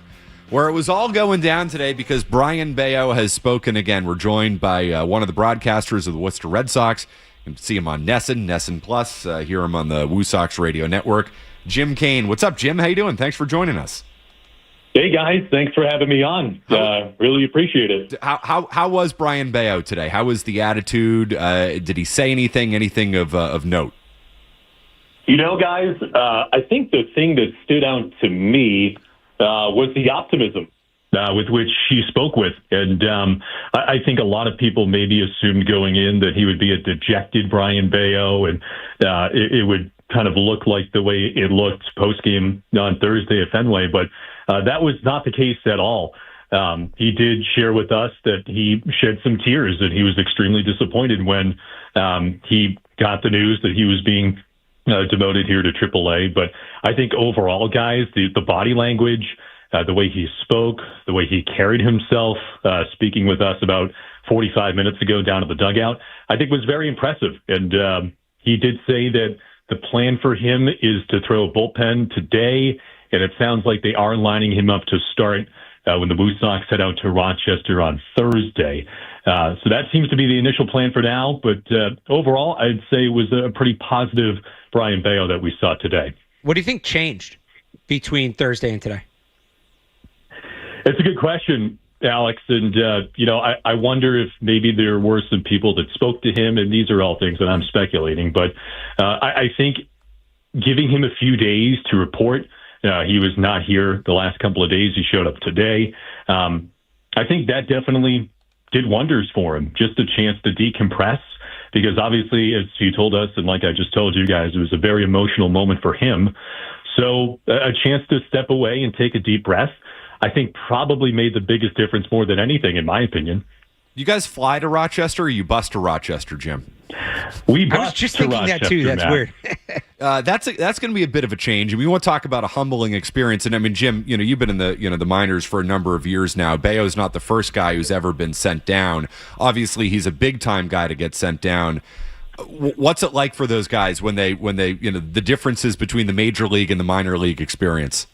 where it was all going down today because Brian Bayo has spoken again. We're joined by one of the broadcasters of the Worcester Red Sox. You can see him on Nesson Plus, hear him on the Woo Sox radio network. Jim Kane. What's up, Jim? How you doing? Thanks for joining us. Hey, guys. Thanks for having me on. Really appreciate it. How was Brian Bayo today? How was the attitude? Did he say anything of note? You know, guys, I think the thing that stood out to me was the optimism with which he spoke with. And I think a lot of people maybe assumed going in that he would be a dejected Brian Bayo, and it would kind of look like the way it looked post-game on Thursday at Fenway. But that was not the case at all. He did share with us that he shed some tears, and he was extremely disappointed when he got the news that he was being demoted here to AAA. But I think overall, guys, the body language, the way he spoke, the way he carried himself, speaking with us about 45 minutes ago down at the dugout, I think was very impressive. And he did say that the plan for him is to throw a bullpen today, and it sounds like they are lining him up to start when the Woo Sox head out to Rochester on Thursday. So that seems to be the initial plan for now. But overall, I'd say it was a pretty positive Brian Bayo that we saw today. What do you think changed between Thursday and today? It's a good question, Alex. And, I wonder if maybe there were some people that spoke to him, and these are all things that I'm speculating. But I think giving him a few days to report, he was not here the last couple of days. He showed up today. I think that definitely did wonders for him, just a chance to decompress, because obviously, as he told us, and like I just told you guys, it was a very emotional moment for him. So a chance to step away and take a deep breath, I think probably made the biggest difference more than anything, in my opinion. You guys fly to Rochester, or you bus to Rochester, Jim? I was just thinking that too. That's Matt. weird. That's going to be a bit of a change, and we want to talk about a humbling experience. And I mean, Jim, you've been in the minors for a number of years now. Bayo's not the first guy who's ever been sent down. Obviously, he's a big time guy to get sent down. What's it like for those guys when they the differences between the major league and the minor league experience?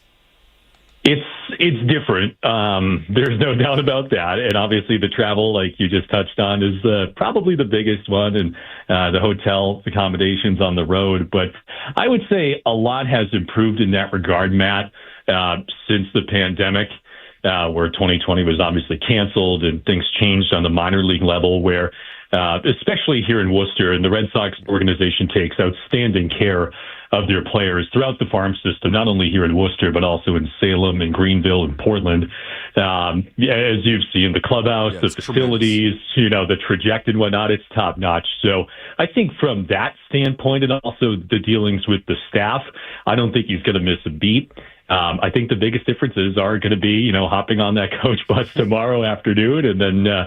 It's different. There's no doubt about that. And obviously the travel, like you just touched on, is probably the biggest one, and the hotel accommodations on the road. But I would say a lot has improved in that regard, Matt, since the pandemic, where 2020 was obviously canceled and things changed on the minor league level, where especially here in Worcester, and the Red Sox organization takes outstanding care of their players throughout the farm system, not only here in Worcester, but also in Salem and Greenville and Portland. As you've seen, the clubhouse, the facilities, the trajectory and whatnot, it's top notch. So I think from that standpoint, and also the dealings with the staff, I don't think he's going to miss a beat. I think the biggest differences are going to be, hopping on that coach bus tomorrow afternoon, and then,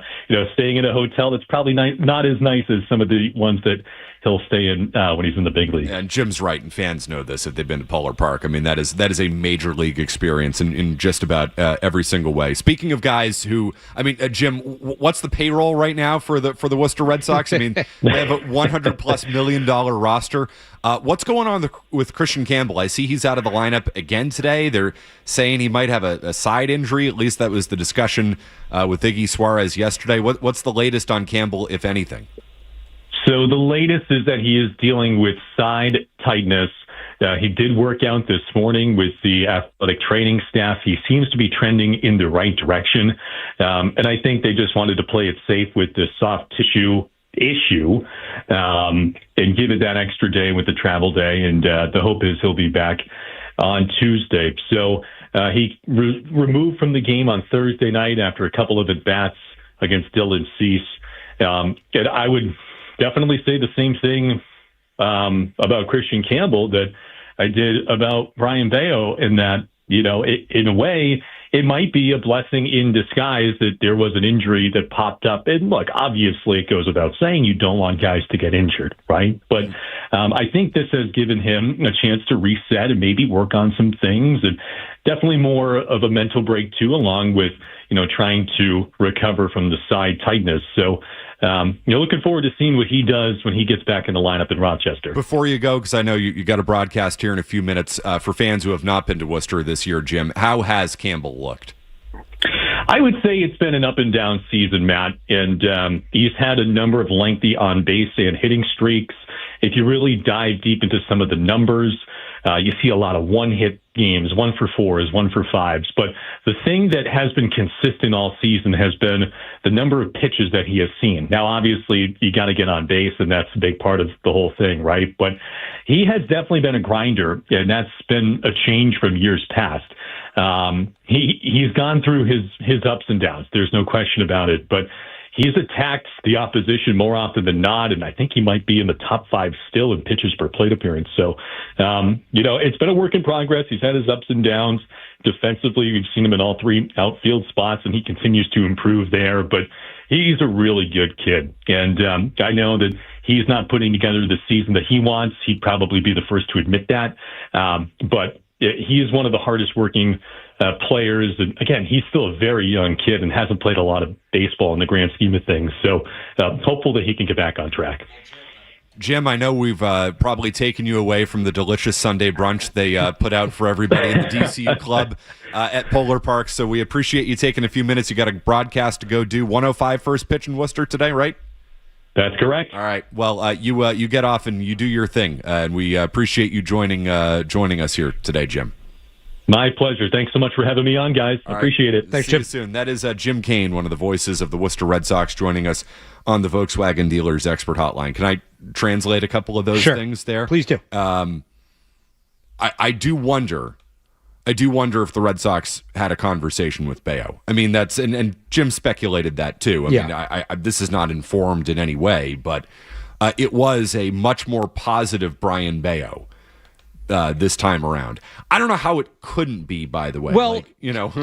staying in a hotel that's probably not as nice as some of the ones that he'll stay in when he's in the big league. And Jim's right, and fans know this if they've been to Polar Park. I mean, that is a major league experience in just about every single way. Speaking of guys who, Jim, what's the payroll right now for the Worcester Red Sox? I mean, they have a $100+ million roster. What's going on with Christian Campbell? I see he's out of the lineup again today. They're saying he might have a side injury. At least that was the discussion with Iggy Suarez yesterday. What's the latest on Campbell, if anything? So the latest is that he is dealing with side tightness. He did work out this morning with the athletic training staff. He seems to be trending in the right direction. And I think they just wanted to play it safe with the soft tissue issue and give it that extra day with the travel day. And the hope is he'll be back on Tuesday. So he removed from the game on Thursday night after a couple of at-bats against Dylan Cease. And I would definitely say the same thing about Christian Campbell that I did about Brian Bayo, in that, in a way, it might be a blessing in disguise that there was an injury that popped up. And look, obviously it goes without saying you don't want guys to get injured, right? But I think this has given him a chance to reset and maybe work on some things, and definitely more of a mental break too, along with, trying to recover from the side tightness. So looking forward to seeing what he does when he gets back in the lineup in Rochester. Before you go, because I know you got a broadcast here in a few minutes, for fans who have not been to Worcester this year, Jim, how has Campbell looked? I would say it's been an up and down season, Matt, and he's had a number of lengthy on base and hitting streaks. If you really dive deep into some of the numbers, you see a lot of one-hit games, 1 for 4s, 1 for 5s. But the thing that has been consistent all season has been the number of pitches that he has seen. Now, obviously, you got to get on base, and that's a big part of the whole thing, right? But he has definitely been a grinder, and that's been a change from years past. He's gone through his ups and downs. There's no question about it. But he's attacked the opposition more often than not, and I think he might be in the top 5 still in pitches per plate appearance. So, it's been a work in progress. He's had his ups and downs. Defensively, we've seen him in all 3 outfield spots, and he continues to improve there. But he's a really good kid. And I know that he's not putting together the season that he wants. He'd probably be the first to admit that. But he is one of the hardest working players. And again, he's still a very young kid and hasn't played a lot of baseball in the grand scheme of things. So hopeful that he can get back on track. Jim, I know we've probably taken you away from the delicious Sunday brunch they put out for everybody in the DCU club at Polar Park. So we appreciate you taking a few minutes. You got a broadcast to go do. 105 first pitch in Worcester today, right? That's correct. All right. Well, you get off and you do your thing, and we appreciate you joining us here today, Jim. My pleasure. Thanks so much for having me on, guys. Appreciate it. Thanks, Jim. See you soon. That is Jim Kane, one of the voices of the Worcester Red Sox, joining us on the Volkswagen Dealers Expert Hotline. Can I translate a couple of those things there? Please do. I do wonder if the Red Sox had a conversation with Bayo. I mean, that's and Jim speculated that too. I mean, I this is not informed in any way, but it was a much more positive Brian Bayo this time around. I don't know how it couldn't be, by the way. Well,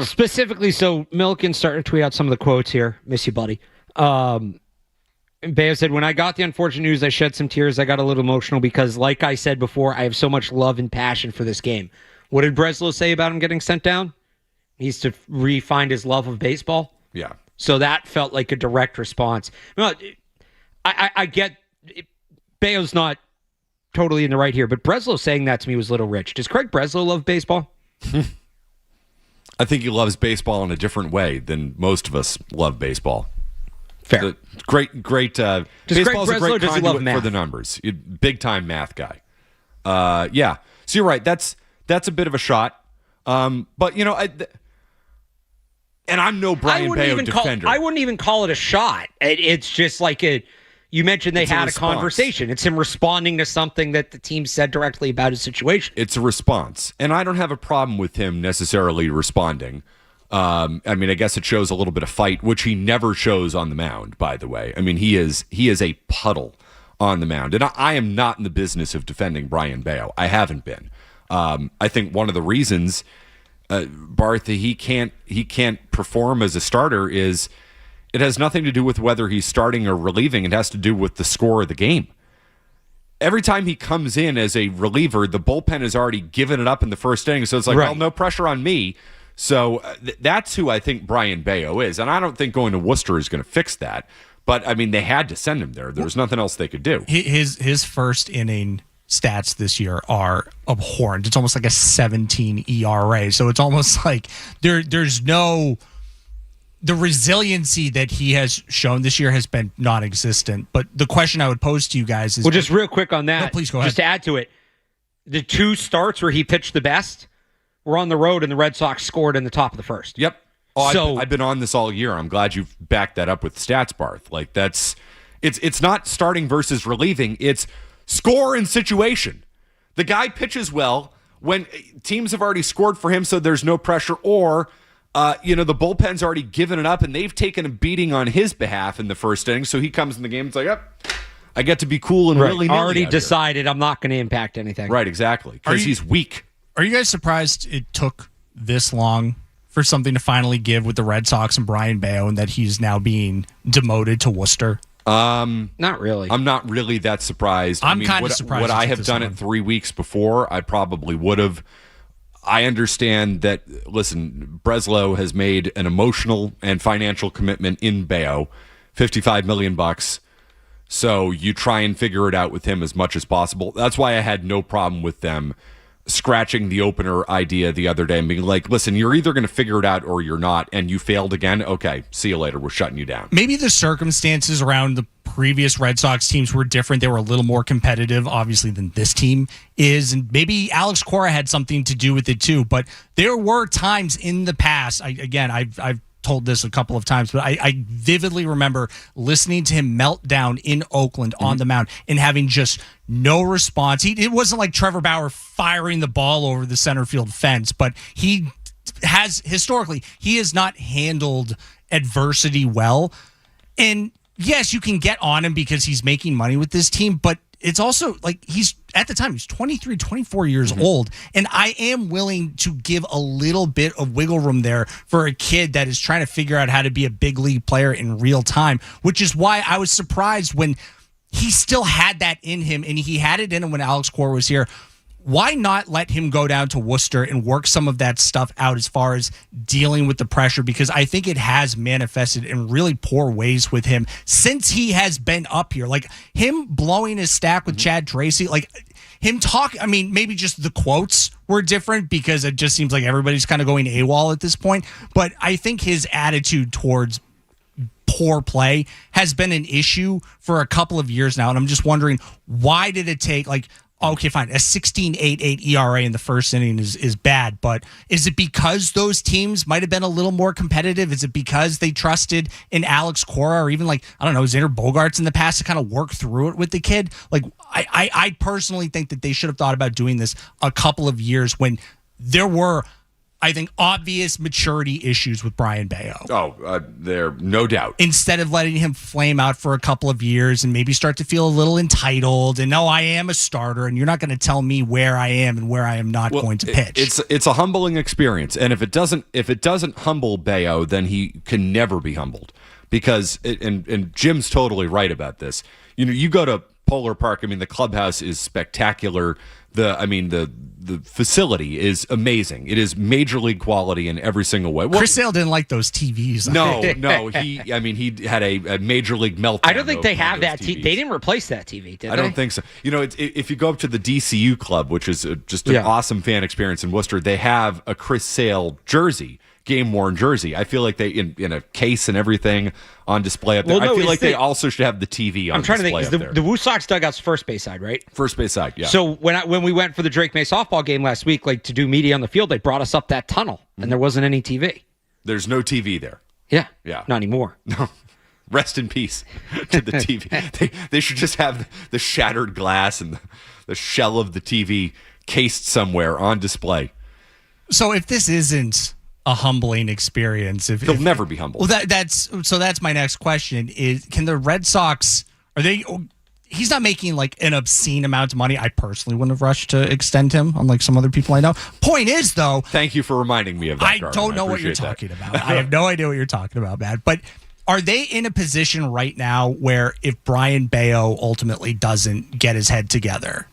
specifically, so Milliken's starting to tweet out some of the quotes here. Miss you, buddy. Bayo said, when I got the unfortunate news, I shed some tears. I got a little emotional because, like I said before, I have so much love and passion for this game. What did Breslow say about him getting sent down? He needs to re-find his love of baseball. Yeah. So that felt like a direct response. No, I get Bayo's not totally in the right here, but Breslow saying that to me was a little rich. Does Craig Breslow love baseball? I think he loves baseball in a different way than most of us love baseball. Fair. Great. Does Baseball's Craig Breslow, a great does he love conduit math? for the numbers. Big time math guy. Yeah. So you're right. That's a bit of a shot. But and I'm no Brian Bayo defender. I wouldn't even call it a shot. It's just like you mentioned they had a conversation. It's him responding to something that the team said directly about his situation. It's a response. And I don't have a problem with him necessarily responding. I mean, I guess it shows a little bit of fight, which he never shows on the mound, by the way. I mean, he is a puddle on the mound. And I am not in the business of defending Brian Bayo. I haven't been. I think one of the reasons Barth he can't perform as a starter is it has nothing to do with whether he's starting or relieving. It has to do with the score of the game. Every time he comes in as a reliever, the bullpen has already given it up in the first inning. So it's like, well, no pressure on me. So that's who I think Brian Bayo is. And I don't think going to Worcester is going to fix that. But, I mean, they had to send him there. There was nothing else they could do. His first inning stats this year are abhorrent. It's almost like a 17 ERA. So it's almost like there's no... The resiliency that he has shown this year has been non-existent. But the question I would pose to you guys is... Well, just real quick on that. No, please go ahead. Just to add to it, the 2 starts where he pitched the best were on the road, and the Red Sox scored in the top of the first. Yep. Oh, I've been on this all year. I'm glad you've backed that up with stats, Barth. Like, it's not starting versus relieving. It's score and situation. The guy pitches well when teams have already scored for him, so there's no pressure, or... the bullpen's already given it up, and they've taken a beating on his behalf in the first inning. So he comes in the game. It's like, I get to be cool and really already decided I'm not going to impact anything. Right, exactly, because he's weak. Are you guys surprised it took this long for something to finally give with the Red Sox and Brian Bayo, and that he's now being demoted to Worcester? Not really. I'm not really that surprised. I'm kind of surprised. Would I have done it 3 weeks before? I probably would have. I understand that, listen, Breslow has made an emotional and financial commitment in Bayo $55 million. So you try and figure it out with him as much as possible. That's why I had no problem with them scratching the opener idea the other day and being like, listen, you're either going to figure it out or you're not, and you failed again. Okay, see you later. We're shutting you down. Maybe the circumstances around the previous Red Sox teams were different. They were a little more competitive, obviously, than this team is. And maybe Alex Cora had something to do with it too. But there were times in the past, I've told this a couple of times, but I vividly remember listening to him melt down in Oakland on the mound and having just no response. It wasn't like Trevor Bauer firing the ball over the center field fence, but he has not handled adversity well. And yes, you can get on him because he's making money with this team, but it's also like he's 23, 24 years old. And I am willing to give a little bit of wiggle room there for a kid that is trying to figure out how to be a big league player in real time, which is why I was surprised when he still had that in him, and he had it in him when Alex Cora was here. Why not let him go down to Worcester and work some of that stuff out as far as dealing with the pressure? Because I think it has manifested in really poor ways with him since he has been up here. Like him blowing his stack with Chad Tracy, like him talking. I mean, maybe just the quotes were different because it just seems like everybody's kind of going AWOL at this point. But I think his attitude towards poor play has been an issue for a couple of years now. And I'm just wondering, why did it take okay, fine. A 16.88 ERA in the first inning is bad, but is it because those teams might have been a little more competitive? Is it because they trusted in Alex Cora or even Xander Bogaerts in the past to kind of work through it with the kid? Like, I personally think that they should have thought about doing this a couple of years when there were, I think, obvious maturity issues with Brian Bayo. There, no doubt. Instead of letting him flame out for a couple of years and maybe start to feel a little entitled and, no, I am a starter and you're not going to tell me where I am and where I am not going to pitch. It's a humbling experience, and if it doesn't humble Bayo, then he can never be humbled because and Jim's totally right about this. You go to Polar Park. I mean, the clubhouse is spectacular. The facility is amazing. It is major league quality in every single way. Chris Sale didn't like those TVs. No. He had a major league meltdown. I don't think they have that TV. They didn't replace that TV, did they? I don't think so. If you go up to the DCU Club, which is just an awesome fan experience in Worcester, they have a Chris Sale jersey, game-worn jersey. I feel like they, in a case and everything, on display up there. I feel like they also should have the TV on display. I'm trying to think, the Woo Sox dugout's first base side, right? First base side, yeah. So when we went for the Drake May softball game last week, to do media on the field, they brought us up that tunnel, and there wasn't any TV. There's no TV there. Yeah. Yeah. Not anymore. No. Rest in peace to the TV. They should just have the shattered glass and the shell of the TV cased somewhere on display. So if this isn't a humbling experience, he'll never be humbled. Well, that's my next question: is can the Red Sox he's not making an obscene amount of money. I personally wouldn't have rushed to extend him, unlike some other people I know. Point is, though, thank you for reminding me of that. I don't know what you're talking about. I have no idea what you're talking about, Matt. But are they in a position right now where if Brian Bayo ultimately doesn't get his head together,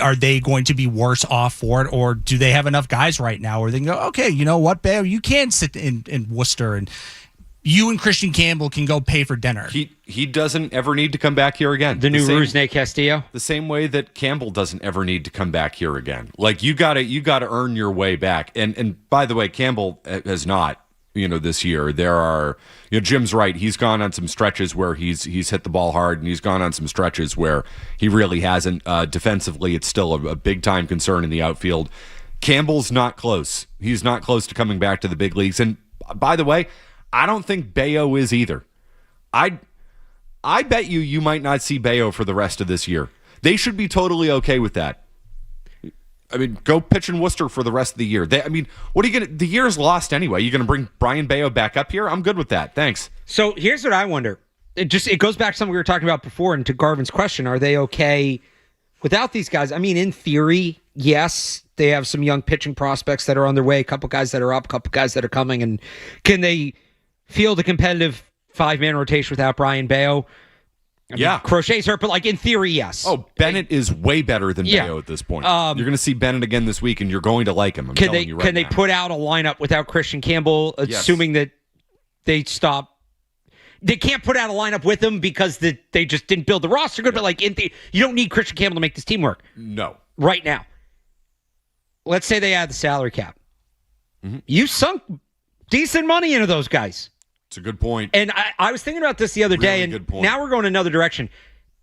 are they going to be worse off for it, or do they have enough guys right now where they can go, okay, you know what, Bayo, you can sit in Worcester and you and Christian Campbell can go pay for dinner. He doesn't ever need to come back here again. The new Rusney Castillo? The same way that Campbell doesn't ever need to come back here again. You gotta earn your way back. And by the way, Campbell has not, this year. There are, Jim's right. He's gone on some stretches where he's hit the ball hard, and he's gone on some stretches where he really hasn't. Defensively, it's still a big time concern in the outfield. Campbell's not close. He's not close to coming back to the big leagues. And by the way, I don't think Bayo is either. I bet you might not see Bayo for the rest of this year. They should be totally okay with that. Go pitch in Worcester for the rest of the year. What are you going to... The year's lost anyway. You going to bring Brian Bayo back up here? I'm good with that. Thanks. So here's what I wonder. It goes back to something we were talking about before and to Garvin's question. Are they okay without these guys? In theory, yes, they have some young pitching prospects that are on their way, a couple guys that are up, a couple guys that are coming. And can they field a competitive 5-man rotation without Brian Bayo? Crochet's hurt, but in theory, yes. Oh, Bennett is way better than Bayo at this point. You're going to see Bennett again this week, and you're going to like him. Can they put out a lineup without Christian Campbell, assuming that they stop? They can't put out a lineup with him because they just didn't build the roster good. But like, you don't need Christian Campbell to make this team work. No. Right now. Let's say they add the salary cap. Mm-hmm. You sunk decent money into those guys. It's a good point. And I was thinking about this the other day, and now we're going another direction.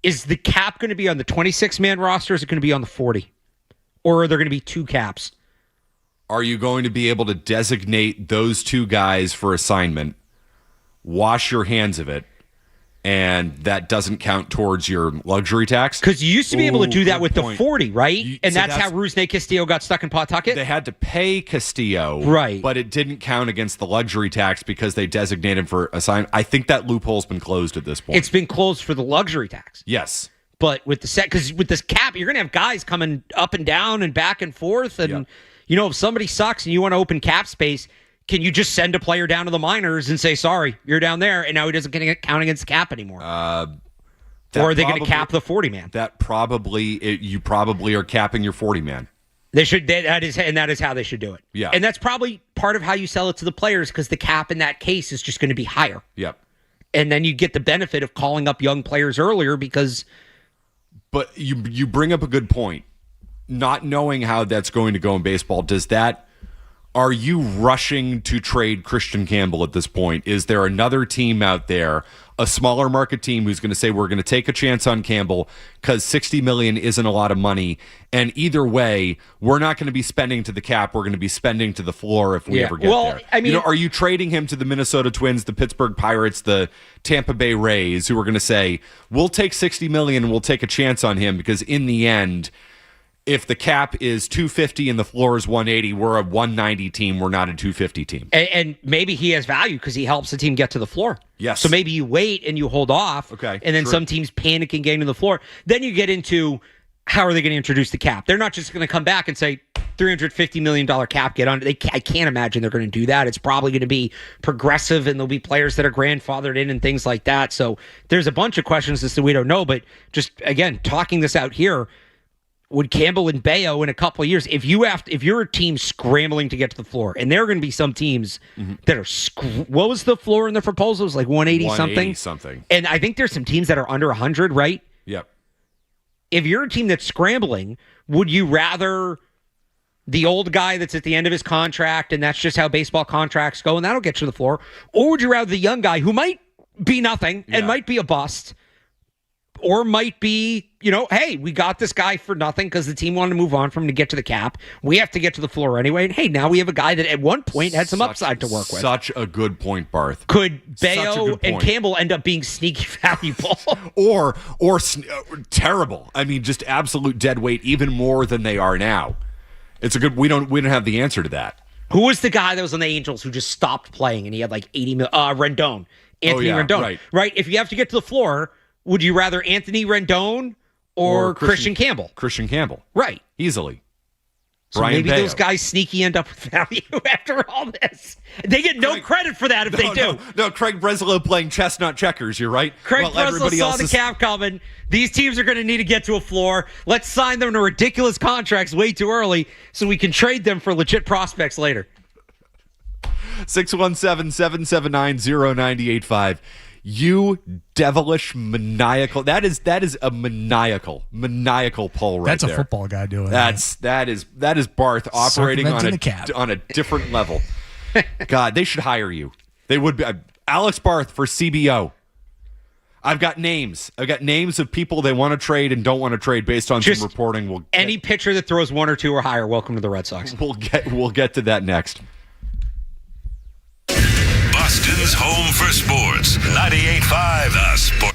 Is the cap going to be on the 26-man roster, or is it going to be on the 40? Or are there going to be two caps? Are you going to be able to designate those two guys for assignment, wash your hands of it, and that doesn't count towards your luxury tax? Because you used to be able to do that with point. the 40, right? That's how Rusney Castillo got stuck in Pawtucket? They had to pay Castillo, right? But it didn't count against the luxury tax because they designated him for assignment. I think that loophole's been closed at this point. It's been closed for the luxury tax. Yes. But with because with this cap, you're going to have guys coming up and down and back and forth. And, if somebody sucks and you want to open cap space, can you just send a player down to the minors and say, sorry, you're down there, and now he doesn't count against the cap anymore? Or are they going to cap the 40-man? You probably are capping your 40-man. They should. That is how they should do it. Yeah. And that's probably part of how you sell it to the players, because the cap in that case is just going to be higher. Yep. And then you get the benefit of calling up young players earlier because... But you bring up a good point. Not knowing how that's going to go in baseball, are you rushing to trade Christian Campbell at this point? Is there another team out there, a smaller market team, who's going to say we're going to take a chance on Campbell because $60 million isn't a lot of money, and either way, we're not going to be spending to the cap. We're going to be spending to the floor if we ever get there. I mean, are you trading him to the Minnesota Twins, the Pittsburgh Pirates, the Tampa Bay Rays, who are going to say we'll take $60 million and we'll take a chance on him because in the end, if the cap is 250 and the floor is 180, we're a 190 team. We're not a 250 team. And maybe he has value because he helps the team get to the floor. Yes. So maybe you wait and you hold off. Okay. And then some teams panic and getting to the floor. Then you get into how are they going to introduce the cap? They're not just going to come back and say $350 million cap, get under. I can't imagine they're going to do that. It's probably going to be progressive, and there'll be players that are grandfathered in and things like that. So there's a bunch of questions as to we don't know. But just, again, talking this out here, would Campbell and Bayo in a couple of years, if you're a team scrambling to get to the floor, and there are going to be some teams that are what was the floor in the proposal? It was like 180 something. And I think there's some teams that are under 100, right? Yep. If you're a team that's scrambling, would you rather the old guy that's at the end of his contract, and that's just how baseball contracts go, and that'll get you to the floor, or would you rather the young guy who might be nothing and might be a bust, or might be, hey, we got this guy for nothing because the team wanted to move on from him to get to the cap. We have to get to the floor anyway. And hey, now we have a guy that at one point had some upside to work with. Such a good point, Barth. Could Bayo and Campbell end up being sneaky valuable? or terrible. I mean, just absolute dead weight, even more than they are now. It's a good. We don't have the answer to that. Who was the guy that was on the Angels who just stopped playing and he had like 80 million? Rendon. Anthony Rendon. Right. If you have to get to the floor, would you rather Anthony Rendon or Christian Campbell? Christian Campbell. Right. Easily. So Brian maybe Bayo. those guys sneaky end up with value after all this. They get no credit for that if they do. No, Craig Breslow playing chestnut checkers. You're right. Craig Breslow saw the cap coming. These teams are going to need to get to a floor. Let's sign them to ridiculous contracts way too early so we can trade them for legit prospects later. 617-779-0985. You devilish maniacal. That is a maniacal poll right That's there. a football guy doing that is Barth operating on a different level. God, they should hire you. They would be Alex Barth for CBO. I've got names of people they want to trade and don't want to trade based on some reporting. Any pitcher that throws one or two or higher, welcome to the Red Sox. We'll get to that next. Boston's home for sports. 98.5 The Sport.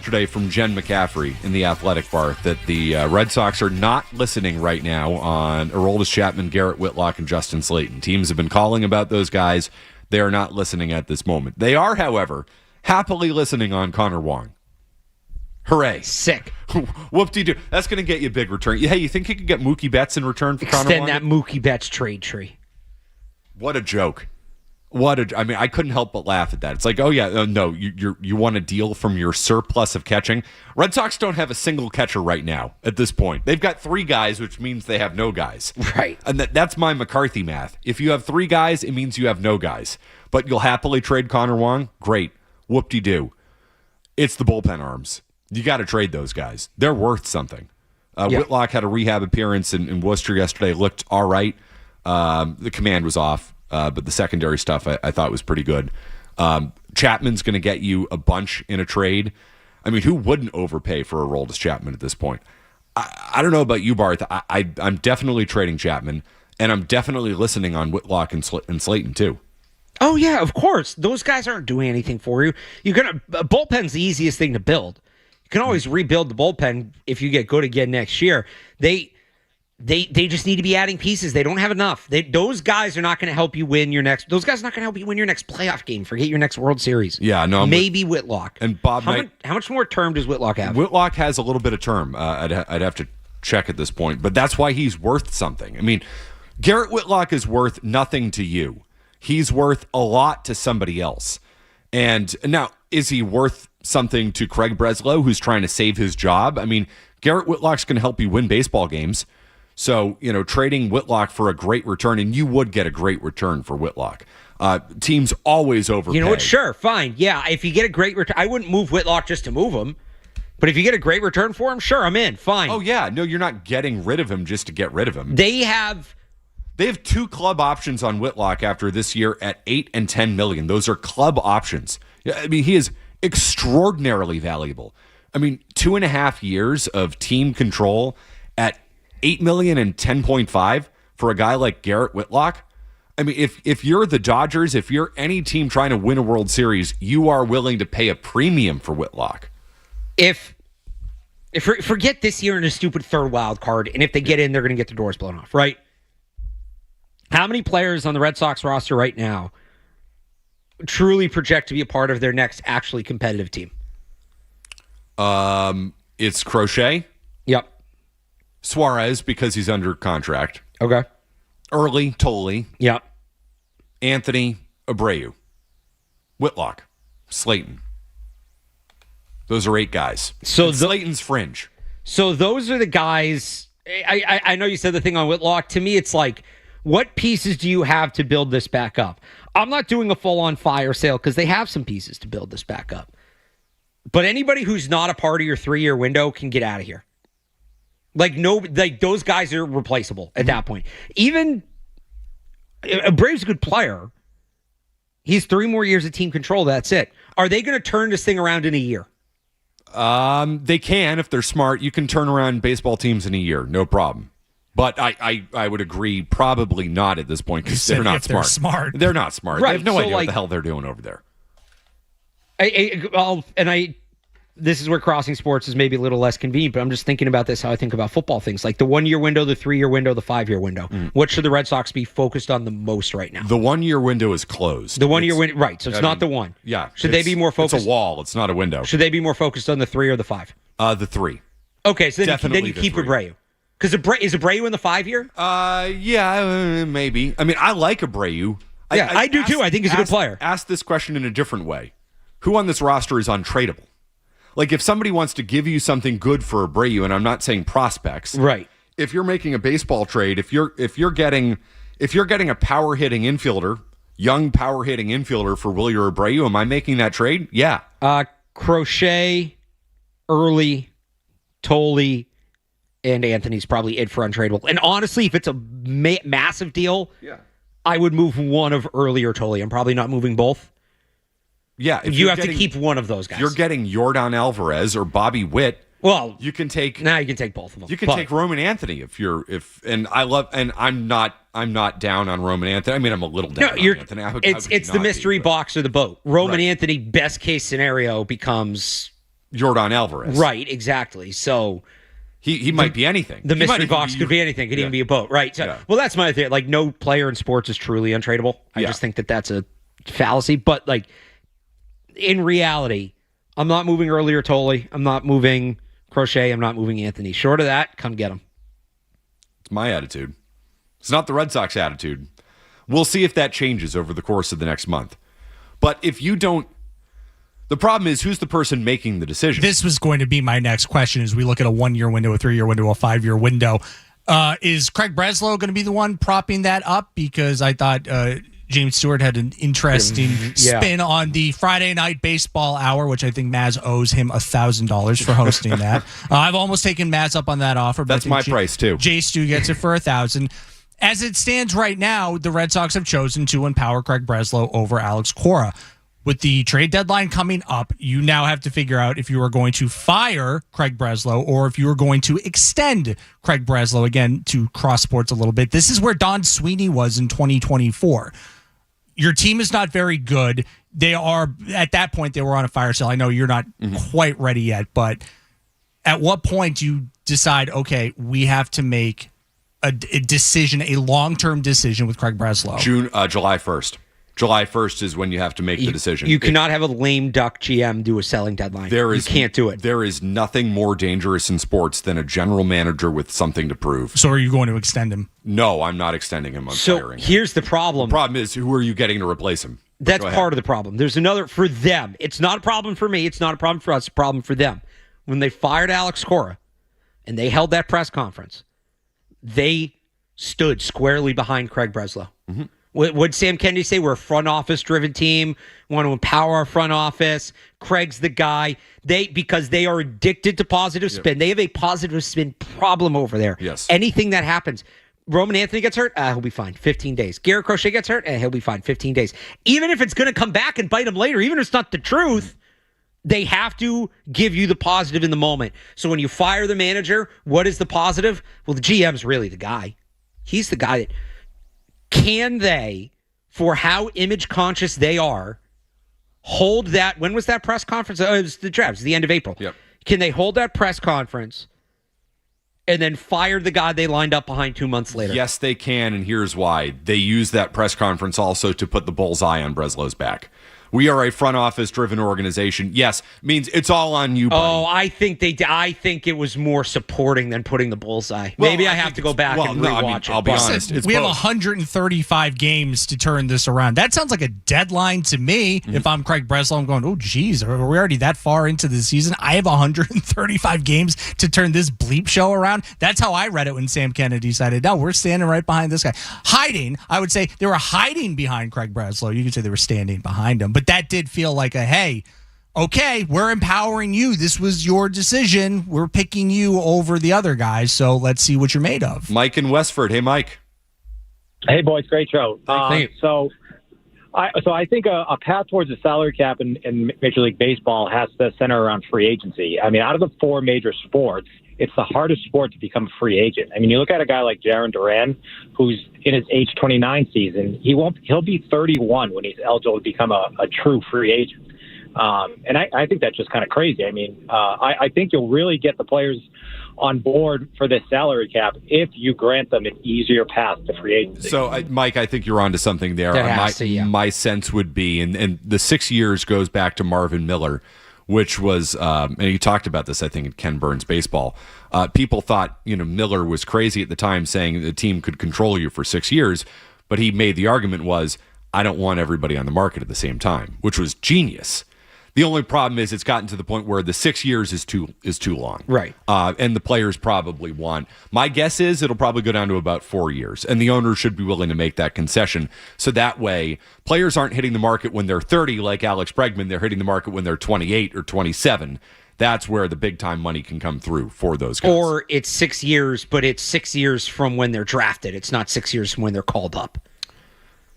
yesterday from Jen McCaffrey in The Athletic, Barth, that the Red Sox are not listening right now on Aroldis Chapman, Garrett Whitlock, and Justin Slayton. Teams have been calling about those guys. They are not listening at this moment. They are, however, happily listening on Connor Wong. Hooray. Sick. Whoop-de-doo. That's going to get you a big return. Hey, you think you could get Mookie Betts in return for Connor Wong? Extend that Mookie Betts trade tree. What a joke. I mean, I couldn't help but laugh at that. It's like, oh yeah, no, you want a deal from your surplus of catching? Red Sox don't have a single catcher right now at this point. They've got 3 guys, which means they have no guys. Right. And that's my McCarthy math. If you have 3 guys, it means you have no guys. But you'll happily trade Connor Wong? Great. Whoop-de-doo. It's the bullpen arms. You got to trade those guys. They're worth something. Whitlock had a rehab appearance in Worcester yesterday. Looked all right. The command was off. But the secondary stuff I thought was pretty good. Chapman's going to get you a bunch in a trade. I mean, who wouldn't overpay for Aroldis Chapman at this point? I don't know about you, Barth. I'm definitely trading Chapman, and I'm definitely listening on Whitlock and Slayton too. Oh yeah, of course. Those guys aren't doing anything for you. Bullpen's the easiest thing to build. You can always rebuild the bullpen if you get good again next year. They just need to be adding pieces. They don't have enough. Those guys are not going to help you win your next. Those guys are not going to help you win your next playoff game. Forget your next World Series. Yeah, no. Maybe Whitlock. And Bob how much more term does Whitlock have? Whitlock has a little bit of term. I'd have to check at this point, but that's why he's worth something. I mean, Garrett Whitlock is worth nothing to you. He's worth a lot to somebody else. And now, is he worth something to Craig Breslow, who's trying to save his job? I mean, Garrett Whitlock's going to help you win baseball games. So, trading Whitlock for a great return, and you would get a great return for Whitlock. Teams always overpay. You know what? Sure, fine. Yeah, if you get a great return, I wouldn't move Whitlock just to move him. But if you get a great return for him, sure, I'm in. Fine. Oh, yeah. No, you're not getting rid of him just to get rid of him. They have 2 club options on Whitlock after this year at $8 and $10 million. Those are club options. I mean, he is extraordinarily valuable. I mean, 2.5 years of team control at $8 million and 10.5 for a guy like Garrett Whitlock. I mean, if you're the Dodgers, if you're any team trying to win a World Series, you are willing to pay a premium for Whitlock. If forget this year in a stupid 3rd wild card, and if they get in, they're going to get their doors blown off, right? How many players on the Red Sox roster right now truly project to be a part of their next actually competitive team? It's Crochet. Yep. Suarez, because he's under contract. Okay. Early, Tolley. Yep. Anthony, Abreu. Whitlock. Slayton. Those are 8 guys. So Slayton's fringe. So those are the guys. I know you said the thing on Whitlock. To me, it's like, what pieces do you have to build this back up? I'm not doing a full-on fire sale because they have some pieces to build this back up. But anybody who's not a part of your 3-year window can get out of here. Those guys are replaceable at that point. Even Abreu's a good player. He's 3 more years of team control. That's it. Are they going to turn this thing around in a year? They can if they're smart. You can turn around baseball teams in a year, no problem. But I would agree, probably not at this point because they're not smart. They're not smart. Right. They have no idea what the hell they're doing over there. This is where Crossing Sports is maybe a little less convenient, but I'm just thinking about this, how I think about football things, like the 1-year window, the 3-year window, the 5-year window. What should the Red Sox be focused on the most right now? The 1-year window is closed. The 1-year window, right. So it's not the 1. Yeah. Should they be more focused? It's a wall. It's not a window. Should they be more focused on the 3 or the 5? The 3. Okay, so then you keep 3. Abreu. Because is Abreu in the 5-year? Yeah, maybe. I mean, I like Abreu. I do too. I think he's a good player. Ask this question in a different way. Who on this roster is untradeable? Like, if somebody wants to give you something good for Abreu, and I'm not saying prospects, right? If you're making a baseball trade, if you're getting a power hitting infielder, young power hitting infielder for Wilyer Abreu, am I making that trade? Yeah. Crochet, Early, Tolley, and Anthony's probably it for untradeable. And honestly, if it's a massive deal, I would move one of Early or Tolley. I'm probably not moving both. Yeah, you have to keep one of those guys. You're getting Yordan Alvarez or Bobby Witt. Well, you can take you can take both of them. You can take Roman Anthony and I'm not down on Roman Anthony. I mean, I'm a little down on Anthony. It's the mystery box or the boat. Roman Anthony, best case scenario, becomes Jordan Alvarez. Right, exactly. So he might be anything. the He might mystery even box could be anything. It could even be a boat. Right. So, Yeah. well, that's my thing. Like, no player in sports is truly untradeable. I Yeah. just think that that's a fallacy. But, like, in reality, I'm not moving earlier Tolle. I'm not moving Crochet. I'm not moving Anthony. Short of that, come get him. It's my attitude. It's not the Red Sox attitude. We'll see if that changes over the course of the next month. But if you don't, the problem is, who's the person making the decision? This was going to be my next question as we look at a 1-year window, a 3-year window, a 5-year window. Is Craig Breslow going to be the one propping that up? Because I thought James Stewart had an interesting spin on the Friday Night Baseball Hour, which I think Maz owes him $1,000 for hosting that. I've almost taken Maz up on that offer. But That's my price, too. Jay Stu gets it for $1,000. As it stands right now, the Red Sox have chosen to empower Craig Breslow over Alex Cora. With the trade deadline coming up, you now have to figure out if you are going to fire Craig Breslow or if you are going to extend Craig Breslow, again, to cross sports a little bit. This is where Don Sweeney was in 2024. Your team is not very good. They are, at that point, they were on a fire sale. I know you're not quite ready yet, but at what point do you decide, okay, we have to make a decision, a long-term decision with Craig Breslow? July 1st. July 1st is when you have to make the decision. You cannot have a lame duck GM do a selling deadline. You can't do it. There is nothing more dangerous in sports than a general manager with something to prove. So are you going to extend him? No, I'm not extending him. I'm firing him. Here's the problem. The problem is, who are you getting to replace him? That's part of the problem. There's another for them. It's not a problem for me. It's not a problem for us. It's a problem for them. When they fired Alex Cora and they held that press conference, they stood squarely behind Craig Breslow. Mm-hmm. What did Sam Kennedy say? We're a front office driven team. We want to empower our front office. Craig's the guy. Because they are addicted to positive spin. They have a positive spin problem over there. Yes. Anything that happens. Roman Anthony gets hurt, he'll be fine. 15 days. Garrett Crochet gets hurt, he'll be fine. 15 days. Even if it's going to come back and bite him later, even if it's not the truth, they have to give you the positive in the moment. So when you fire the manager, what is the positive? Well, the GM's really the guy. He's the guy that... Can they, for how image conscious they are, hold that? When was that press conference? It was the draft. It was the end of April. Yep. Can they hold that press conference and then fire the guy they lined up behind 2 months later? Yes, they can, and here's why. They use that press conference also to put the bullseye on Breslow's back. We are a front office driven organization. Yes, means it's all on you, buddy. Oh, I think I think it was more supporting than putting the bullseye. Maybe I have to go back and rewatch it. I'll be honest. We have 135 games to turn this around. That sounds like a deadline to me. Mm-hmm. If I'm Craig Breslow, I'm going, oh, geez, are we already that far into the season? I have 135 games to turn this bleep show around. That's how I read it when Sam Kennedy decided, no, we're standing right behind this guy. Hiding, I would say they were hiding behind Craig Breslow. You could say they were standing behind him. But that did feel like a, hey, okay, we're empowering you. This was your decision. We're picking you over the other guys, so let's see what you're made of. Mike in Westford. Hey, Mike. Hey, boys. Great show. Thank you. So I think a path towards a salary cap in Major League Baseball has to center around free agency. I mean, out of the four major sports, it's the hardest sport to become a free agent. I mean, you look at a guy like Jarren Duran, who's in his age 29 season. He'll be 31 when he's eligible to become a true free agent. And I think that's just kind of crazy. I mean, I think you'll really get the players on board for this salary cap if you grant them an easier path to free agency. So, Mike, I think you're onto something there. My sense would be, and the 6 years goes back to Marvin Miller, which was, and you talked about this, I think, in Ken Burns Baseball. People thought, Miller was crazy at the time saying the team could control you for 6 years, but he made the argument was, I don't want everybody on the market at the same time, which was genius. The only problem is it's gotten to the point where the 6 years is too long. Right. And the players probably want. My guess is it'll probably go down to about 4 years, and the owners should be willing to make that concession. So that way, players aren't hitting the market when they're 30 like Alex Bregman. They're hitting the market when they're 28 or 27. That's where the big-time money can come through for those guys. Or it's 6 years, but it's 6 years from when they're drafted. It's not 6 years from when they're called up.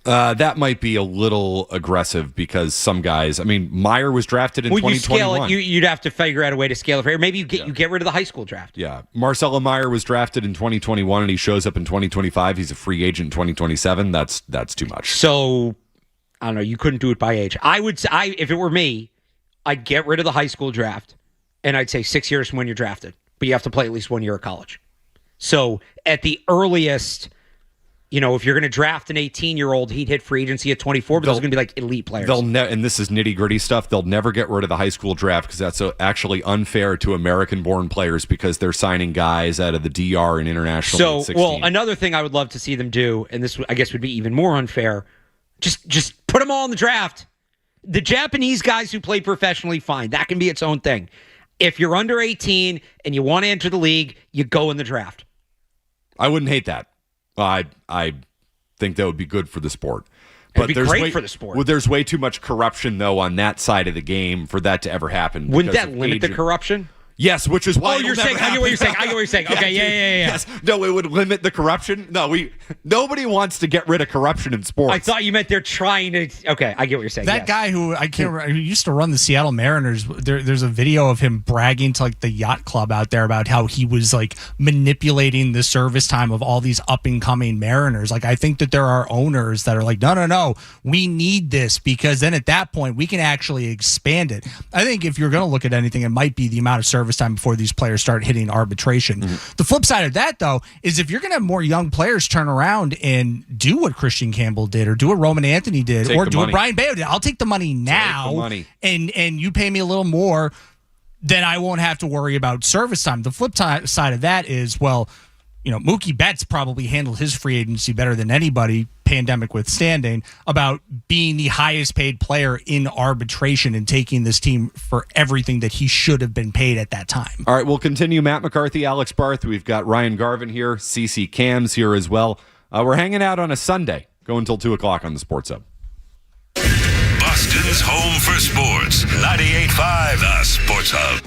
That might be a little aggressive because some guys, Meyer was drafted in 2021. You scale it, you'd have to figure out a way to scale it. Or maybe you get rid of the high school draft. Yeah. Marcelo Meyer was drafted in 2021 and he shows up in 2025. He's a free agent in 2027. That's too much. So, I don't know. You couldn't do it by age. I would say, if it were me, I'd get rid of the high school draft and I'd say 6 years from when you're drafted, but you have to play at least 1 year of college. So at the earliest, if you're going to draft an 18-year-old, he'd hit free agency at 24, but those are going to be like elite players. And this is nitty-gritty stuff. They'll never get rid of the high school draft because that's actually unfair to American-born players because they're signing guys out of the DR and international. So, another thing I would love to see them do, and this I guess would be even more unfair, just put them all in the draft. The Japanese guys who play professionally, fine. That can be its own thing. If you're under 18 and you want to enter the league, you go in the draft. I wouldn't hate that. I think that would be good for the sport. But it'd be great for the sport. Well, there's way too much corruption, though, on that side of the game for that to ever happen. Wouldn't that limit the corruption? Yes, which is why. Oh, you're saying? I get what you're saying. Okay, yeah. Yes, no, it would limit the corruption. No, nobody wants to get rid of corruption in sports. I thought you meant they're trying to. Okay, I get what you're saying. That guy who I can't remember, who used to run the Seattle Mariners. There's a video of him bragging to like the yacht club out there about how he was like manipulating the service time of all these up and coming Mariners. Like I think that there are owners that are like, no, we need this because then at that point we can actually expand it. I think if you're going to look at anything, it might be the amount of service time before these players start hitting arbitration. The flip side of that, though, is if you're going to have more young players turn around and do what Christian Campbell did or do what Roman Anthony did or do what Brian Bayo did, I'll take the money now and you pay me a little more, then I won't have to worry about service time. The flip side of that is, Mookie Betts probably handled his free agency better than anybody, pandemic withstanding, about being the highest paid player in arbitration and taking this team for everything that he should have been paid at that time. All right, we'll continue. Matt McCarthy, Alex Barth. We've got Ryan Garvin here. CC Cam's here as well. We're hanging out on a Sunday. Go until 2 o'clock on the Sports Hub. Boston's home for sports. 98.5 The Sports Hub.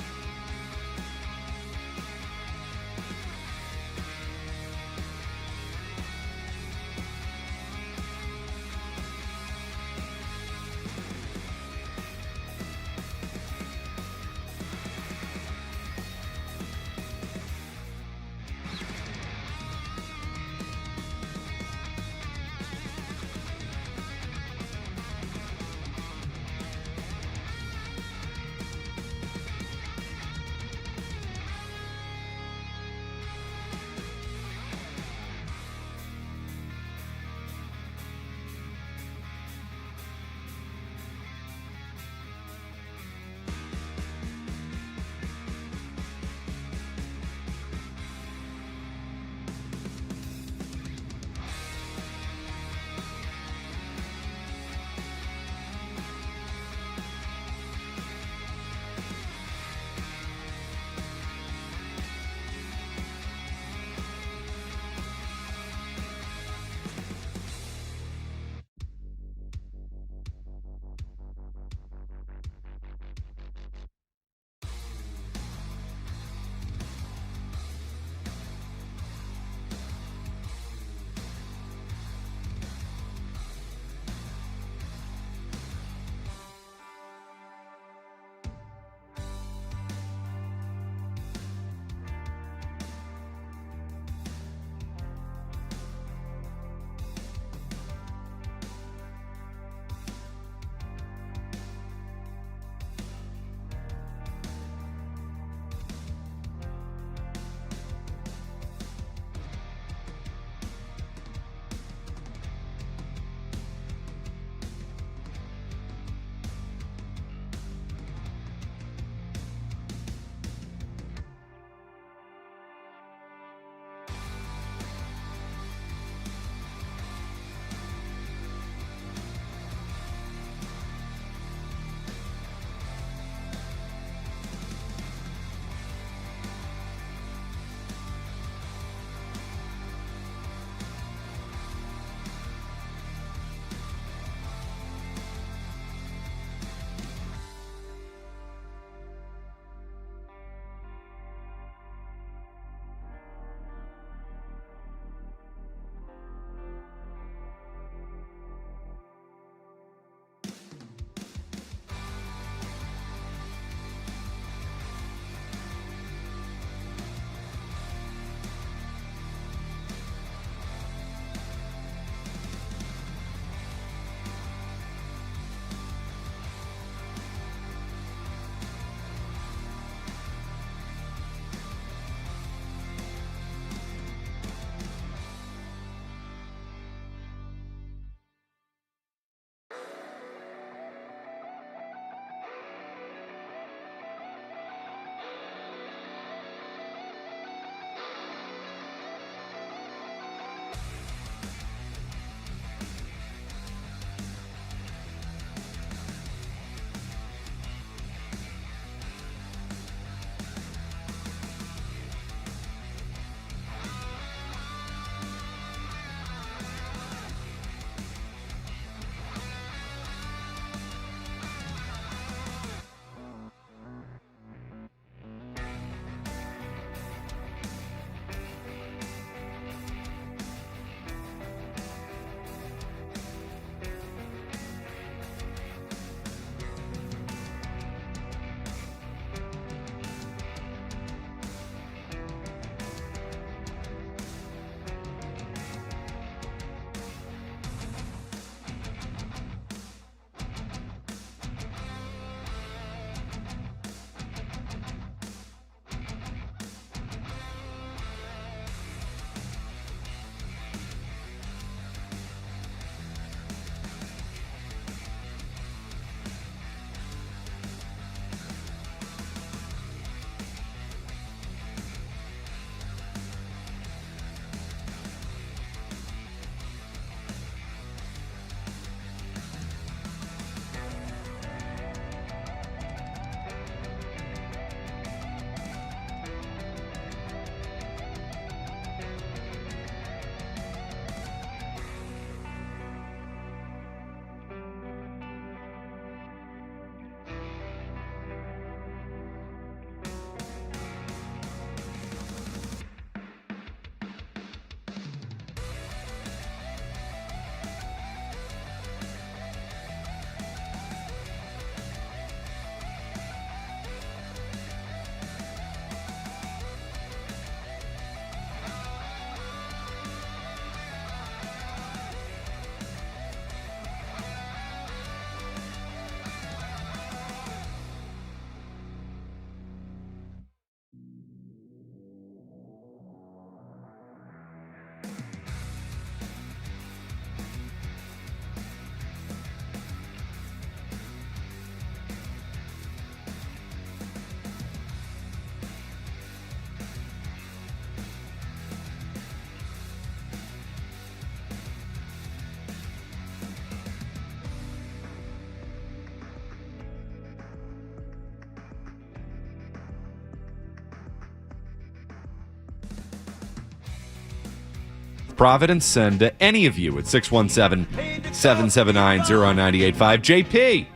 Providence, and any of you at 617-779-0985. JP.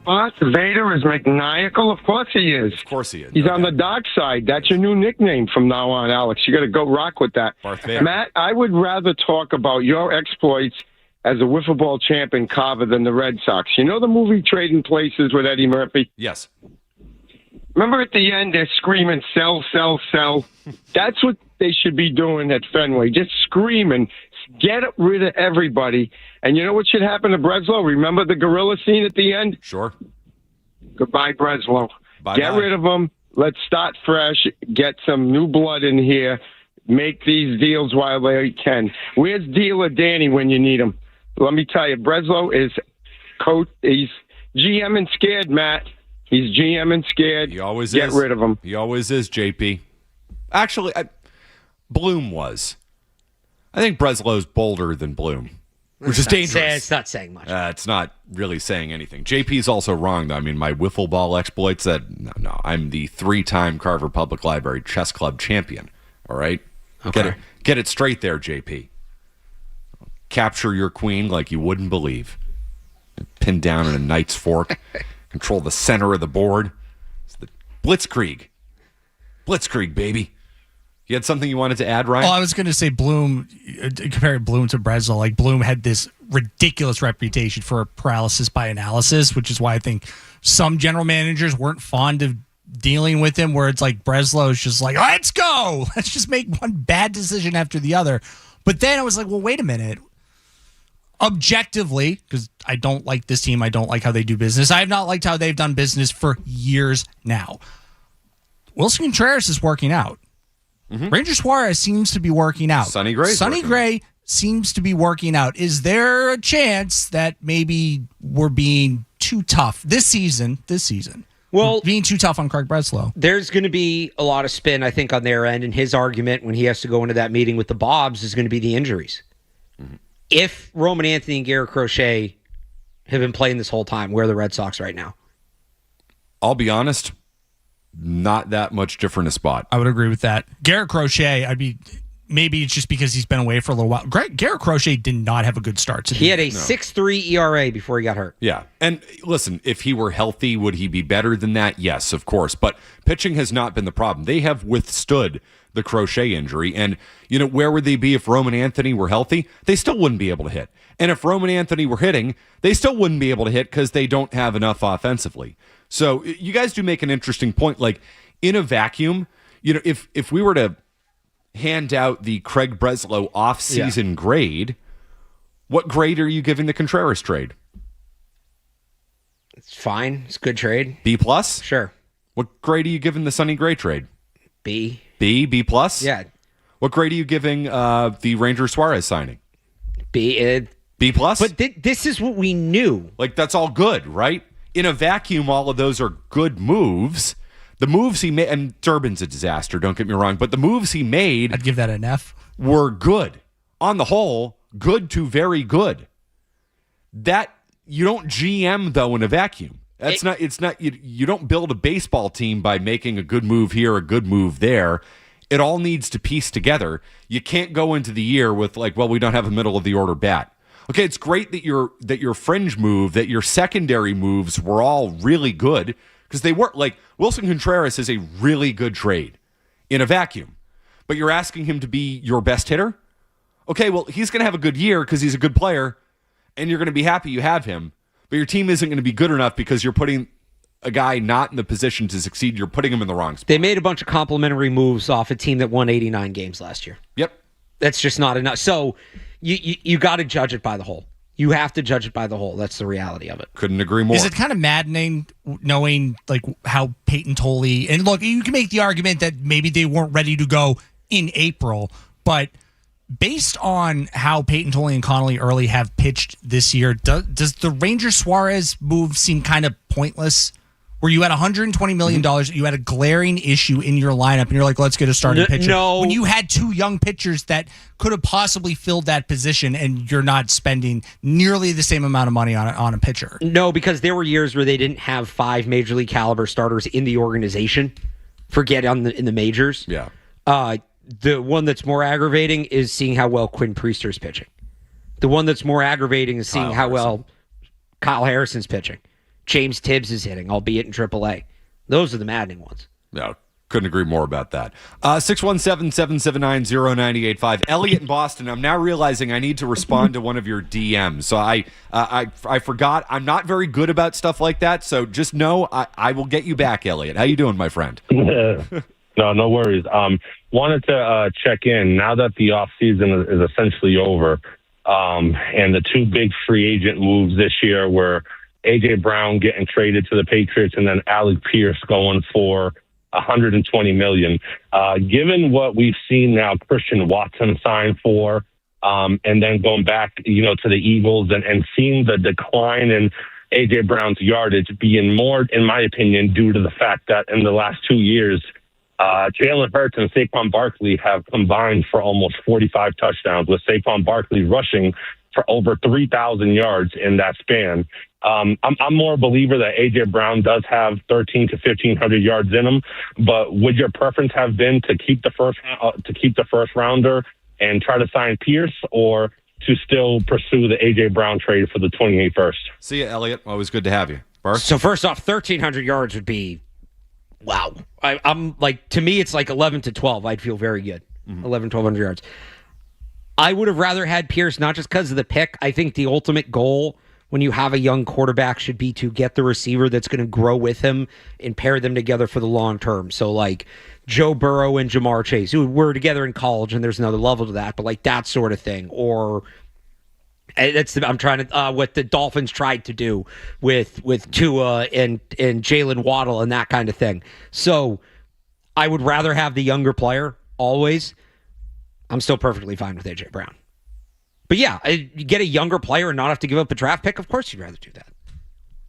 What? Vader is maniacal? Of course he is. Of course he is. He's on the dark side. That's your new nickname from now on, Alex. You got to go rock with that. Barth Vader. Matt, I would rather talk about your exploits as a wiffle ball champ in Carver than the Red Sox. You know the movie Trading Places with Eddie Murphy? Yes. Remember at the end they're screaming, sell, sell, sell? That's what they should be doing at Fenway. Just screaming, get rid of everybody. And you know what should happen to Breslow? Remember the gorilla scene at the end? Sure. Goodbye, Breslow. Bye-bye. Get rid of them. Let's start fresh. Get some new blood in here. Make these deals while they can. Where's Dealer Danny when you need him? Let me tell you, Breslow is he's GM and scared, Matt. He's GM and scared. He always Get is. rid of him. He always is, JP. Actually, Bloom was. I think Breslow's bolder than Bloom, which is dangerous. It's not saying much. It's not really saying anything. JP's also wrong, though. I mean, my wiffle ball exploits, no. I'm the 3-time Carver Public Library Chess Club champion. All right? Okay. Get it straight there, JP. Capture your queen like you wouldn't believe. Pin down in a knight's fork. Control the center of the board. It's the Blitzkrieg. Blitzkrieg, baby. You had something you wanted to add, Ryan? Oh, I was going to say Bloom, comparing Bloom to Breslow. Like, Bloom had this ridiculous reputation for paralysis by analysis, which is why I think some general managers weren't fond of dealing with him, where it's like Breslow's just like, let's go. Let's just make one bad decision after the other. But then I was like, well, wait a minute. Objectively, because I don't like this team, I don't like how they do business. I have not liked how they've done business for years now. Wilson Contreras is working out. Mm-hmm. Ranger Suarez seems to be working out. Sonny Gray seems to be working out. Is there a chance that maybe we're being too tough this season? Well, being too tough on Craig Breslow. There's going to be a lot of spin, I think, on their end, and his argument when he has to go into that meeting with the Bobs is going to be the injuries. Mm-hmm. If Roman Anthony and Garrett Crochet have been playing this whole time, where are the Red Sox right now? I'll be honest, not that much different a spot. I would agree with that. Garrett Crochet, maybe it's just because he's been away for a little while. Garrett Crochet did not have a good start. He had a 6.3 ERA before he got hurt. Yeah. And listen, if he were healthy, would he be better than that? Yes, of course. But pitching has not been the problem. They have withstood the Crochet injury. And, where would they be if Roman Anthony were healthy? They still wouldn't be able to hit. And if Roman Anthony were hitting, they still wouldn't be able to hit because they don't have enough offensively. So you guys do make an interesting point. Like, in a vacuum, if we were to hand out the Craig Breslow off-season grade, what grade are you giving the Contreras trade? It's fine. It's a good trade. B+? Sure. What grade are you giving the Sonny Gray trade? B. B+? Yeah. What grade are you giving the Ranger Suarez signing? B. B+? But this is what we knew. Like, that's all good, right? In a vacuum, all of those are good moves. The moves he made, and Durbin's a disaster, don't get me wrong, but the moves he made, I'd give that an F, were good. On the whole, good to very good. That, you don't GM, though, in a vacuum. You don't build a baseball team by making a good move here, a good move there. It all needs to piece together. You can't go into the year with we don't have a middle of the order bat. Okay, it's great that your fringe move, that your secondary moves were all really good, because they were. Like, Wilson Contreras is a really good trade in a vacuum. But you're asking him to be your best hitter? Okay, well, he's going to have a good year because he's a good player, and you're going to be happy you have him. But your team isn't going to be good enough because you're putting a guy not in the position to succeed. You're putting him in the wrong spot. They made a bunch of complimentary moves off a team that won 89 games last year. Yep. That's just not enough. So you got to judge it by the whole. You have to judge it by the whole. That's the reality of it. Couldn't agree more. Is it kind of maddening knowing how Peyton Tolley, and look, you can make the argument that maybe they weren't ready to go in April, but based on how Peyton Tolley and Connolly Early have pitched this year, does the Ranger Suarez move seem kind of pointless? Where you had $120 million, you had a glaring issue in your lineup, and you're like, let's get a starting pitcher. No. When you had two young pitchers that could have possibly filled that position, and you're not spending nearly the same amount of money on a pitcher. No, because there were years where they didn't have 5 major league caliber starters in the organization. Forget in the majors. Yeah. the one that's more aggravating is seeing how well Quinn Priester's pitching. The one that's more aggravating is seeing how well Kyle Harrison's pitching. James Tibbs is hitting, albeit in AAA. Those are the maddening ones. No, couldn't agree more about that. 617-779-0985. Elliot in Boston. I'm now realizing I need to respond to one of your DMs. So I forgot. I'm not very good about stuff like that. So just know I will get you back, Elliot. How you doing, my friend? No worries. Wanted to check in now that the off season is essentially over, and the two big free agent moves this year were A.J. Brown getting traded to the Patriots and then Alec Pierce going for $120 million. Given what we've seen now, Christian Watson signed for, and then going back, to the Eagles and seeing the decline in A.J. Brown's yardage being more, in my opinion, due to the fact that in the last 2 years, Jalen Hurts and Saquon Barkley have combined for almost 45 touchdowns, with Saquon Barkley rushing for over 3,000 yards in that span. I'm more a believer that A.J. Brown does have 1,300 to 1,500 yards in him, but would your preference have been to keep the first rounder and try to sign Pierce, or to still pursue the A.J. Brown trade for the 28th first? See you, Elliot. Always good to have you. Barth? So first off, 1,300 yards would be, wow. I'm like, to me, it's like 11 to 12. I'd feel very good. 1,100 yards. I would have rather had Pierce, not just because of the pick. I think the ultimate goal when you have a young quarterback should be to get the receiver that's going to grow with him and pair them together for the long term. So like Joe Burrow and Jamar Chase, who were together in college, and there's another level to that, but like that sort of thing. Or I'm trying to what the Dolphins tried to do with Tua and Jalen Waddle and that kind of thing. So I would rather have the younger player always. I'm still perfectly fine with A.J. Brown. But yeah, you get a younger player and not have to give up a draft pick, of course you'd rather do that.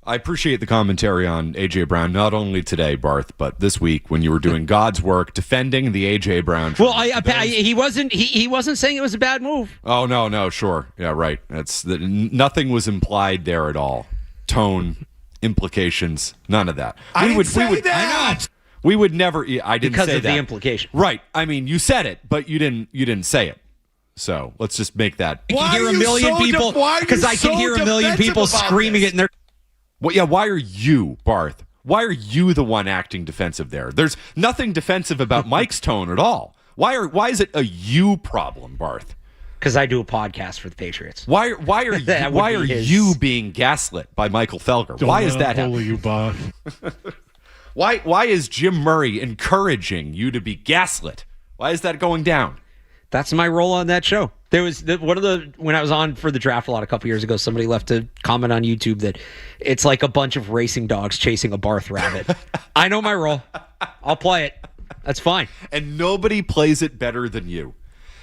I appreciate the commentary on A.J. Brown, not only today, Barth, but this week when you were doing God's work defending the A.J. Brown. Well, he wasn't saying it was a bad move. Oh, no, sure. Yeah, right. Nothing was implied there at all. Tone, implications, none of that. I would say that. I know. We would never. I didn't because say of that. the implication. Right. I mean, you said it, but you didn't say it. So let's just make that. I can hear a million people because I can hear a million people screaming it in their. Well, yeah. Why are you, Barth? Why are you the one acting defensive there? There's nothing defensive about Mike's tone at all. Why is it a you problem, Barth? Because I do a podcast for the Patriots. Why are you being gaslit by Michael Felger? Why is that happening? You, Barth. Why is Jim Murray encouraging you to be gaslit? Why is that going down? That's my role on that show. There was when I was on for the draft a couple years ago, somebody left a comment on YouTube that it's like a bunch of racing dogs chasing a Barth rabbit. I know my role. I'll play it. That's fine. And nobody plays it better than you.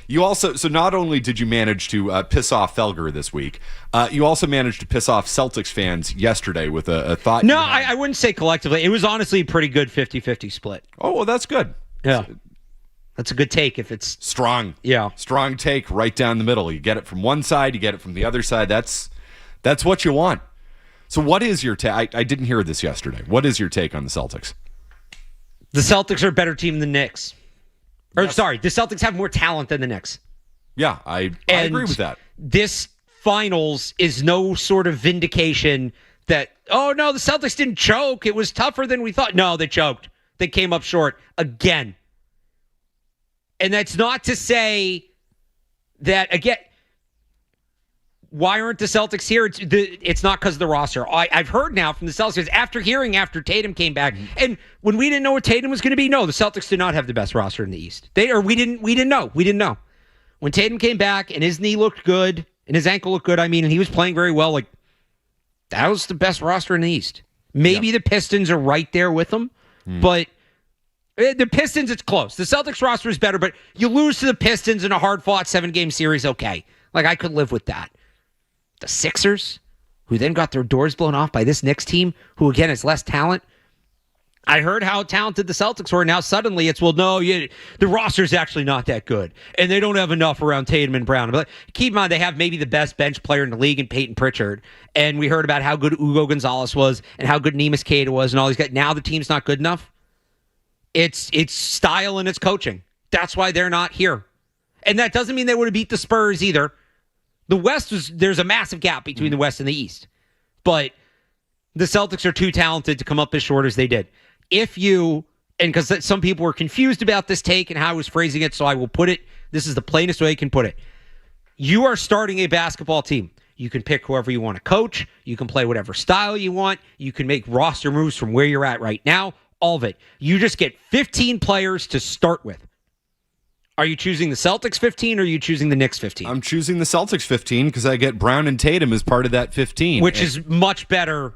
You also, so not only did you manage to piss off Felger this week, you also managed to piss off Celtics fans yesterday with a thought. No, I wouldn't say collectively. It was honestly a pretty good 50-50 split. Oh, well, that's good. Yeah. That's a good take if it's strong. Yeah. Strong take right down the middle. You get it from one side, you get it from the other side. That's what you want. So what is your take? I didn't hear this yesterday. What is your take on the Celtics? The Celtics are a better team than the Knicks. Or sorry, the Celtics have more talent than the Knicks. Yeah, I agree with that. This finals is no sort of vindication that, oh no, the Celtics didn't choke. It was tougher than we thought. No, they choked. They came up short again. And that's not to say that, again, why aren't the Celtics here? It's not because of the roster. I've heard now from the Celtics, after Tatum came back, and when we didn't know what Tatum was going to be, no, the Celtics did not have the best roster in the East. We didn't know. When Tatum came back and his knee looked good, and his ankle looked good, and he was playing very well, that was the best roster in the East. Maybe the Pistons are right there with them, but the Pistons, it's close. The Celtics roster is better, but you lose to the Pistons in a hard-fought 7-game series, okay. I could live with that. The Sixers, who then got their doors blown off by this Knicks team, who, again, has less talent. I heard how talented the Celtics were. Now suddenly it's, the roster's actually not that good, and they don't have enough around Tatum and Brown. But keep in mind, they have maybe the best bench player in the league in Peyton Pritchard, and we heard about how good Hugo Gonzalez was and how good Neemias Queta was and all these guys. Now the team's not good enough. It's style and it's coaching. That's why they're not here. And that doesn't mean they would have beat the Spurs either. The West there's a massive gap between the West and the East. But the Celtics are too talented to come up as short as they did. And because some people were confused about this take and how I was phrasing it, so I will put it, this is the plainest way I can put it. You are starting a basketball team. You can pick whoever you want to coach. You can play whatever style you want. You can make roster moves from where you're at right now. All of it. You just get 15 players to start with. Are you choosing the Celtics 15 or are you choosing the Knicks 15? I'm choosing the Celtics 15 because I get Brown and Tatum as part of that 15. Which is a much better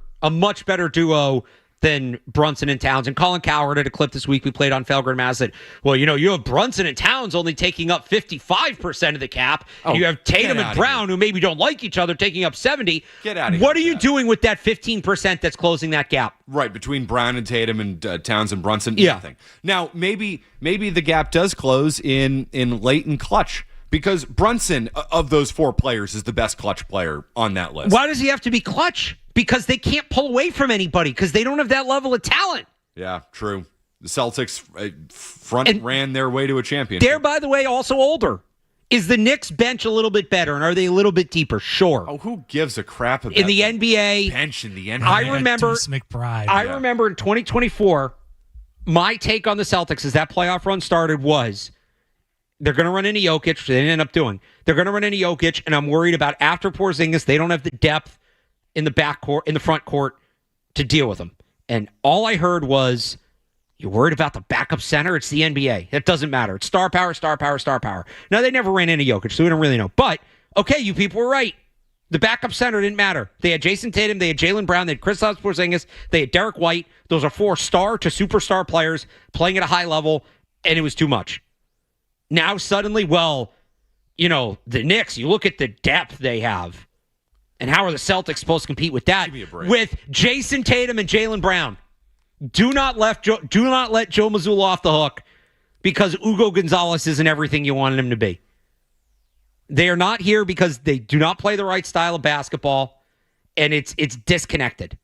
duo than Brunson and Towns. And Colin Cowherd had a clip this week we played on Felger and Mass that, well, you have Brunson and Towns only taking up 55% of the cap. And you have Tatum and Brown, who maybe don't like each other, taking up 70. Get out of here. What are you doing with that 15% that's closing that gap? Right, between Brown and Tatum and Towns and Brunson. Yeah. Nothing. Now, maybe the gap does close in late and clutch. Because Brunson, of those four players, is the best clutch player on that list. Why does he have to be clutch? Because they can't pull away from anybody because they don't have that level of talent. Yeah, true. The Celtics ran their way to a championship. They're, by the way, also older. Is the Knicks bench a little bit better, and are they a little bit deeper? Sure. Oh, who gives a crap about in the NBA bench in the NBA? I remember Deuce McBride. I remember in 2024, my take on the Celtics as that playoff run started was they're going to run into Jokic, which they didn't end up doing. They're going to run into Jokic, and I'm worried about after Porzingis, they don't have the depth in the backcourt, in the front court to deal with them. And all I heard was, you're worried about the backup center? It's the NBA. It doesn't matter. It's star power, star power, star power. Now, they never ran into Jokic, so we don't really know. But, okay, you people were right. The backup center didn't matter. They had Jason Tatum, they had Jaylen Brown, they had Kristaps Porzingis, they had Derek White. Those are 4 star to superstar players playing at a high level, and it was too much. Now, suddenly, the Knicks, you look at the depth they have. And how are the Celtics supposed to compete with that? Give me a break. With Jason Tatum and Jaylen Brown. Do not let Joe Mazzulla off the hook because Ugo Gonzalez isn't everything you wanted him to be. They are not here because they do not play the right style of basketball, and it's disconnected.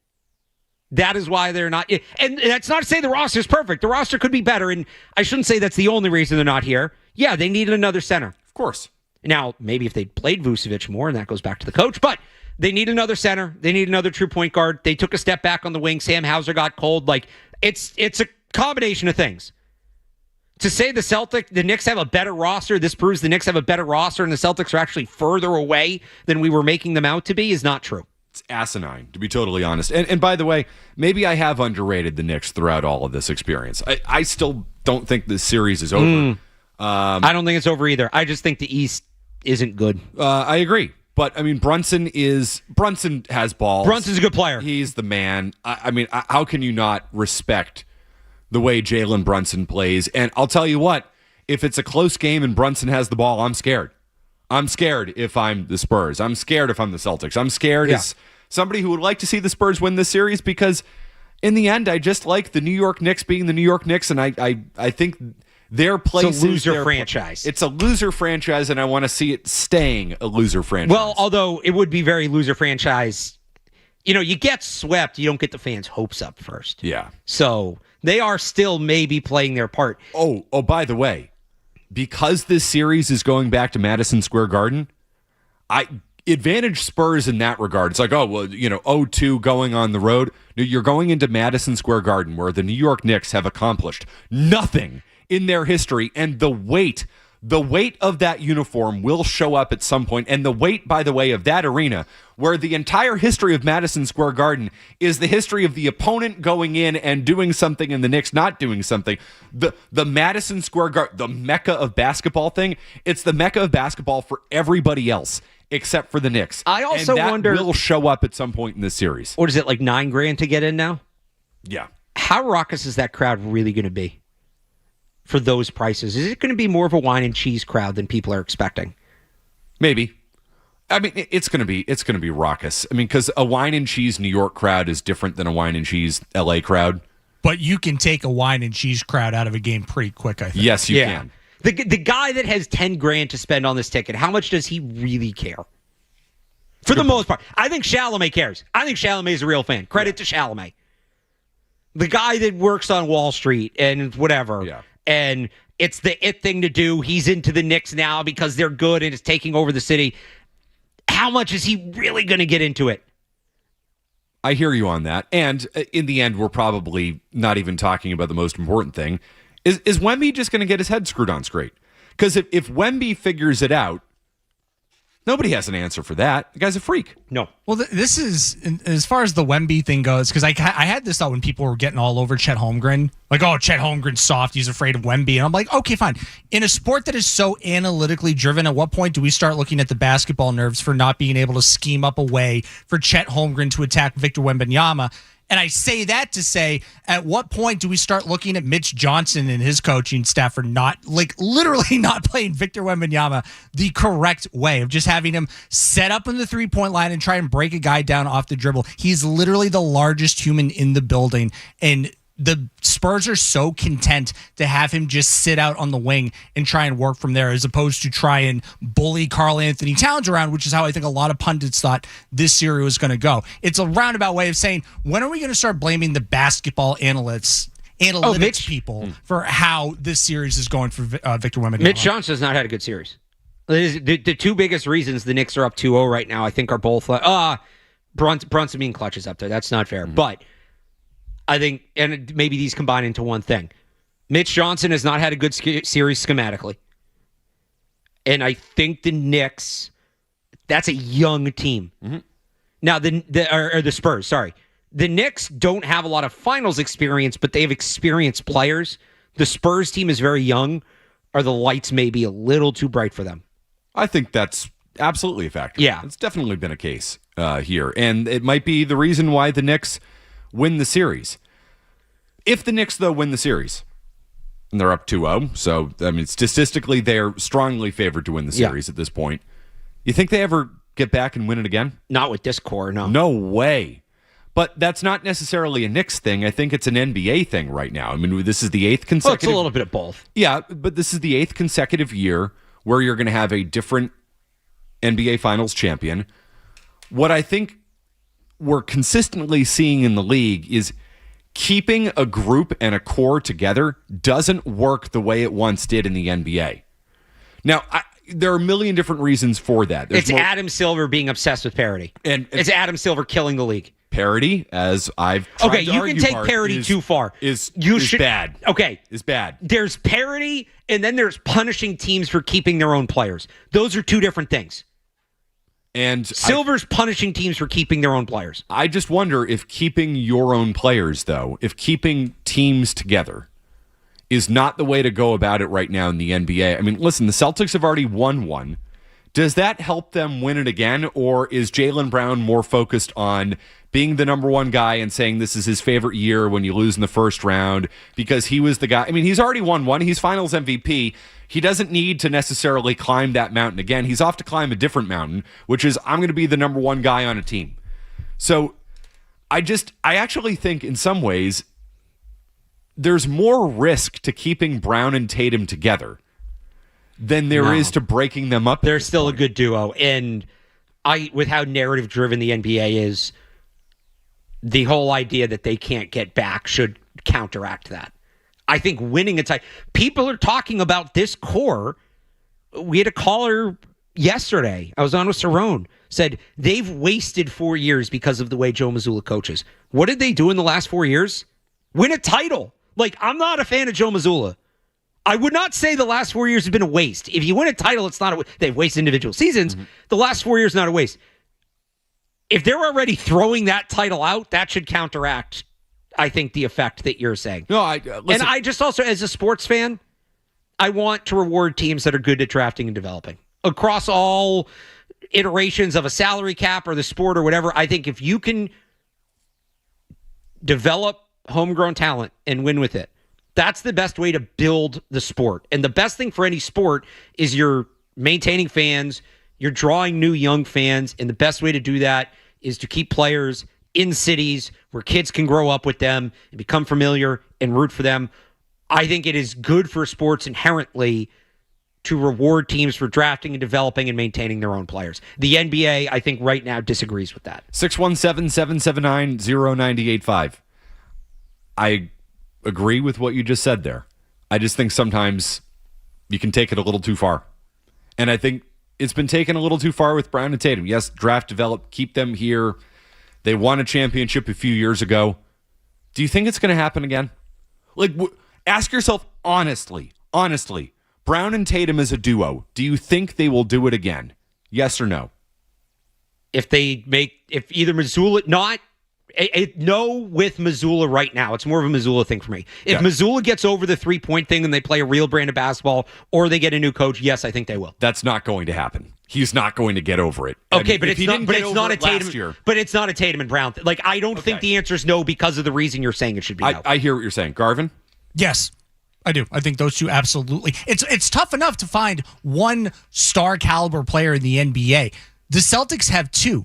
That is why they're not. And that's not to say the roster is perfect. The roster could be better, and I shouldn't say that's the only reason they're not here. Yeah, they needed another center. Of course. Now, maybe if they'd played Vucevic more, and that goes back to the coach, but they need another center. They need another true point guard. They took a step back on the wing. Sam Hauser got cold. It's a combination of things. To say the Knicks have a better roster, this proves the Knicks have a better roster and the Celtics are actually further away than we were making them out to be is not true. It's asinine, to be totally honest. And by the way, maybe I have underrated the Knicks throughout all of this experience. I still don't think this series is over. I don't think it's over either. I just think the East isn't good. I agree. But, I mean, Brunson has balls. Brunson's a good player. He's the man. I mean, how can you not respect the way Jalen Brunson plays? And I'll tell you what, if it's a close game and Brunson has the ball, I'm scared. I'm scared if I'm the Spurs. I'm scared if I'm the Celtics. I'm scared as somebody who would like to see the Spurs win this series because, in the end, I just like the New York Knicks being the New York Knicks, and I think their place it's a loser franchise. It's a loser franchise, and I want to see it staying a loser franchise. Well, although it would be very loser franchise. You get swept, you don't get the fans' hopes up first. Yeah. So they are still maybe playing their part. Oh, by the way, because this series is going back to Madison Square Garden, I advantage Spurs in that regard. It's like, 0-2 going on the road. You're going into Madison Square Garden where the New York Knicks have accomplished nothing in their history, and the weight of that uniform will show up at some point, and the weight, by the way, of that arena, where the entire history of Madison Square Garden is the history of the opponent going in and doing something and the Knicks not doing something. The Madison Square Garden, the mecca of basketball thing, it's the mecca of basketball for everybody else except for the Knicks. I also wonder, will show up at some point in this series. What is it, like $9,000 to get in now? Yeah. How raucous is that crowd really going to be? For those prices, is it going to be more of a wine and cheese crowd than people are expecting? Maybe. I mean, it's going to be raucous. I mean, because a wine and cheese New York crowd is different than a wine and cheese LA crowd. But you can take a wine and cheese crowd out of a game pretty quick, I think. Yes, you can. The guy that has $10,000 to spend on this ticket, how much does he really care? For the most part, I think Chalamet cares. I think Chalamet is a real fan. Credit to Chalamet, the guy that works on Wall Street and whatever. Yeah. And it's the it thing to do. He's into the Knicks now because they're good and it's taking over the city. How much is he really going to get into it? I hear you on that. And in the end, we're probably not even talking about the most important thing. Is Wemby just going to get his head screwed on straight? Because if Wemby figures it out, nobody has an answer for that. The guy's a freak. No. Well, this is, as far as the Wemby thing goes, because I had this thought when people were getting all over Chet Holmgren. Like, oh, Chet Holmgren's soft. He's afraid of Wemby. And I'm like, okay, fine. In a sport that is so analytically driven, at what point do we start looking at the basketball nerves for not being able to scheme up a way for Chet Holmgren to attack Victor Wembanyama? And I say that to say, at what point do we start looking at Mitch Johnson and his coaching staff for not, like, literally not playing Victor Wembanyama the correct way of just having him set up in the three-point line and try and break a guy down off the dribble? He's literally the largest human in the building, and the Spurs are so content to have him just sit out on the wing and try and work from there, as opposed to try and bully Karl Anthony Towns around, which is how I think a lot of pundits thought this series was going to go. It's a roundabout way of saying, when are we going to start blaming the basketball analytics people for how this series is going for Victor Wembanyama? Mitch Johnson has not had a good series. The two biggest reasons the Knicks are up 2-0 right now, I think, are both Brunson being clutch is up there. That's not fair. But I think, and maybe these combine into one thing. Mitch Johnson has not had a good series schematically. And I think the Knicks, that's a young team. Mm-hmm. Now, the Spurs, sorry. The Knicks don't have a lot of finals experience, but they have experienced players. The Spurs team is very young. Are the lights maybe a little too bright for them? I think that's absolutely a factor. Yeah. It's definitely been a case here. And it might be the reason why the Knicks win the series. If the Knicks, though, win the series, and they're up 2-0, so, I mean, statistically, they're strongly favored to win the series at this point. You think they ever get back and win it again? Not with this core, no. No way. But that's not necessarily a Knicks thing. I think it's an NBA thing right now. I mean, this is the eighth consecutive... Well, it's a little bit of both. Yeah, but this is the eighth consecutive year where you're going to have a different NBA Finals champion. What I think we're consistently seeing in the league is keeping a group and a core together doesn't work the way it once did in the NBA. Now, there are a million different reasons for that. It's Adam Silver being obsessed with parity. And it's Adam Silver killing the league. Parity, as I've tried to you argue, can take Barth, parity too far. Is bad. Okay. Is bad. There's parity, and then there's punishing teams for keeping their own players. Those are two different things. And Silver's punishing teams for keeping their own players. I just wonder if keeping your own players, though, if keeping teams together is not the way to go about it right now in the NBA. I mean, listen, the Celtics have already won one. Does that help them win it again, or is Jaylen Brown more focused on being the number one guy and saying this is his favorite year when you lose in the first round because he was the guy? I mean, he's already won one. He's finals MVP. He doesn't need to necessarily climb that mountain again. He's off to climb a different mountain, which is I'm going to be the number one guy on a team. So I actually think in some ways there's more risk to keeping Brown and Tatum together than there is to breaking them up. They're still a good duo. And with how narrative driven the NBA is, the whole idea that they can't get back should counteract that. I think winning a title. People are talking about this core. We had a caller yesterday. I was on with Cerrone. Said they've wasted 4 years because of the way Joe Mazzulla coaches. What did they do in the last 4 years? Win a title. Like, I'm not a fan of Joe Mazzulla. I would not say the last 4 years have been a waste. If you win a title, it's not they've wasted individual seasons. Mm-hmm. The last 4 years, not a waste. If they're already throwing that title out, that should counteract, I think, the effect that you're saying. No, listen. And I just also, as a sports fan, I want to reward teams that are good at drafting and developing. Across all iterations of a salary cap or the sport or whatever, I think if you can develop homegrown talent and win with it, that's the best way to build the sport. And the best thing for any sport is you're maintaining fans, you're drawing new young fans, and the best way to do that is to keep players in cities where kids can grow up with them and become familiar and root for them. I think it is good for sports inherently to reward teams for drafting and developing and maintaining their own players. The NBA, I think, right now disagrees with that. 617-779-0985. I agree with what you just said there. I just think sometimes you can take it a little too far. And I think it's been taken a little too far with Brown and Tatum. Yes, draft, develop, keep them here. They won a championship a few years ago. Do you think it's going to happen again? Like, ask yourself honestly, Brown and Tatum as a duo, do you think they will do it again? Yes or no? If either Missoula, no with Missoula right now. It's more of a Missoula thing for me. If Missoula gets over the 3-point thing and they play a real brand of basketball or they get a new coach, yes, I think they will. That's not going to happen. He's not going to get over it. Okay, but it's not a Tatum. But it's not a Tatum and Brown. Like, I don't think the answer is no because of the reason you're saying it should be no. I hear what you're saying. Garvin? Yes, I do. I think those two absolutely. It's tough enough to find one star caliber player in the NBA. The Celtics have two.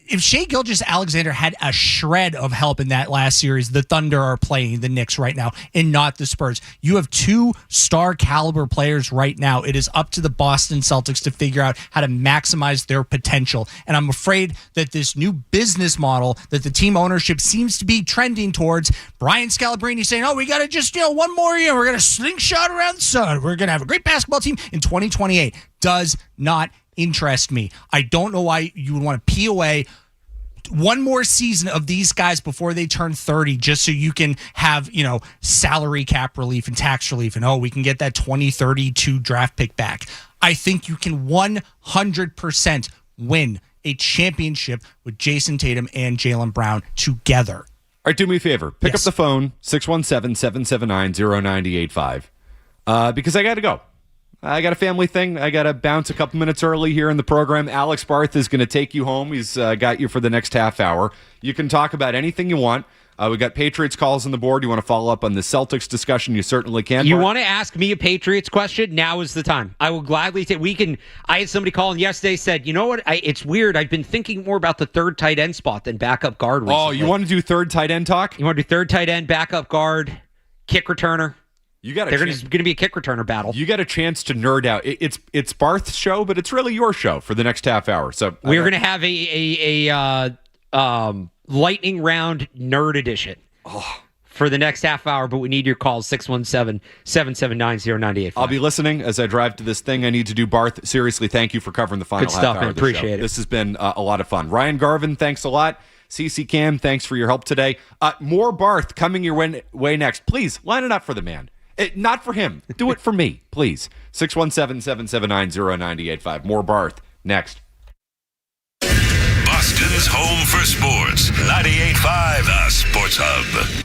If Shai Gilgeous-Alexander had a shred of help in that last series, the Thunder are playing the Knicks right now and not the Spurs. You have two star caliber players right now. It is up to the Boston Celtics to figure out how to maximize their potential. And I'm afraid that this new business model that the team ownership seems to be trending towards, Brian Scalabrine saying, we got to just, one more year. We're going to slingshot around the sun. We're going to have a great basketball team in 2028. Does not interest me. I don't know why you would want to pee away one more season of these guys before they turn 30 just so you can have, salary cap relief and tax relief and, we can get that 2032 draft pick back. I think you can 100% win a championship with Jason Tatum and Jaylen Brown together. All right, do me a favor. Pick up the phone, 617-779-0985, because I got to go. I got a family thing. I got to bounce a couple minutes early here in the program. Alex Barth is going to take you home. He's got you for the next half hour. You can talk about anything you want. We got Patriots calls on the board. You want to follow up on the Celtics discussion? You certainly can. You want to ask me a Patriots question? Now is the time. I will gladly take. I had somebody calling yesterday, said, you know what? It's weird. I've been thinking more about the third tight end spot than backup guard recently. Oh, you want to do third tight end talk? You want to do third tight end, backup guard, kick returner? There's going to be a kick returner battle. You got a chance to nerd out. It's Barth's show, but it's really your show for the next half hour. So we're going to have a lightning round nerd edition for the next half hour, but we need your calls, 617-779-0985. I'll be listening as I drive to this thing I need to do. Barth, seriously, thank you for covering the final half hour of the Appreciate show. it. This has been a lot of fun. Ryan Garvin, thanks a lot. CC Cam, thanks for your help today. More Barth coming your way next. Please, line it up for the man. Not for him. Do it for me, please. 617-779-0985. More Barth next. Boston's home for sports. 98.5 The Sports Hub.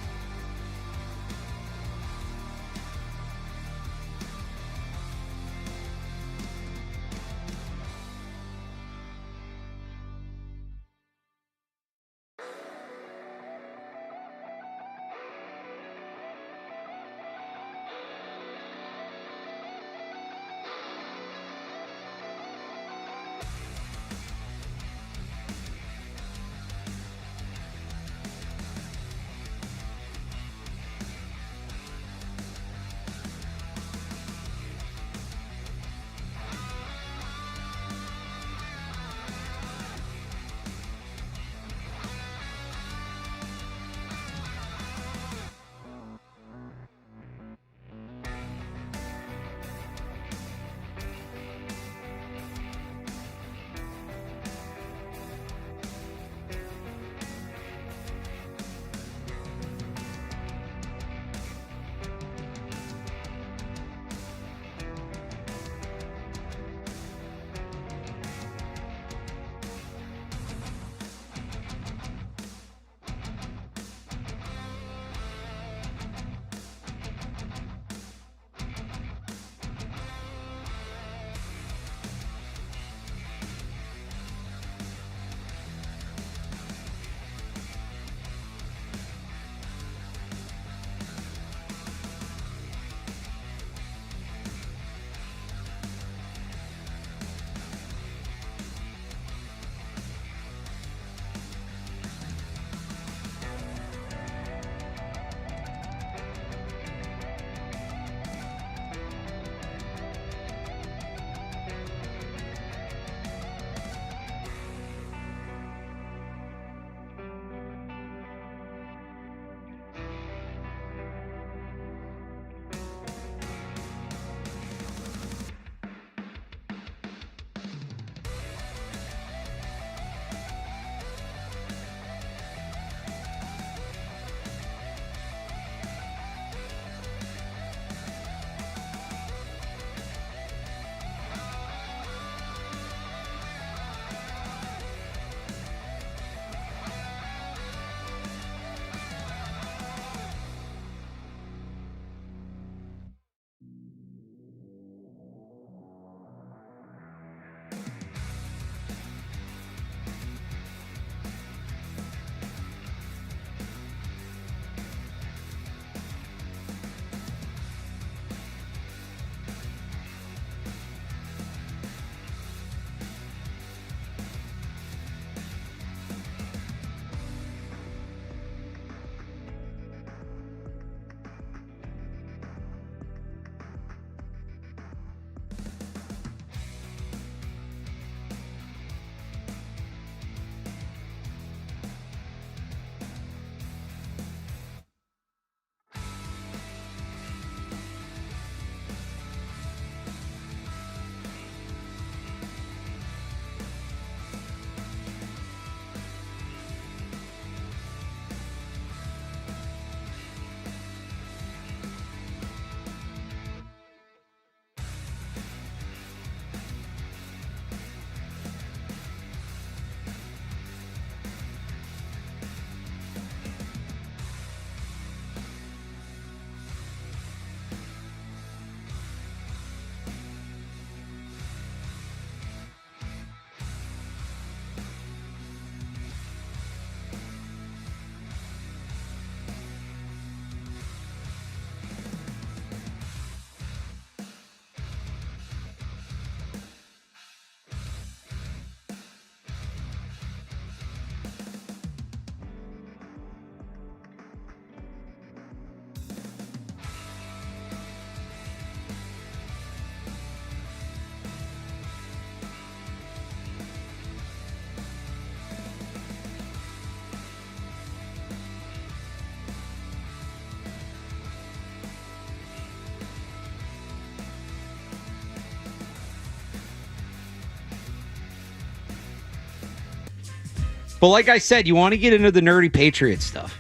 But like I said, you want to get into the nerdy Patriot stuff,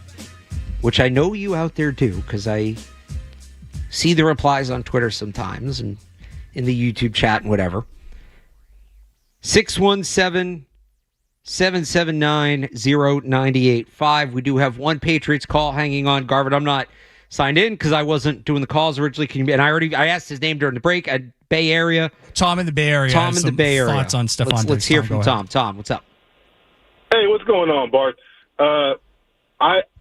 which I know you out there do because I see the replies on Twitter sometimes and in the YouTube chat and whatever. 617-779-0985. We do have one Patriots call hanging on. Garvin, I'm not signed in because I wasn't doing the calls originally. I asked his name during the break at Bay Area. Tom in the Bay Area. Tom in the Bay Area. Thoughts on Stephon. Let's hear from Tom. Tom, what's up? Hey, what's going on, Barth?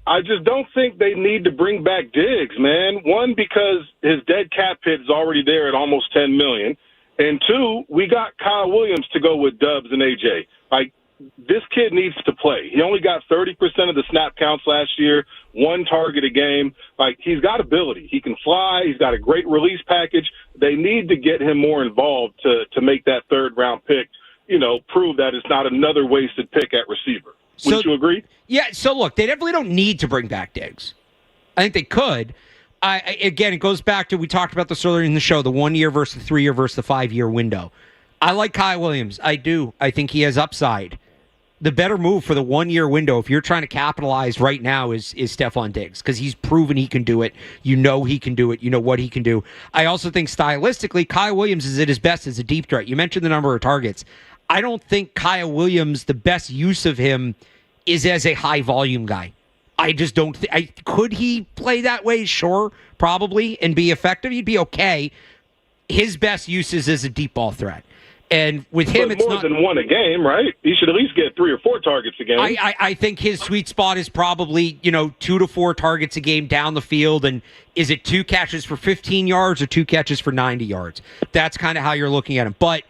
I just don't think they need to bring back Diggs, man. One, because his dead cap hit is already there at almost $10 million. And two, we got Kyle Williams to go with Dubs and AJ. Like, this kid needs to play. He only got 30% of the snap counts last year, 1 target a game. Like, he's got ability. He can fly. He's got a great release package. They need to get him more involved to make that third-round pick, prove that it's not another wasted pick at receiver. Wouldn't you agree? Yeah, so look, they definitely don't need to bring back Diggs. I think they could. Again, it goes back to, we talked about this earlier in the show, the 1 year versus the 3 year versus the 5 year window. I like Kyle Williams. I do. I think he has upside. The better move for the 1 year window, if you're trying to capitalize right now, is Stephon Diggs, because he's proven he can do it. You know he can do it. You know what he can do. I also think stylistically, Kyle Williams is at his best as a deep threat. You mentioned the number of targets. I don't think Kyle Williams, the best use of him is as a high volume guy. I just don't could he play that way? Sure, probably, and be effective. He'd be okay. His best use is as a deep ball threat. And with him, it's more not than one a game, right? He should at least get 3 or 4 targets a game. I think his sweet spot is probably 2 to 4 targets a game down the field. And is it 2 catches for 15 yards or 2 catches for 90 yards? That's kind of how you're looking at him. But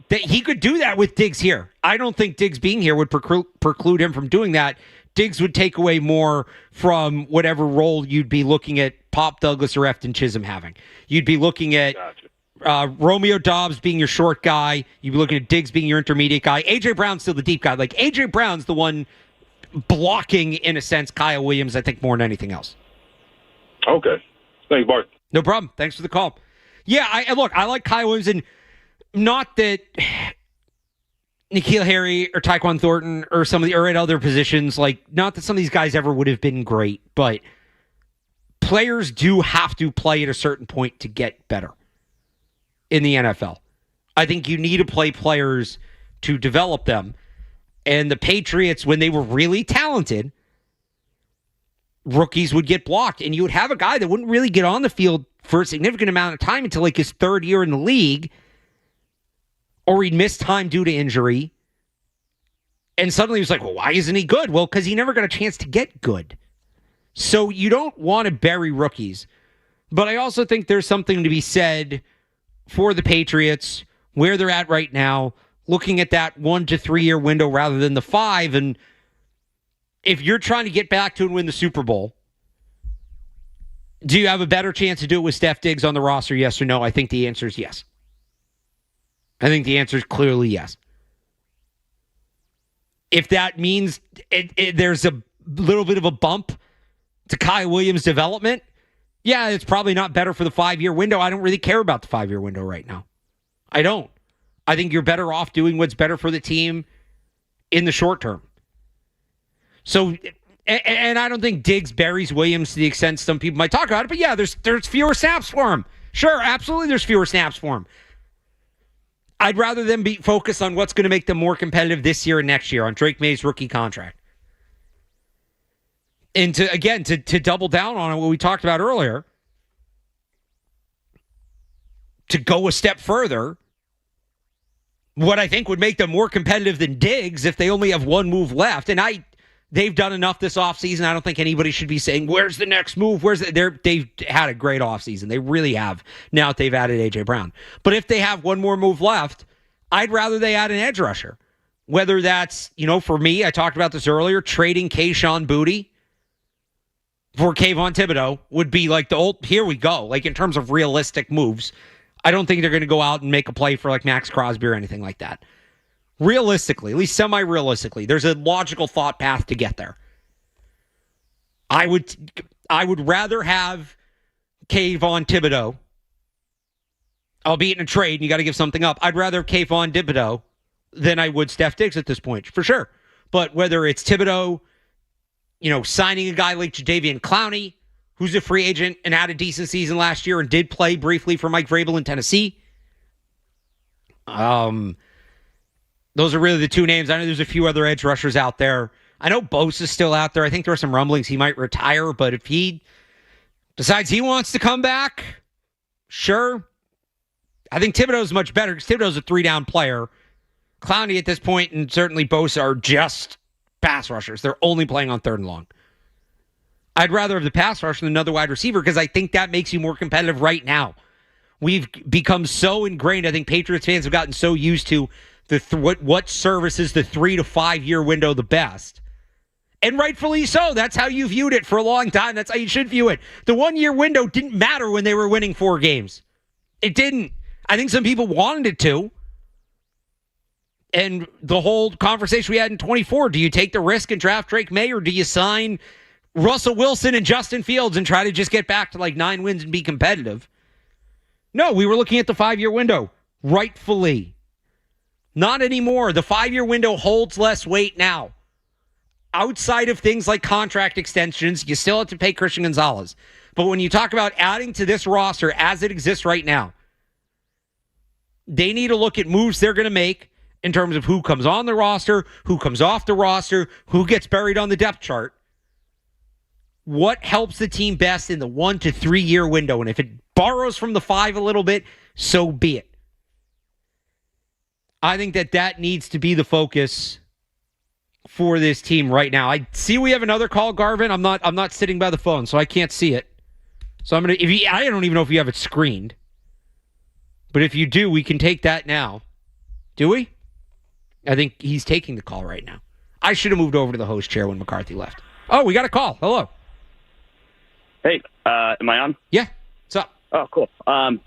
he could do that with Diggs here. I don't think Diggs being here would preclude him from doing that. Diggs would take away more from whatever role you'd be looking at Pop Douglas or Efton Chisholm having. You'd be looking at Romeo Doubs being your short guy. You'd be looking at Diggs being your intermediate guy. A.J. Brown's still the deep guy. Like, A.J. Brown's the one blocking, in a sense, Kyle Williams, I think, more than anything else. Okay. Thanks, Bart. No problem. Thanks for the call. Yeah, I like Kyle Williams, and not that N'Keal Harry or Tyquan Thornton or or at other positions, like, not that some of these guys ever would have been great, but players do have to play at a certain point to get better in the NFL. I think you need to play players to develop them. And the Patriots, when they were really talented, rookies would get blocked, and you would have a guy that wouldn't really get on the field for a significant amount of time until like his 3rd year in the league, or he'd miss time due to injury. And suddenly he was like, well, why isn't he good? Well, because he never got a chance to get good. So you don't want to bury rookies. But I also think there's something to be said for the Patriots, where they're at right now, looking at that 1 to 3 year window rather than the 5. And if you're trying to get back to and win the Super Bowl, do you have a better chance to do it with Steph Diggs on the roster, yes or no? I think the answer is yes. I think the answer is clearly yes. If that means there's a little bit of a bump to Kyle Williams' development, yeah, it's probably not better for the 5 year window. I don't really care about the 5 year window right now. I don't. I think you're better off doing what's better for the team in the short term. So, and I don't think Diggs buries Williams to the extent some people might talk about it, but yeah, there's fewer snaps for him. Sure, absolutely there's fewer snaps for him. I'd rather them be focused on what's going to make them more competitive this year and next year on Drake May's rookie contract. And to double down on what we talked about earlier, to go a step further, what I think would make them more competitive than Diggs if they only have one move left. And they've done enough this offseason. I don't think anybody should be saying, where's the next move? They've had a great offseason. They really have, now that they've added A.J. Brown. But if they have one more move left, I'd rather they add an edge rusher. Whether that's, for me, I talked about this earlier, trading Kayshon Boutte for Kayvon Thibodeau would be like the old, here we go. Like, in terms of realistic moves, I don't think they're going to go out and make a play for like Max Crosby or anything like that. Realistically, at least semi-realistically, there's a logical thought path to get there. I would rather have Kayvon Thibodeau, albeit in a trade, and you got to give something up. I'd rather have Kayvon Thibodeau than I would Steph Diggs at this point, for sure. But whether it's Thibodeau, signing a guy like Jadeveon Clowney, who's a free agent and had a decent season last year and did play briefly for Mike Vrabel in Tennessee. Those are really the two names. I know there's a few other edge rushers out there. I know Bosa's still out there. I think there are some rumblings he might retire, but if he decides he wants to come back, sure. I think Thibodeau's much better because Thibodeau's a 3-down player. Clowney at this point and certainly Bosa are just pass rushers. They're only playing on 3rd and long. I'd rather have the pass rusher than another wide receiver because I think that makes you more competitive right now. We've become so ingrained. I think Patriots fans have gotten so used to what services the 3 to 5 year window the best. And rightfully so. That's how you viewed it for a long time. That's how you should view it. The 1 year window didn't matter when they were winning 4 games. It didn't. I think some people wanted it to. And the whole conversation we had in 24, do you take the risk and draft Drake May or do you sign Russell Wilson and Justin Fields and try to just get back to like 9 wins and be competitive? No, we were looking at the 5 year window. Rightfully. Not anymore. The 5 year window holds less weight now. Outside of things like contract extensions, you still have to pay Christian Gonzalez. But when you talk about adding to this roster as it exists right now, they need to look at moves they're going to make in terms of who comes on the roster, who comes off the roster, who gets buried on the depth chart. What helps the team best in the 1 to 3 year window? And if it borrows from the 5 a little bit, so be it. I think that needs to be the focus for this team right now. I see we have another call, Garvin. I'm not sitting by the phone, so I can't see it. So I don't even know if you have it screened. But if you do, we can take that now. Do we? I think he's taking the call right now. I should have moved over to the host chair when McCarthy left. Oh, we got a call. Hello. Hey, am I on? Yeah. What's up? Oh, cool.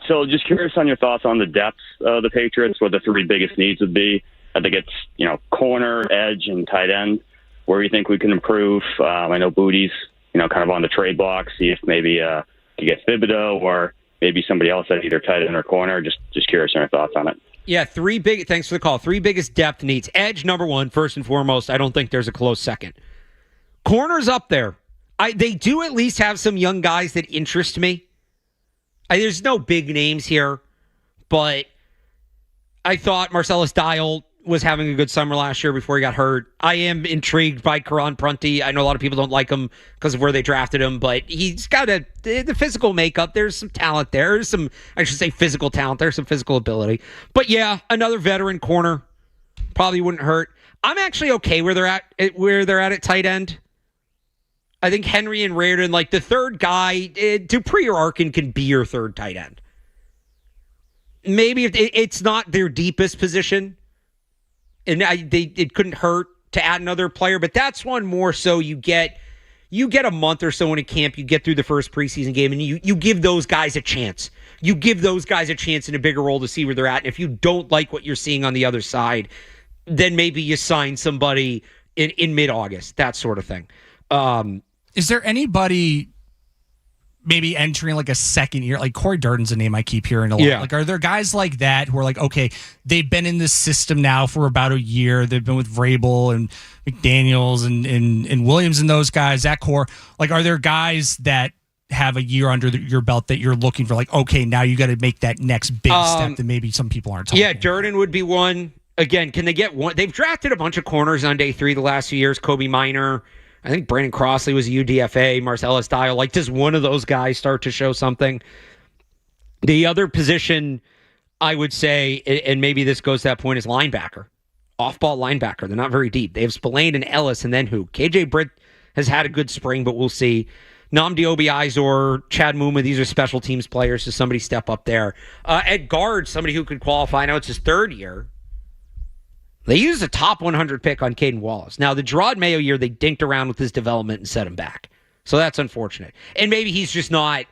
So just curious on your thoughts on the depth of the Patriots, what the 3 biggest needs would be. I think it's, corner, edge, and tight end. Where you think we can improve? I know Booty's, kind of on the trade block. See if maybe you get Thibodeau or maybe somebody else at either tight end or corner. Just curious on your thoughts on it. Yeah, thanks for the call. 3 biggest depth needs. Edge, number 1, first and foremost. I don't think there's a close second. Corner's up there. They do at least have some young guys that interest me. There's no big names here, but I thought Marcellus Dial was having a good summer last year before he got hurt. I am intrigued by Karan Prunty. I know a lot of people don't like him because of where they drafted him, but he's got the physical makeup. There's some talent there. There's some, I should say, physical talent. There's some physical ability. But yeah, another veteran corner probably wouldn't hurt. I'm actually okay where they're at tight end. I think Henry and Reardon, like the third guy, Dupree or Arkin can be your third tight end. Maybe if it's not their deepest position, and it couldn't hurt to add another player, but that's one more so you get a month or so in a camp, you get through the first preseason game, and you give those guys a chance. You give those guys a chance in a bigger role to see where they're at. And if you don't like what you're seeing on the other side, then maybe you sign somebody in mid-August, that sort of thing. Is there anybody maybe entering like a second year? Like Corey Durden's a name I keep hearing a lot. Yeah. Like, are there guys like that who are like, okay, they've been in this system now for about a year. They've been with Vrabel and McDaniels and Williams and those guys, that core. Like, are there guys that have a year under your belt that you're looking for? Like, okay, now you got to make that next big step that maybe some people aren't talking about. Durden would be one. Again, can they get one? They've drafted a bunch of corners on day 3 the last few years. Kobe Minor. I think Brandon Crossley was a UDFA, Marcellus Dial. Like, does one of those guys start to show something? The other position, I would say, and maybe this goes to that point, is linebacker. Off-ball linebacker. They're not very deep. They have Spillane and Ellis, and then who? KJ Britt has had a good spring, but we'll see. Namdi Obiizor, Chad Muma, these are special teams players, so somebody step up there. At guard, somebody who could qualify. I know it's his 3rd year. They used a top 100 pick on Caden Wallace. Now, the Gerard Mayo year, they dinked around with his development and set him back. So that's unfortunate. And maybe he's just not...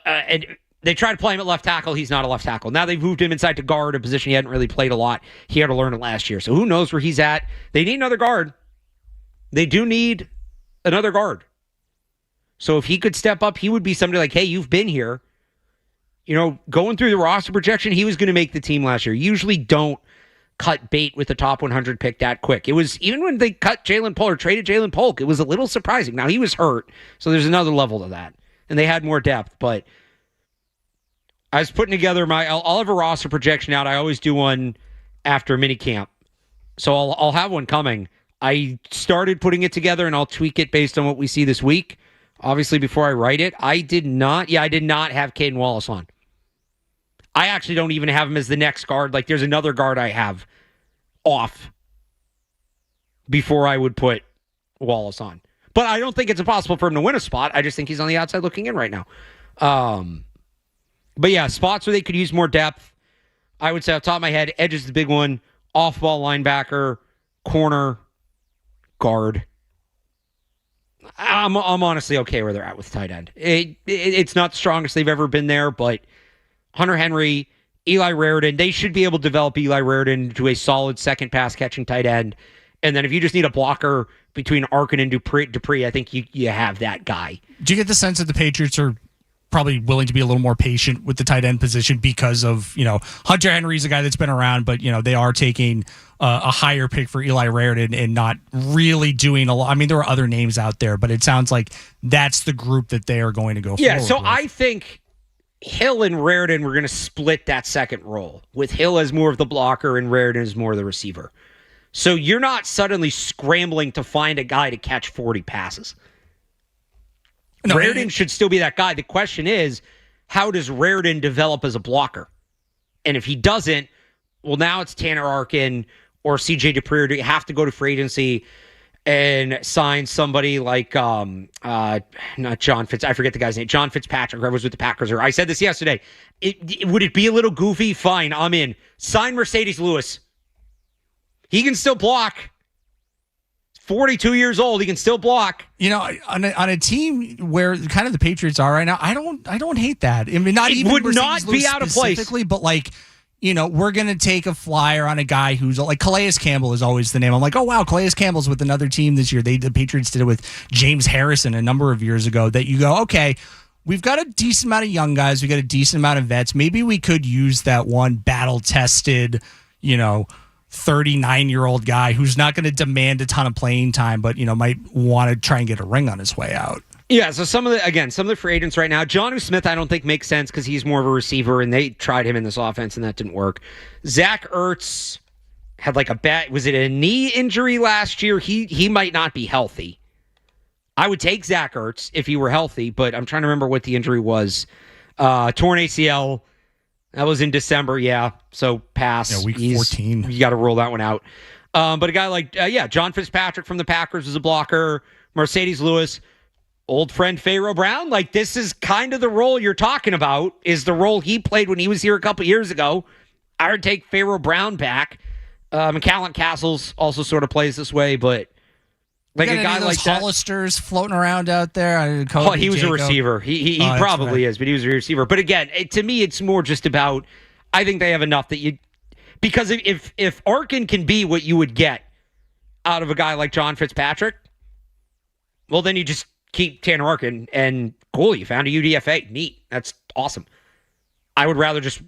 and they tried to play him at left tackle. He's not a left tackle. Now they've moved him inside to guard, a position he hadn't really played a lot. He had to learn it last year. So who knows where he's at. They need another guard. They do need another guard. So if he could step up, he would be somebody like, hey, you've been here. Going through the roster projection, he was going to make the team last year. Usually don't cut bait with the top 100 pick that quick. It was, even when they cut Jalen Polk or traded Jalen Polk, it was a little surprising. Now, he was hurt, so there's another level to that. And they had more depth, but I was putting together I'll have a roster projection out. I always do one after minicamp. So I'll have one coming. I started putting it together, and I'll tweak it based on what we see this week. Obviously, before I write it, I did not have Caden Wallace on. I actually don't even have him as the next guard. Like, there's another guard I have off before I would put Wallace on. But I don't think it's impossible for him to win a spot. I just think he's on the outside looking in right now. But yeah, spots where they could use more depth. I would say off the top of my head, edge is the big one. Off-ball linebacker, corner, guard. I'm honestly okay where they're at with tight end. It's not the strongest they've ever been there, but Hunter Henry, Eli Raridan, they should be able to develop Eli Raridan into a solid second pass-catching tight end. And then if you just need a blocker between Arkin and Dupree, I think you have that guy. Do you get the sense that the Patriots are probably willing to be a little more patient with the tight end position because of, Hunter Henry's a guy that's been around, but, they are taking a higher pick for Eli Raridan and not really doing a lot. I mean, there are other names out there, but it sounds like that's the group that they are going to go forward with. I think Hill and Raridan were going to split that second role, with Hill as more of the blocker and Raridan as more of the receiver. So you're not suddenly scrambling to find a guy to catch 40 passes. No, Raridan should still be that guy. The question is, how does Raridan develop as a blocker? And if he doesn't, well, now it's Tanner Arkin or CJ Dupree, or do you have to go to free agency and sign somebody like not John Fitz? I forget the guy's name. John Fitzpatrick, whoever was with the Packers. I said this yesterday. Would it be a little goofy? Fine, I'm in. Sign Mercedes Lewis. He can still block. 42 years old, he can still block. On a team where kind of the Patriots are right now, I don't hate that. I mean, it would not be out of place. But we're gonna take a flyer on a guy who's like Calais Campbell is always the name. I'm like, oh wow, Calais Campbell's with another team this year. The Patriots did it with James Harrison a number of years ago. That you go, okay, we've got a decent amount of young guys, we got a decent amount of vets. Maybe we could use that one battle tested, 39-year-old guy who's not going to demand a ton of playing time, but might want to try and get a ring on his way out. Yeah, so some of the free agents right now, Jonnu Smith I don't think makes sense because he's more of a receiver, and they tried him in this offense and that didn't work. Zach Ertz had was it a knee injury last year? He might not be healthy. I would take Zach Ertz if he were healthy, but I'm trying to remember what the injury was. Torn ACL. That was in December, yeah. So pass. Yeah, week 14. You got to roll that one out. But a guy like, John Fitzpatrick from the Packers is a blocker. Mercedes Lewis, old friend Pharaoh Brown. Like, this is kind of the role you're talking about, is the role he played when he was here a couple years ago. I would take Pharaoh Brown back. McCallan Castles also sort of plays this way, but like a guy like that. Hollisters floating around out there. He was a receiver. He probably is, but he was a receiver. But again, to me, it's more just about, I think they have enough that because if Arkin can be what you would get out of a guy like John Fitzpatrick, well, then you just keep Tanner Arkin and cool, you found a UDFA. Neat. That's awesome. I would rather just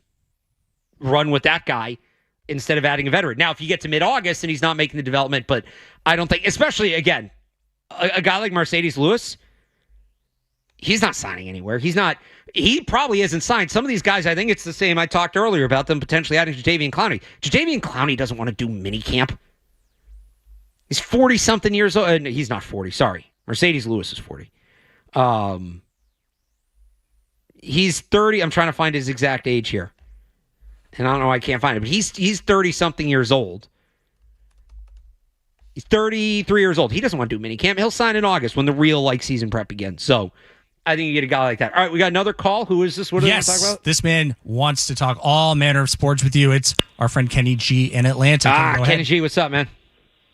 run with that guy instead of adding a veteran. Now, if you get to mid-August and he's not making the development, but I don't think, especially, again, a guy like Mercedes Lewis, he's not signing anywhere. He probably isn't signed. Some of these guys, I think it's the same. I talked earlier about them potentially adding Jadeveon Clowney. Jadeveon Clowney doesn't want to do minicamp. He's 40-something years old. He's not 40, sorry. Mercedes Lewis is 40. He's 30. I'm trying to find his exact age here. And I don't know why I can't find it, but he's 30-something years old. He's 33 years old. He doesn't want to do minicamp. He'll sign in August when the real season prep begins. So I think you get a guy like that. All right, we got another call. Who is this? What do we want to talk about? This man wants to talk all manner of sports with you. It's our friend Kenny G in Atlanta. Kenny G, what's up, man?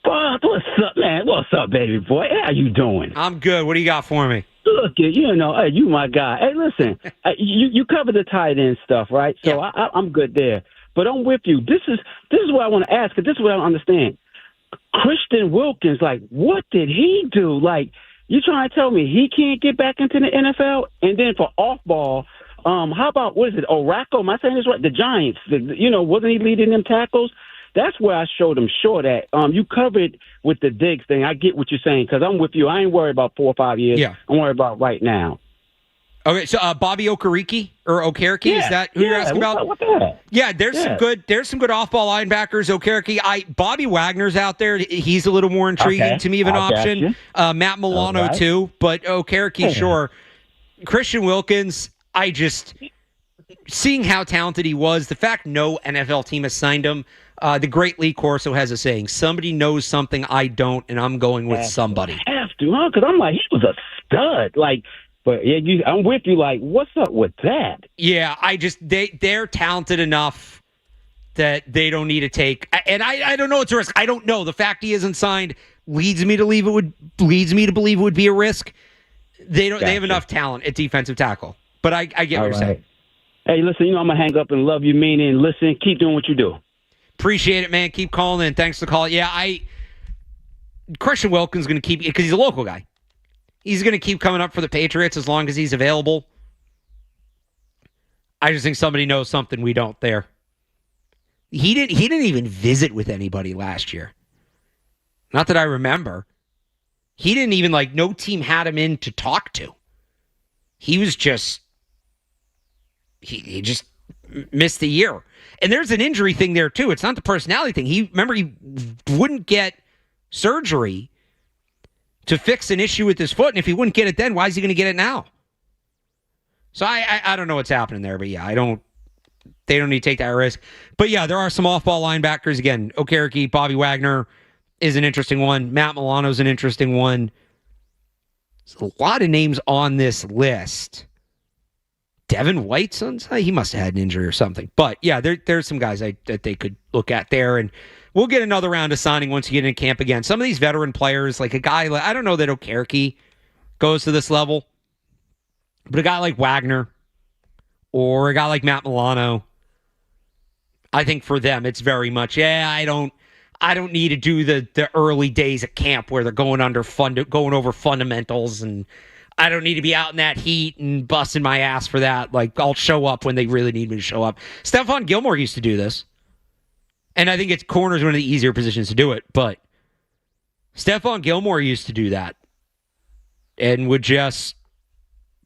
What's up, man? What's up, baby boy? How you doing? I'm good. What do you got for me? Look, hey, you my guy. Hey, listen, you cover the tight end stuff, right? So yeah. I'm good there. But I'm with you. This is what I want to ask, because this is what I don't understand. Christian Wilkins, what did he do? You trying to tell me he can't get back into the NFL? And then for off-ball, how about, what is it, Oracle? Am I saying this right? The Giants, wasn't he leading them tackles? That's where I showed him short at. You covered with the Diggs thing. I get what you're saying because I'm with you. I ain't worried about 4 or 5 years. Yeah. I'm worried about right now. Okay, so Bobby Okereke or Okereke, is that who you're asking about? What the? Yeah, there's some good off-ball linebackers. Okereke, Bobby Wagner's out there. He's a little more intriguing to me of an option. Matt Milano too, but Okereke, sure. Christian Wilkins, seeing how talented he was, the fact no NFL team has signed him. The great Lee Corso has a saying: "Somebody knows something I don't, and I'm going with somebody." Have to, huh? Because I'm like, he was a stud, like. But yeah, I'm with you. Like, what's up with that? Yeah, they're talented enough that they don't need to take. And I don't know it's a risk. I don't know. The fact he isn't signed leads me to believe it would be a risk. They have enough talent at defensive tackle. But I get what you're saying. Hey, listen, I'm gonna hang up and love you, meaning listen, keep doing what you do. Appreciate it, man. Keep calling in. Thanks for calling. Yeah, Christian Wilkins going to keep because he's a local guy. He's going to keep coming up for the Patriots as long as he's available. I just think somebody knows something we don't there. He didn't even visit with anybody last year. Not that I remember. He didn't even, no team had him in to talk to. He was just, he just missed the year. And there's an injury thing there too. It's not the personality thing. He wouldn't get surgery to fix an issue with his foot, and if he wouldn't get it then, why is he going to get it now? So I don't know what's happening there, but yeah, they don't need to take that risk. But yeah, there are some off-ball linebackers. Again, Okereke, Bobby Wagner is an interesting one. Matt Milano's an interesting one. There's a lot of names on this list. Devin White's he must have had an injury or something. But yeah, there's some guys that they could look at there, and we'll get another round of signing once you get in camp again. Some of these veteran players, like a guy, I don't know that Okereke goes to this level, but a guy like Wagner or a guy like Matt Milano, I think for them it's very much, I don't need to do the early days at camp where they're going over fundamentals, and I don't need to be out in that heat and busting my ass for that. I'll show up when they really need me to show up. Stephon Gilmore used to do this. And I think corner is one of the easier positions to do it. But Stephon Gilmore used to do that. And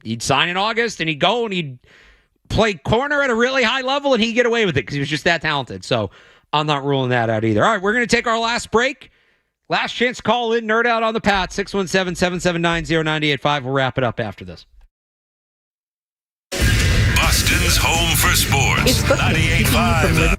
he'd sign in August and he'd go and he'd play corner at a really high level and he'd get away with it because he was just that talented. So I'm not ruling that out either. All right, we're going to take our last break. Last chance to call in, Nerd Out on the Pat, 617-779-0985. We'll wrap it up after this. Boston's home for sports, 98.5.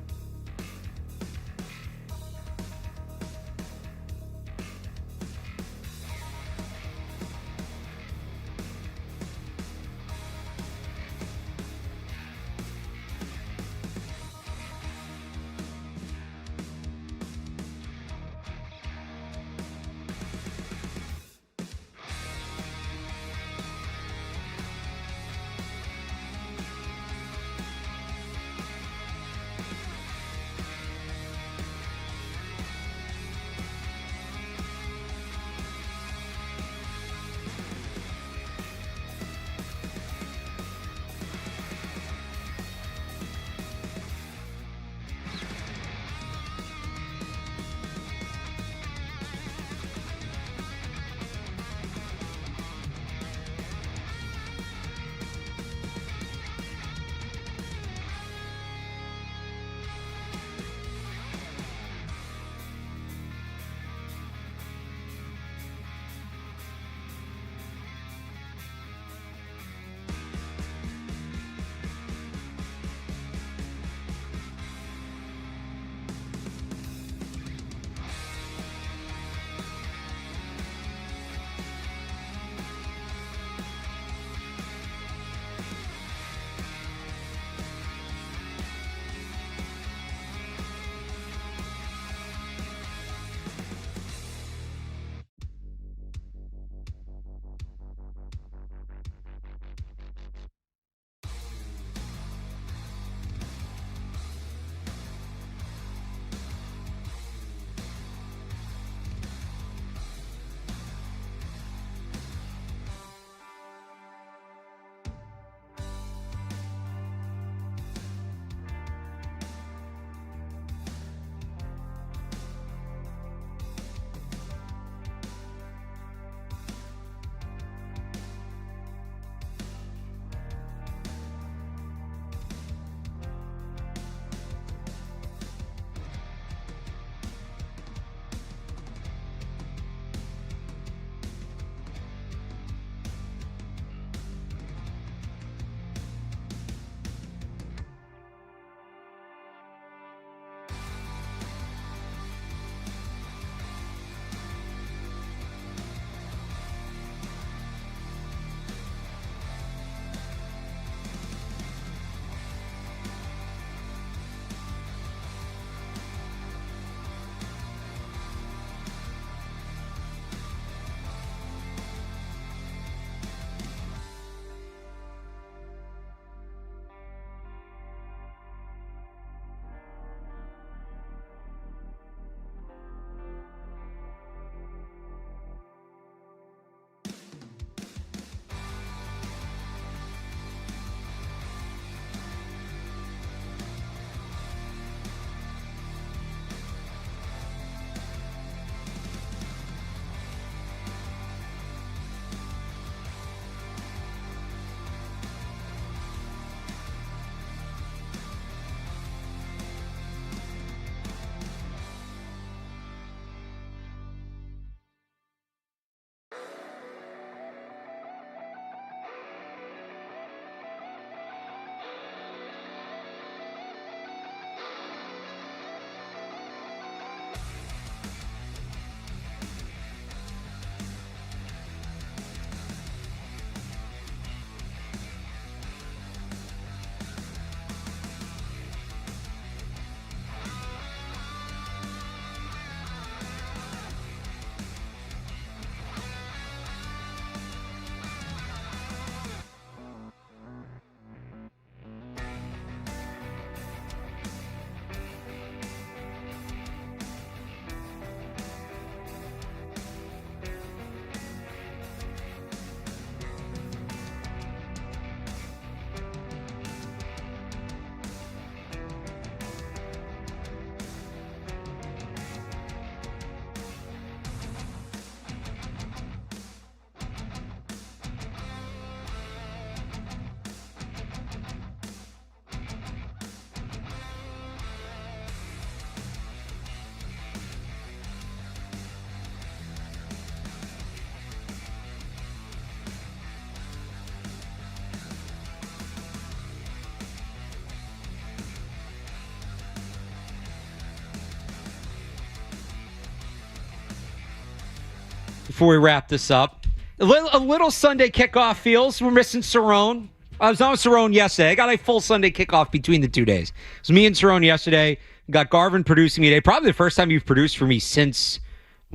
before we wrap this up. A little Sunday kickoff feels. We're missing Cerrone. I was on with Cerrone yesterday. I got a full Sunday kickoff between the 2 days. It was me and Cerrone yesterday. Got Garvin producing me today. Probably the first time you've produced for me since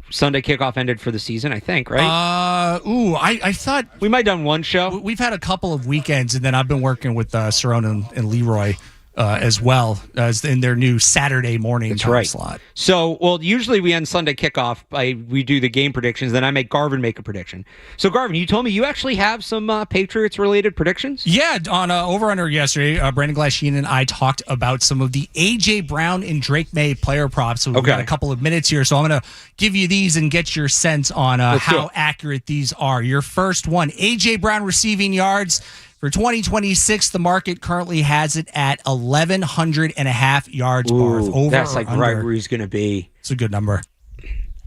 Sunday kickoff ended for the season, I think, right? I thought we might have done one show. We've had a couple of weekends, and then I've been working with Cerrone and Leroy as well as in their new Saturday morning time slot. So, usually we end Sunday kickoff we do the game predictions, then I make Garvin make a prediction. So, Garvin, you told me you actually have some Patriots-related predictions? Yeah, on Over Under yesterday, Brandon Glasheen and I talked about some of the A.J. Brown and Drake May player props. So we've got a couple of minutes here, so I'm going to give you these and get your sense on how accurate these are. Your first one, A.J. Brown receiving yards. For 2026, the market currently has it at 1,100.5 yards. Barth. Over that's like under. right where he's going to be. It's a good number.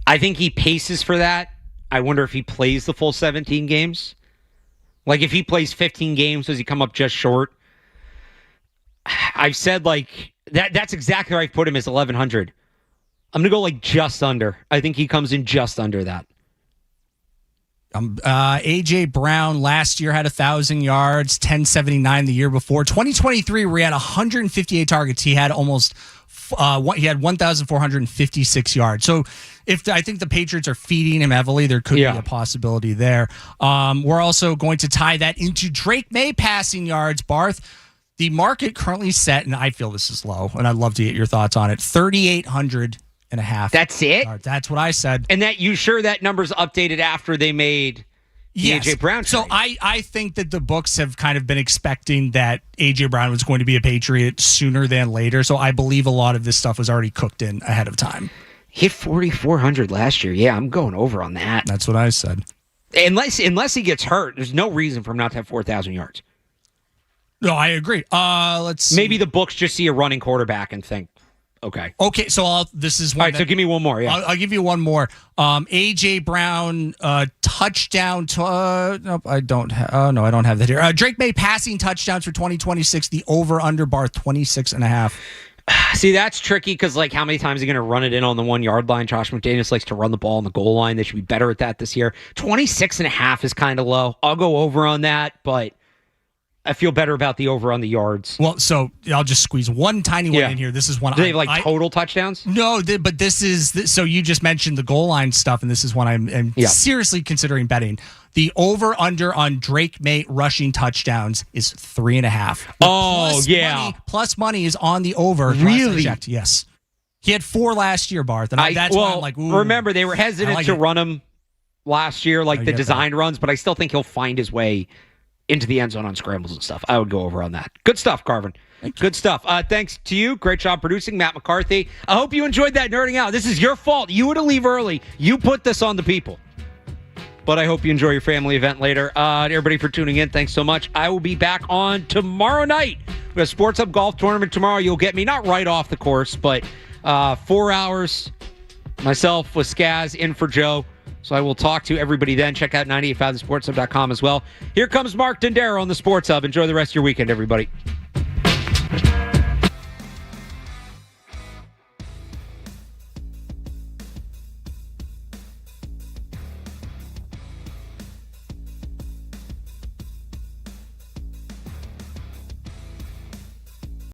I think he paces for that. I wonder if he plays the full 17 games. Like, if he plays 15 games, does he come up just short? I've said, that's exactly where I've put him as 1,100. I'm going to go, just under. I think he comes in just under that. A.J. Brown last year had 1,000 yards, 1,079 the year before. 2023, where he had 158 targets, he had he had 1,456 yards. So I think the Patriots are feeding him heavily, there could be a possibility there. We're also going to tie that into Drake May passing yards. Barth, the market currently set, and I feel this is low, and I'd love to get your thoughts on it, 3,800.5. That's it? That's what I said. And you sure that number's updated after they made the A.J. Brown trade? So I think that the books have kind of been expecting that A.J. Brown was going to be a Patriot sooner than later. So I believe a lot of this stuff was already cooked in ahead of time. Hit 4,400 last year. Yeah, I'm going over on that. That's what I said. Unless he gets hurt, there's no reason for him not to have 4,000 yards. No, I agree. Let's see. Maybe the books just see a running quarterback and think, okay, so this is one. All right, so give me one more. Yeah, I'll give you one more. A.J. Brown touchdown. Nope, I don't. No, I don't have that here. Drake May passing touchdowns for 2026. The over under Barth 26.5. See, that's tricky because how many times are you going to run it in on the 1 yard line? Josh McDaniels likes to run the ball on the goal line. They should be better at that this year. 26.5 is kind of low. I'll go over on that, but I feel better about the over on the yards. Well, so I'll just squeeze one tiny one in here. This is one. Do they have total touchdowns? No, but this is so you just mentioned the goal line stuff, and this is one I'm seriously considering betting. The over under on Drake May rushing touchdowns is 3.5. Plus money is on the over. Really? Yes. He had 4 last year, Barth. And that's why I'm like, ooh. Remember, they were hesitant to run him last year, the design runs, but I still think he'll find his way into the end zone on scrambles and stuff. I would go over on that. Good stuff, Garvin. Good stuff. Thanks to you. Great job producing, Matt McCarthy. I hope you enjoyed that nerding out. This is your fault. You were to leave early. You put this on the people. But I hope you enjoy your family event later. Everybody for tuning in, thanks so much. I will be back on tomorrow night. We have Sports Hub Golf Tournament tomorrow. You'll get me, not right off the course, but 4 hours. Myself with Skaz in for Joe. So I will talk to everybody then. Check out 985thesportshub.com as well. Here comes Mark Dendero on the Sports Hub. Enjoy the rest of your weekend, everybody.